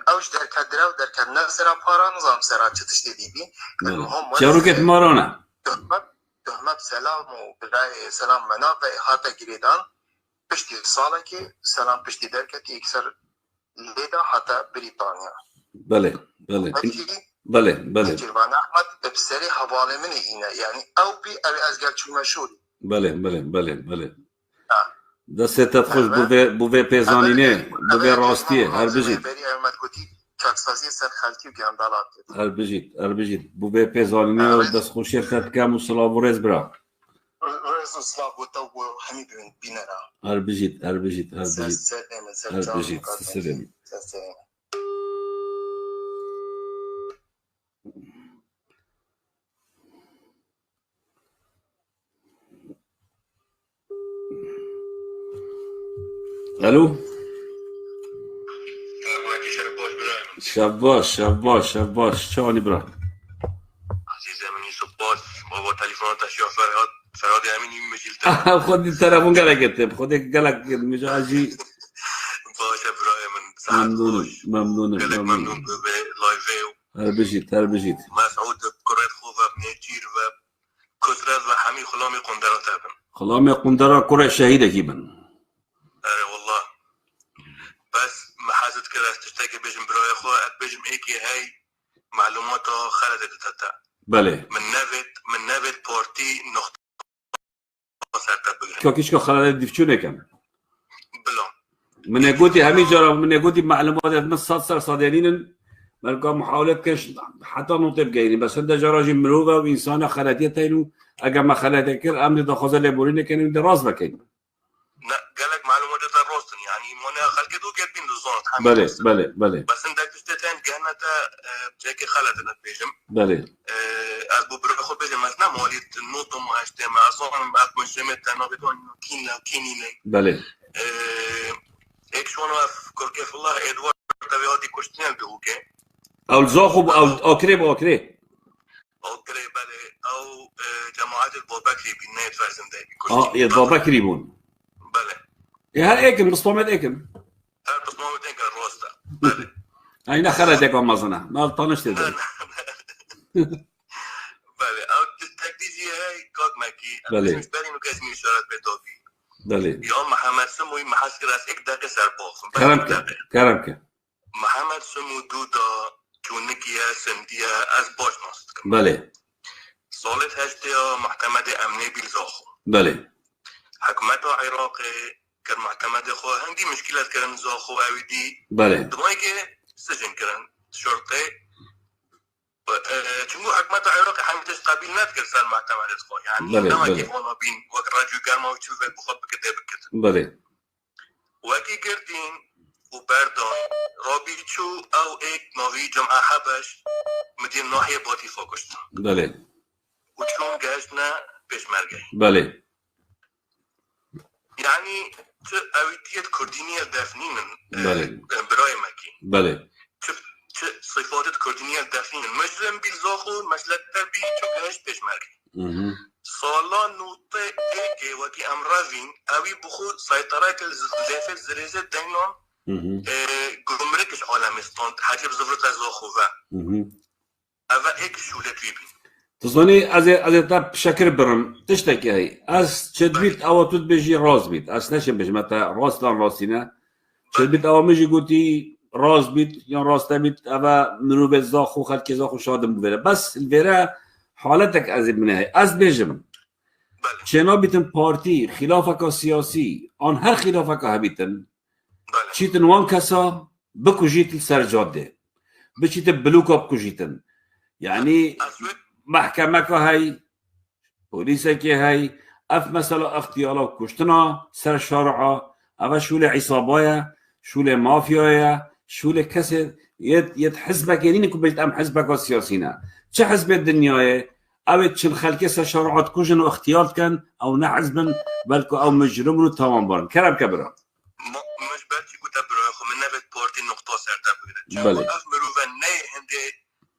اوش درکت درو درکت نفسرا پارا نظام سرا چتشتی دیبی المهم شروكت مارانا تهمت سلام و برای سلام مناب و احاطه گریدان پشتی ساله که سلام پشتی درکتی اکثر لیدا حتی بریتانیا بله جروان احمد بسری حواله من اینه یعنی او بی اوی ازگر چون مشهوری بله دستت خوش بوه پیزانینه بوه راستیه هر بجید چاکسازی سر خلکی و گندالات هر بجید بوه پیزانینه و دست خوشی خد کم و سلام و رز برا رز و سلام و تو و همی بینه را هر بجید سلام الو شباش شاني برا عزيزي من يوسف باس بابا تليفونات اشياء فراد اميني مجلت خد التليفون قالك خدك مجاجي باشا براي من ممنون بلايفيو هر بجيت مسعود كرات خوفا بنيتير و كسرات و حمي خلامي قندرات ابن خلامي قندرات كرة شهيدة كيبن والله بس محازت كده تشتكي بيجم براي خو بيجم ايكي هاي معلوماتها خلدت تتا بله من نافت بارتي نقطة سرطة بگرم كاكيش كا خلدت ديفچونه كم بلا من يقولي همي جرى من يقولي معلومات من صار صادرين ملقا محاولات كش حتى نطيب جايين بس هذا جراجي مروبة وإنسانة خلديتين أجا ما خلدت كر أمن دخوزة لبورين كانوا دراز بكين قالك معلومات الروستن يعني منا خلقتو كاتبين بالزون بله بس عندك تشتتين كانت بشكل خلدنا بيجم بله أبو برخو بيجم مثلا مواليد النوتو مهاشتة مع أصلا بعد مجمع تنا بدون كيني بله هيك شلون كيف الله إدوارد تبيعاتي كشتين دوكي أو الزاخب أو أوكري بله أو جماعات البابكري بالنهاية فرزن داي البابكري بون بله يا ايكم مصطومة ايكم هل مصطومة ايكم الروستا بله هاي نخلت ايكم مازنا ما طنشت ده بله او تکدیزی های کاک مکی بله. مش بری نو کسی اشارت به توفی بله یا محمد سموی محسکر از یک دقیقه سر باخم کرم که محمد سمو دو دا چونکیه سندیه از باش ناست کن بله سالت هشته یا محکمه امنی بیلزاخو بله حکومت عراق کر محکمه خو هنگی مشکلات کرن زاخو اویدی بله دمایی که سجن کرن شرطه چونگو حکومت عراق همیتش قبیل ند کرد سر محکمه خو یعنی بله نما بله که اونا بین وقت راجو گرما و چوز بخواد بکته بکت بله وکی گردین و بردان رابی چو او ایک ناوی جمعه حبش مدین ناحیه باتی فاکشتن بله و چون گشتنا پیشمرگه بله یعنی چه اویدیت کردینی دفنینن بله برای مکی بله چه صفات کردینی دفنینن مجرم بیل زاخو مسلک تربی چو گشت پیشمرگه سالا نوطه ایگه وکی امراوین اوی بخود سایطره که زفت زریزه دینان گمرکش عالمستان حجب زفرت از زاخوه اوه ایک شوله توی بین تظني از تاب شكر برم تشتكي هي از تشدبيت او تدبجي راز بيت از نشم بج متى راس لان راسينا تشدبيت او مجي قلتي راز بيت يعني راس تبيت ابا منو بزاخو خلك زاخو شادم بيرا بس الفيرا حالتك از من هي از بجم چنا بيتن بارتي خلافك سياسي آن هر خلافك هبيتن چيتن وان كسا بكوجيت سر جاده بچيت بلوكا بكوجيتن يعني محکمه که هی پلیس که هی اف مثلا اختیالا کشتنا سر شارعه اف شول عصابایا شول مافیایا شول کسی یت حزب که نینه که بجد ام حزب که سیاسی نه چه حزب دنیای اوید چل خلقه سر شارعات کشن و اختیال کن او نه حزبن بلکه او مجرم رو تمام بارن کرم کبرا مش بلکه گوته برای خو من نبید پارتی نقطه سرده بگیره بله اف مروفه نه هنده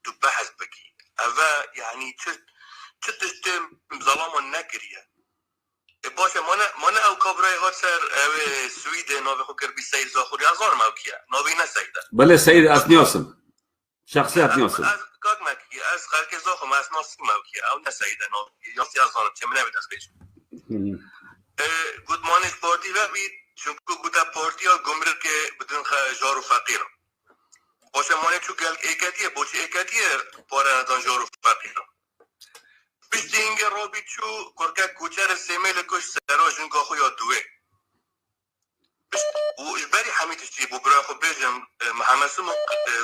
تو بحث بکی اوه یعنی چه تشته ظلام نکریه باشه مانه او کابرای هات سر سوید ناوی خو کربی سید زاخوری ازار موکیه ناوی نه سیده بله سید اسنیاسم شخصی اسنیاسم از کاک مکی از خلک زاخو ما اسناسی موکیه او نه سیده ناوی یاسی ازارم چه منه بید از بیش گود مانش پارتی و بید چونکو گوده پارتی ها گمرک که بدون جارو فقیرم باشه مانه چو گل ایکتیه بوچه ایکتیه پاره ندان جارو فقیرم پشت اینگه رابی چو کرکه کوچر سیمیل کش سراجون که خویا دوه و اجباری حمیتش چی بو برای خو بیجم محمد سمو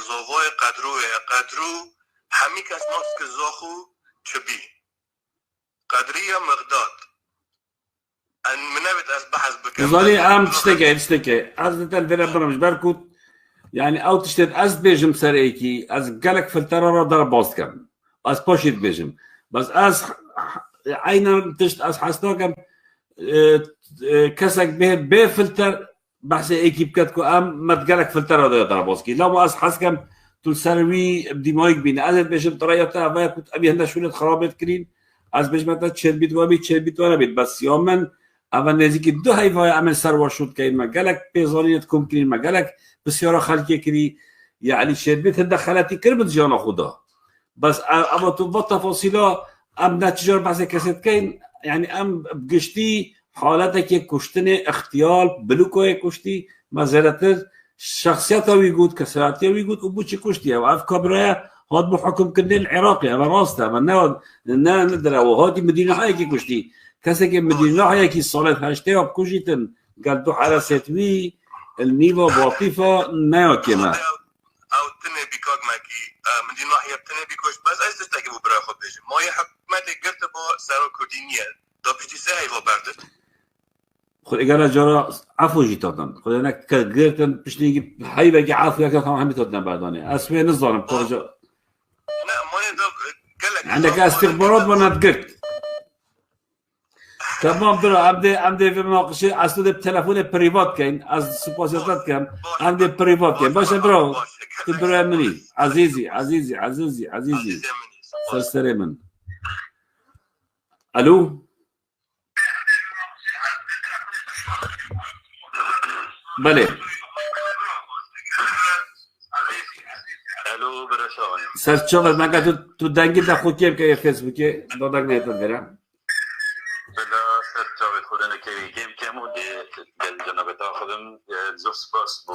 زاوای قدرو همی کس ناس که زاخو چبی قدریه مقداد ان منابت از بحث بکن زالي عم تشتكي از الفيرا برمج بركوت يعني او تشتت از بيجم سريكي از قالك فلترة را در باز كم از باشيت بيجم بس از عينا تشت از حسناكم كسك به فلتر بحث ايكي بكتكو ام ما تقالك فلترة در باز كي لا ما از حسكم تل سروي بدي مايك بين از بيجم طريقة فايا كنت ابي هندا شولت خرابت كرين از بيجمتا تشربيت وابي تشربيت وانا بيت بس يومن اول نزدیکی دو هیوای عمل سروار شد که این مجالك پیزانیت کم کنین مجالك بسیار خالقی کری يعني شربت هدخلاتی کرد جانا خدا بس اما تو با تفاصیلا ام نتیجه بحث کسید کین يعني ام بگشتی حالت که کشتن اختیال بلوکای کشتی مزارت شخصیت وی گود کسراتی وی گود و بوچی کشتی و اف کابرای هاد محکم کردن العراقی اما راسته اما نه نداره و هادی مدینه هایی که کشتی کسی که مدینه هایی که سالت هشته ها بکشیتن قال دو حراسات وی النيفا باطفة ناكمة او تنه بيكاغ ماكي مدينة هي تنه بيكوش بس ايش تستاكي بو برا خو بيجي ما هي حكمتي قلت بو سارو كردينيا دو بيجي ساهي بو بردت خود اگر جارا عفو جيتادن خود انا كغيرتن بشنيجي حيبه كي عفو يا كان هم تودنا برداني اسمي نظام كوجا لا ما هي قالك عندك استخبارات وانا تقلت تمام برا عمدي في مناقشه اصلا بتلفون بريفات كاين از سوبوزيتات كان عندي بريفات كاين باش برو تبرا مني عزيزي سرسري من الو بله الو برشاوي سرچاوه مگه تو دنگی در خود که فیسبوکی دادک نیتون برم بلا سرچاوه خودنه که کمو دل جناب تا خودم زوس باس بو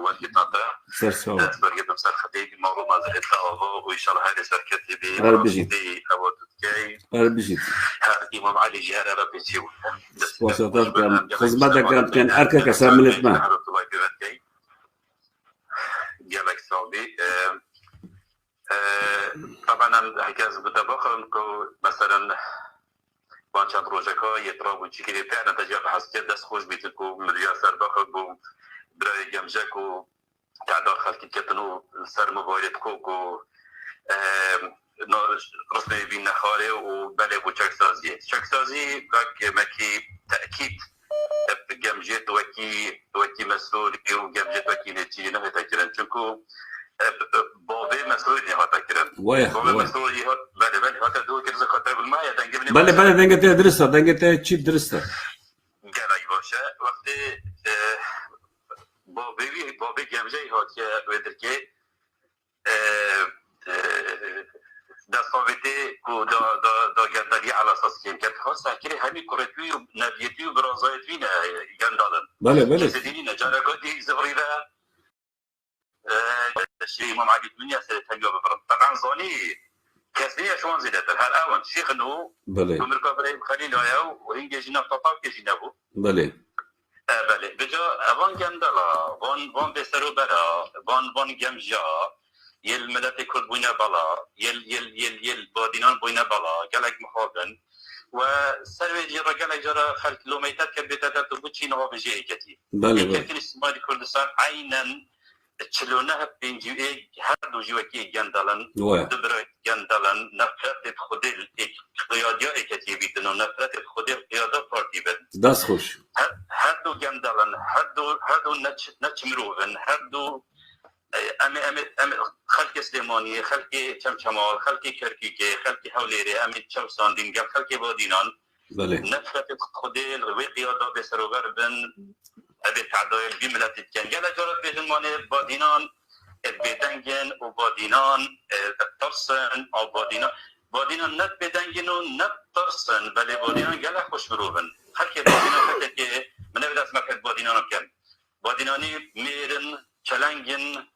وقتی تاتا سرچاوه برگردم سر خدیگ مارو مازه آقا و ایشالا هر سرکتی بی هر بجید اواتکی هر بجید هر امام علی جهر را بچیو واسطات کنم خدمت کنم کن ارکه کسر ملت ما جالك صعبي طبعا هكذا بدأ بخرن كو مثلا وانشان روجكا يتراب وشكل فعلا تجاه حسكت دست خوش بيتكو مليار سر بخر بو برای جمجكو تعدار خلقی كتنو سر مبارد كو رسمي بين نخاره وبلغ وشكسازي شكسازي كاك مكي تأكيد جمجت وكي مسؤول وجمجت وكي نتيجة نهي تكرن چونكو بابي مسؤول نهي تكرن بابي مسؤول نهي بله هاتا دو كرز خاطر بالماء دنگه بني بله دنگه ته درسته دنگه ته چی درسته گلای باشه وقتی بابي جمجه هات که ودر که دستاویده کو دا گندالی على اساس که امکان خاص اکری همین کرتوی و نبیتی و برازایتوی نه گندالن بله کسی دینی نجارگاتی زغریده شيء امام علي الدنيا سيتهجوا بفرد طبعا زوني كاسيه شلون زيدت هل اون شيخ انه بله عمر ابراهيم خليل وياو وهي جينا طاطا كيجينا بو بله بله بجا افان جندلا فون بسرو برا فون جمجا يل ملت كل بوينا بلا يل بادينان بوينا بلا قالك مخابن وسروي جرا قالك جرا خلق لوميتات كبتات تبوتشي نوا بجي كتي بله يمكن استعمال كردستان عينا تشلونها بينجي هر دو جوكي جندلن دبر جندلن نفرت خود قيادة كتيبي تنو نفرت خود قيادة بارتي بد دست خوش هر دو جندلن هر دو نچ مروفن هر دو ام خلق سليماني خلق چمچمال خلق کرکیکه خلق حوليري ام چوسان دینگل خلق بادینان بله نفرت خود روی قيادة بسروبر بن ابي تعدايل بملت الكن قال جرت بجنمان بادينان بدنجن وبادينان الترسن او بادينان نت بدنجن ونت ترسن بل بادينان قال خوش بروبن خلك بادينان فكك من بدأ اسمك بادينان كم باديناني ميرن چلنجن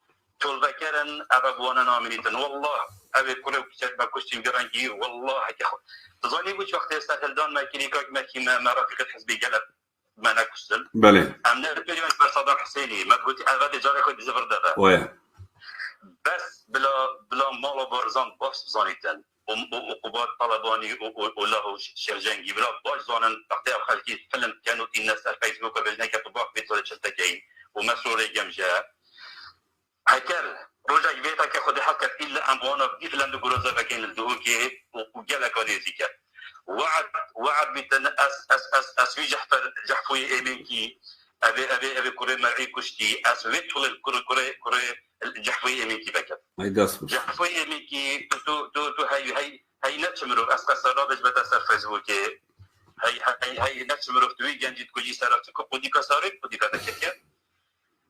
تولبكرن ابغوانا نامنيتن والله ابي كلو كتاب كوستيم جرانجي والله تظني وش وقت يستهلدان ما كينيكاك ما رافقت حزبي قلب ما نكسل بله امنا البريون بس صدام حسيني ما قلت اغادي جاري خد زفر دابا ويا بس بلا مالا بارزان باش زانيتن وقبات طلباني وله شرجنجي بلا باش زانن وقتها خلقي فيلم كانوا الناس على فيسبوك بلنا كتباك بيت ولا شلتكين ومسؤولي جمجا هكذا رجع بيتك خد حقك الا اموانا بيفلان دغروزا بكين الدهوكي وقالك وديزيك وعد بتن اس في جحفوي امينكي ابي كوري مرعي كشتي اس ويتول الكوري الجحفوي امينكي بكت هاي داسو جحفوي امينكي تو هاي نتشمرو اسقا باش بدا سر فيسبوك هاي نتشمرو توي جنجي تكوجي سرت كوديكا سارك كوديكا تكيك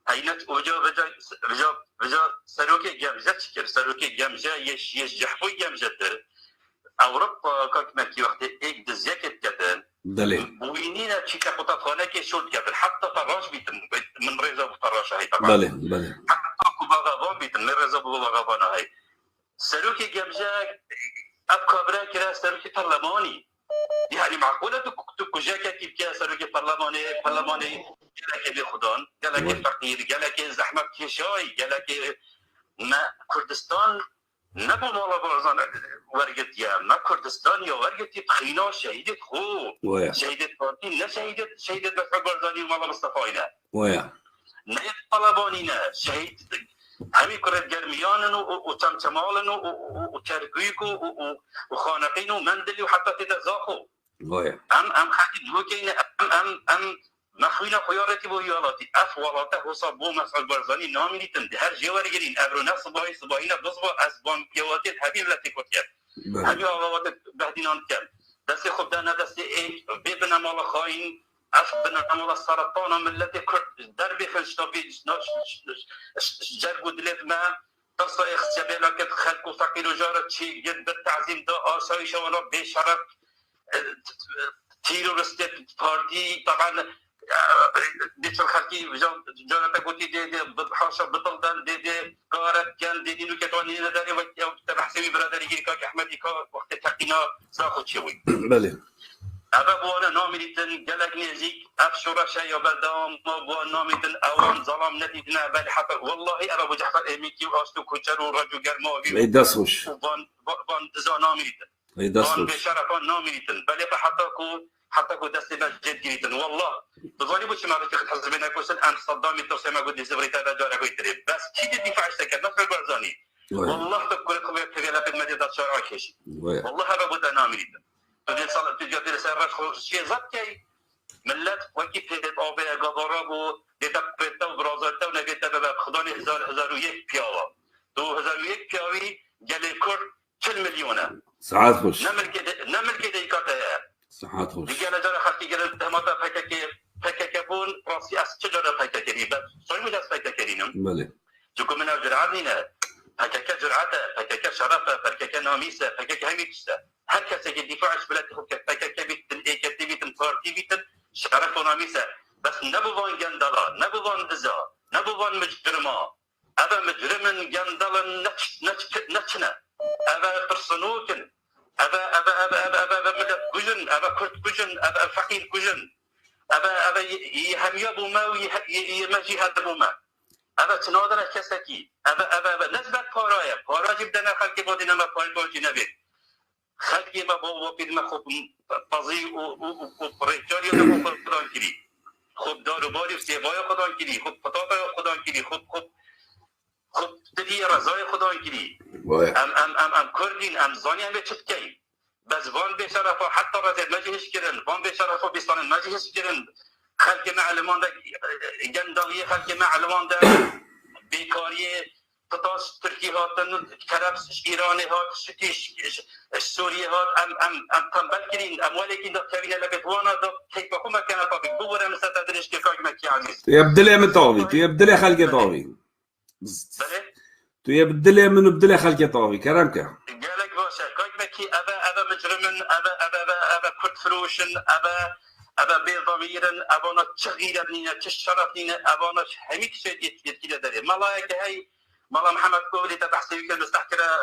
هاي نت وجا سروكي جامجا تشكر سروكي جامجا يش جحفوي جامجا اوروبا كاكمكي وقت ايك دزياكت كتن بله وينينا تشيكا قطعنا كي شولت كتن حتى فراش بيتن من ريزا فراش هاي طبعا بله حتى كوباغافون بيتن من ريزا بوغافون هاي سلوكي جمجا ابقى براكرا سلوكي برلماني يعني معقولة تكوجاكا كيف كان سلوكي برلماني قالك بخدان قالك فقير قالك زحمة كيشاي قالك ما كردستان نبو مالا بارزان ورقت يا ما كردستان يا ورقت بخينا شهيدة خو شهيدة بارتي لا شهيدة دفع بارزاني ومالا مصطفاينا نيت طلبانينا شهيد همي كرد جرميانن وتمتمالن وتركيكو وخانقين ومندلي وحتى تدزاخو ام خاطي دوكين ام مخوينا خيارتي بويالاتي افوالاتي حساب بو مسعود بارزاني ناميني تند هر جوارجرين ابرونا صباينا بصبا اسبان بيواتي حبيب لاتيكوتيا حبيب اوات بهدينان كان دس خب دانا دس اي بيبنا مال خاين افبنا مال السرطان ملتي كرد دربي خلشتابي جربو دلت ما قصة اختيابي لك خلقوا فقير وجارة شيء جد بالتعظيم ده آسايش ولا بشرف تيرورست بارتي طبعا ديت الخلقي جارة قلتي دي حاشا بطل دي قارة كان دي دينو كتواني نداري وقت تبحثي برادري كاك أحمدي كا وقت تحقينا ساخد شوي بله أبا بوانا نامريتن جلق نزيك أفشورا شيء بدام بوانا نامريتن أوان ظلام نديدنا بل حتى والله أبا بجحفر إميكي وأستو كتر ورجو جرماوي يدسوش وان دزا نامريتن وان يدسوش بشرفان نامريتن بل حتى كو دستي جد جريتن والله بظالي بوشي ما بتاخد حزبنا كوسن أن صدامي ترسي ما قد زبريتا دا جارة كويتري بس كي دفاع اشتكت نفر برزاني والله تقول خبير تبيلا في المدينة شارع كيشي والله أبا بدا نامريتن تجي سرش شيء زكي ملت وكيف هدت أبي جذرابو دتبت وبرازت ونجت بباب خداني هزار ويك بياوا 2001 بياوي جالي كر 4 مليون ساعات خوش نمل كده يكاته ساعات خوش دیگه نجار خاطی گرفت همه پکه بون راسی از چه جور پکه کردی بس صحیح می‌دست پکه کردیم بله چون من جرأت نینه پکه جرأت پکه شرف پکه نامیسه پکه همین چیزه هر کسی که دفاعش بلد خوب که پکه بیتن ایکتی بیتن پارتی بیتن شرف و نامیسه بس نبوان گندلا نبوان دزا نبوان مجرما ابا مجرمن گندلا نچنه ابا پرسنوکن ابا ملت كجن ابا كرد كجن ابا فقير كجن ابا يهميا بوما ويمجي هذا بوما ابا تنادر كسكي ابا نسبت پارا جبدنا خلقي بودنا ما پاين بوجي نبي خلقي ما بو بيدما خوب بازي و ريجاري و خدان كري خوب دار و باري سيبايا خدان كري خوب پتاتا خدان كري خوب دلي رضاي خدان كري ام كردين ام زاني هم چتكي بس وان بشرفه حتى رزق مجهش كرن وان بشرفه بيستان مجهش كرن خلق معلمان ده جندالية خلق معلمان ده بيكارية تطاس تركي هاتن كرفس إيراني هات شتيش سوريا هات ام تنبل كرين ولكن ده كبيرة لبتوانا ده كيف بكم كان طبيب بورا مستدرش كفاك مكي عزيز يبدلي متاوي يبدلي خلق طاوي تو يبدلي منو بدلي خلق طاوي كرمك قالك باشا كاك مكي ابا مجرمن ابا كرد فروشن ابا بضميرن ابانا تغيير نينا تشرف نينا ابانا هميك شيء يتكيل داري ملاك هاي مالا محمد كوبلي تبحثي كان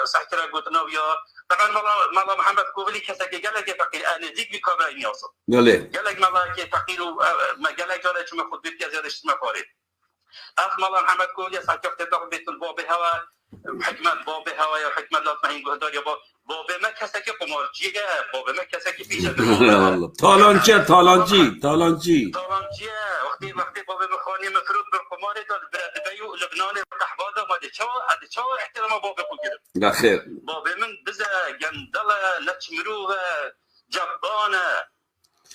مستحكرة قلتنا ويا طبعا مالا محمد كوبلي كساكي قالك فقير انا زيك بكابرين يوصل قالك ملاك فقير ما قالك قالك ما خد بيت يزيرش ما فارد اف مالا محمد كوبلي ساكفت تاخد بيت الباب هوا حكمة باب هوا حكمة لا تمهين قهدار يا باب ما كساكي قمارجية باب ما كساكي بيشة والله طالانجي وقتی باب مخانی مفروض بالقمار داد بیو لبنان تحباده ما دي شو احترام باب خوگیرم لا خير باب من بزا جندله نچمرو جبانه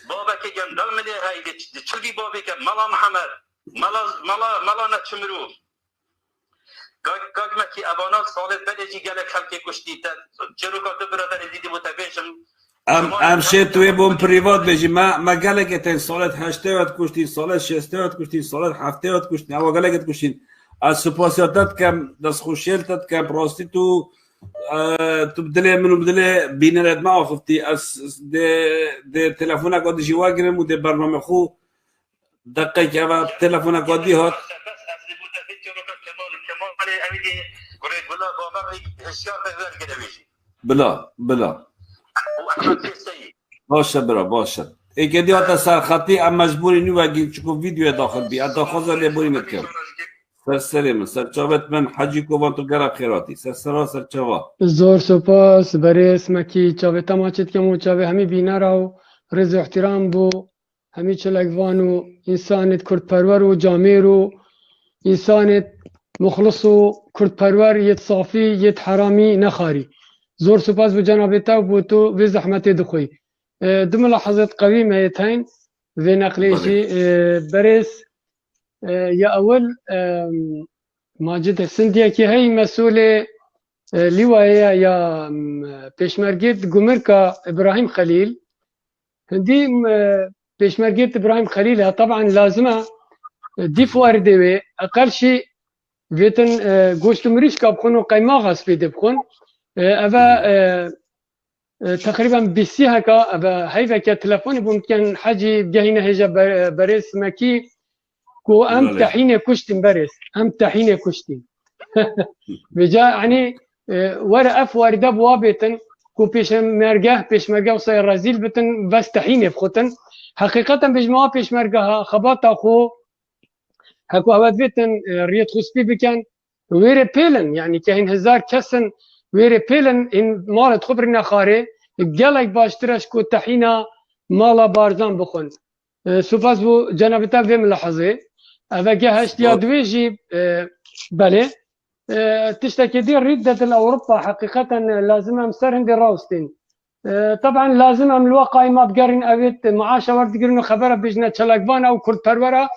بابا که جندل ملی هاي دي چلبي بابي که ملا محمد ملا نچمرو گاگ مکی ابانا سال بدجی گله خلقی کشتی تا چرو کاتو برادر دیدی متوجهم ام شي توی بوم پریوات بجی ما قالك تن سالت 80 کشتین سالت 60 کشتین سالت 70 کشتین او قالك کشتین از سپاسیاتت کم دست خوشیلتت کم راستی تو بدله منو بدله بینرد ما خفتی از ده تلفون قد جوا گرم و ده برنامه خو دقیقه که تلفون قدی هات بلا باشه برا باشه اگه دیات سرخطی ام مجبوری نو اگه چکو ویدیو داخل بی ادا خوزا لیبوری متکم سرسریم سرچاوت من حجی کوبان گرب خیراتی سرچاوا زور سپاس برای اسمکی چاوه تماچت که مو چاوه همی بینه راو رز احترام بو همی چلگوانو انسانت کرد پرور و جامعه رو انسانت مخلص و کرد پرور یت صافی یت حرامی نخاری زور سپاس بو جنابتا و بو تو و زحمت دخوی دو ملاحظات قويمة يتهين في نقليشي بريس يا أول ماجد السندية كي هي مسؤولة لواية يا بيشمرجيت قمركا إبراهيم خليل هندي بيشمرجيت إبراهيم خليل طبعا لازمة دي فواردوي أقل شيء فيتن جوشت مريشكا بخون وقيماغ سبيد بخون أبا تقريبا بيسي هكا أبا هيفا كا تلفوني ممكن حاجي بجهينا هجا بريس مكي كو أم تحيني كشتين بريس أم تحيني كشتين بجا يعني ورا أف واردة بوابتن كو بيش مرقه وصير رزيل بتن بس تحيني بخوتن حقيقة بجماعة بيش مرقه خباطة خو هكو هواد بيتن ريت خسبي بكن ويري بيلن يعني كهين هزار كسن ويري بيلن إن مالت خبرنا خاري قالك باشترش كو تحينا مالا بارزان بخون سوفاس بو جنابتا في ملاحظة أفا جهشت يا دويجي بله تشتكي دي ردة الأوروبا حقيقة لازم أمسر هندي راوستين طبعا لازم أم الواقع ما بقرن أبيت معاشة ورد قرنو خبرة بجنة شلاقبان أو كرد برورة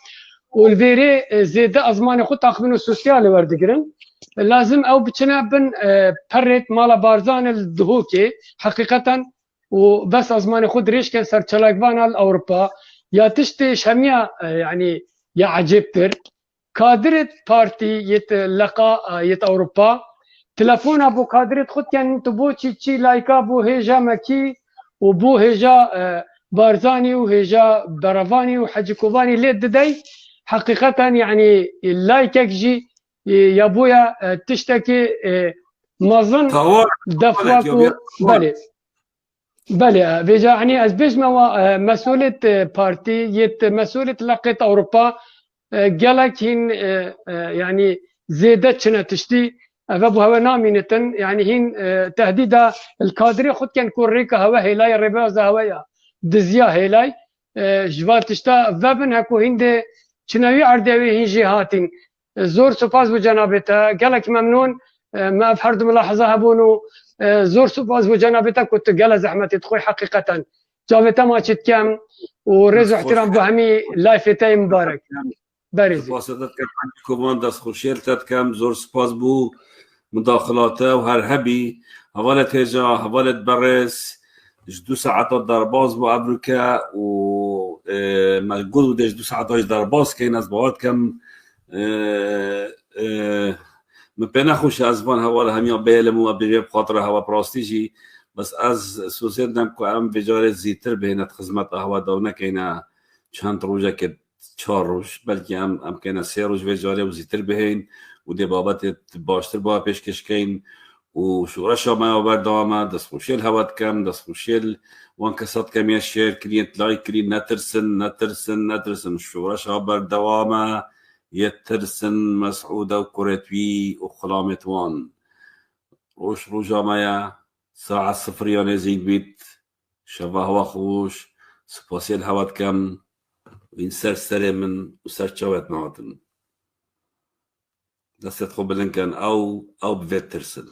والفيري زيادة أزمان خود تاخذونه السوسيالي ورد قرن لازم أو بتشنا بن بريت مالا بارزان الدهوكي حقيقة وبس أزمان خود ريش كان سر شلاقبان الأوروبا يا تشتي شمية يعني يا عجبتر كادرة بارتي يتلقى يت أوروبا تلفون أبو كادرة خد كان تبو تشي لايكا بو هيجا مكي وبو هيجا بارزاني وهيجا برافاني وحجكوباني ليد داي حقيقة يعني اللايكك جي يا بويا تشتكي مظن دفواكو بله بيجا يعني أزبيج ما مسؤولية بارتي يت مسؤولية لقيت أوروبا قالك هين يعني زيادة شنا تشتي أبو هوا نامينتن يعني هين تهديد الكادري خد كان كوريكا هوا هيلاي رباز هوايا دزيا هيلاي جوات تشتا فابن هكو هند شناوي عردوي هين جهاتين زور سباز بجنابته قالك ممنون ما بحرد ملاحظة هبونو زور سباز بجنابته كنت قال زحمتي تخوي حقيقة جابته ما شت كم ورزق احترام بهمي لايفتي مبارك بارزي واسطة كم كومانداس خوشيل تد كم زور سباز بو مداخلاته وهرهبي هوالت هجا هوالت برس جدو ساعات درباز بو أمريكا و مجهود ودش دو ساعات درباز كين از باوت كم مبنا خوش ازبان هوال همیا بیلمو ابدیه بخاطر هوا پراستیجی بس از سوسید نم که ام بجار زیتر بهنت خدمت هوا دونه کینا چند روزه که 4 روز بلکه ام کینا 3 روز بجاره و زیتر بهین و دی بابت باشتر با پیشکش کین و شورش ما بردامه دست خوشیل هوات کم دست خوشیل وان کسات کم یا شیر کلینت لایک کلین نترسن شورش بردامه يترسن مسعودة وكوريتوي وخلامتوان روش روجا مايا ساعة صفرية زين بيت شبه وخوش سباسيل هوات كم وينسر سرمن وسر شوات نعطن دستت خبلن كان أو بفيترسن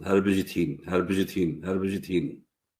هربجتين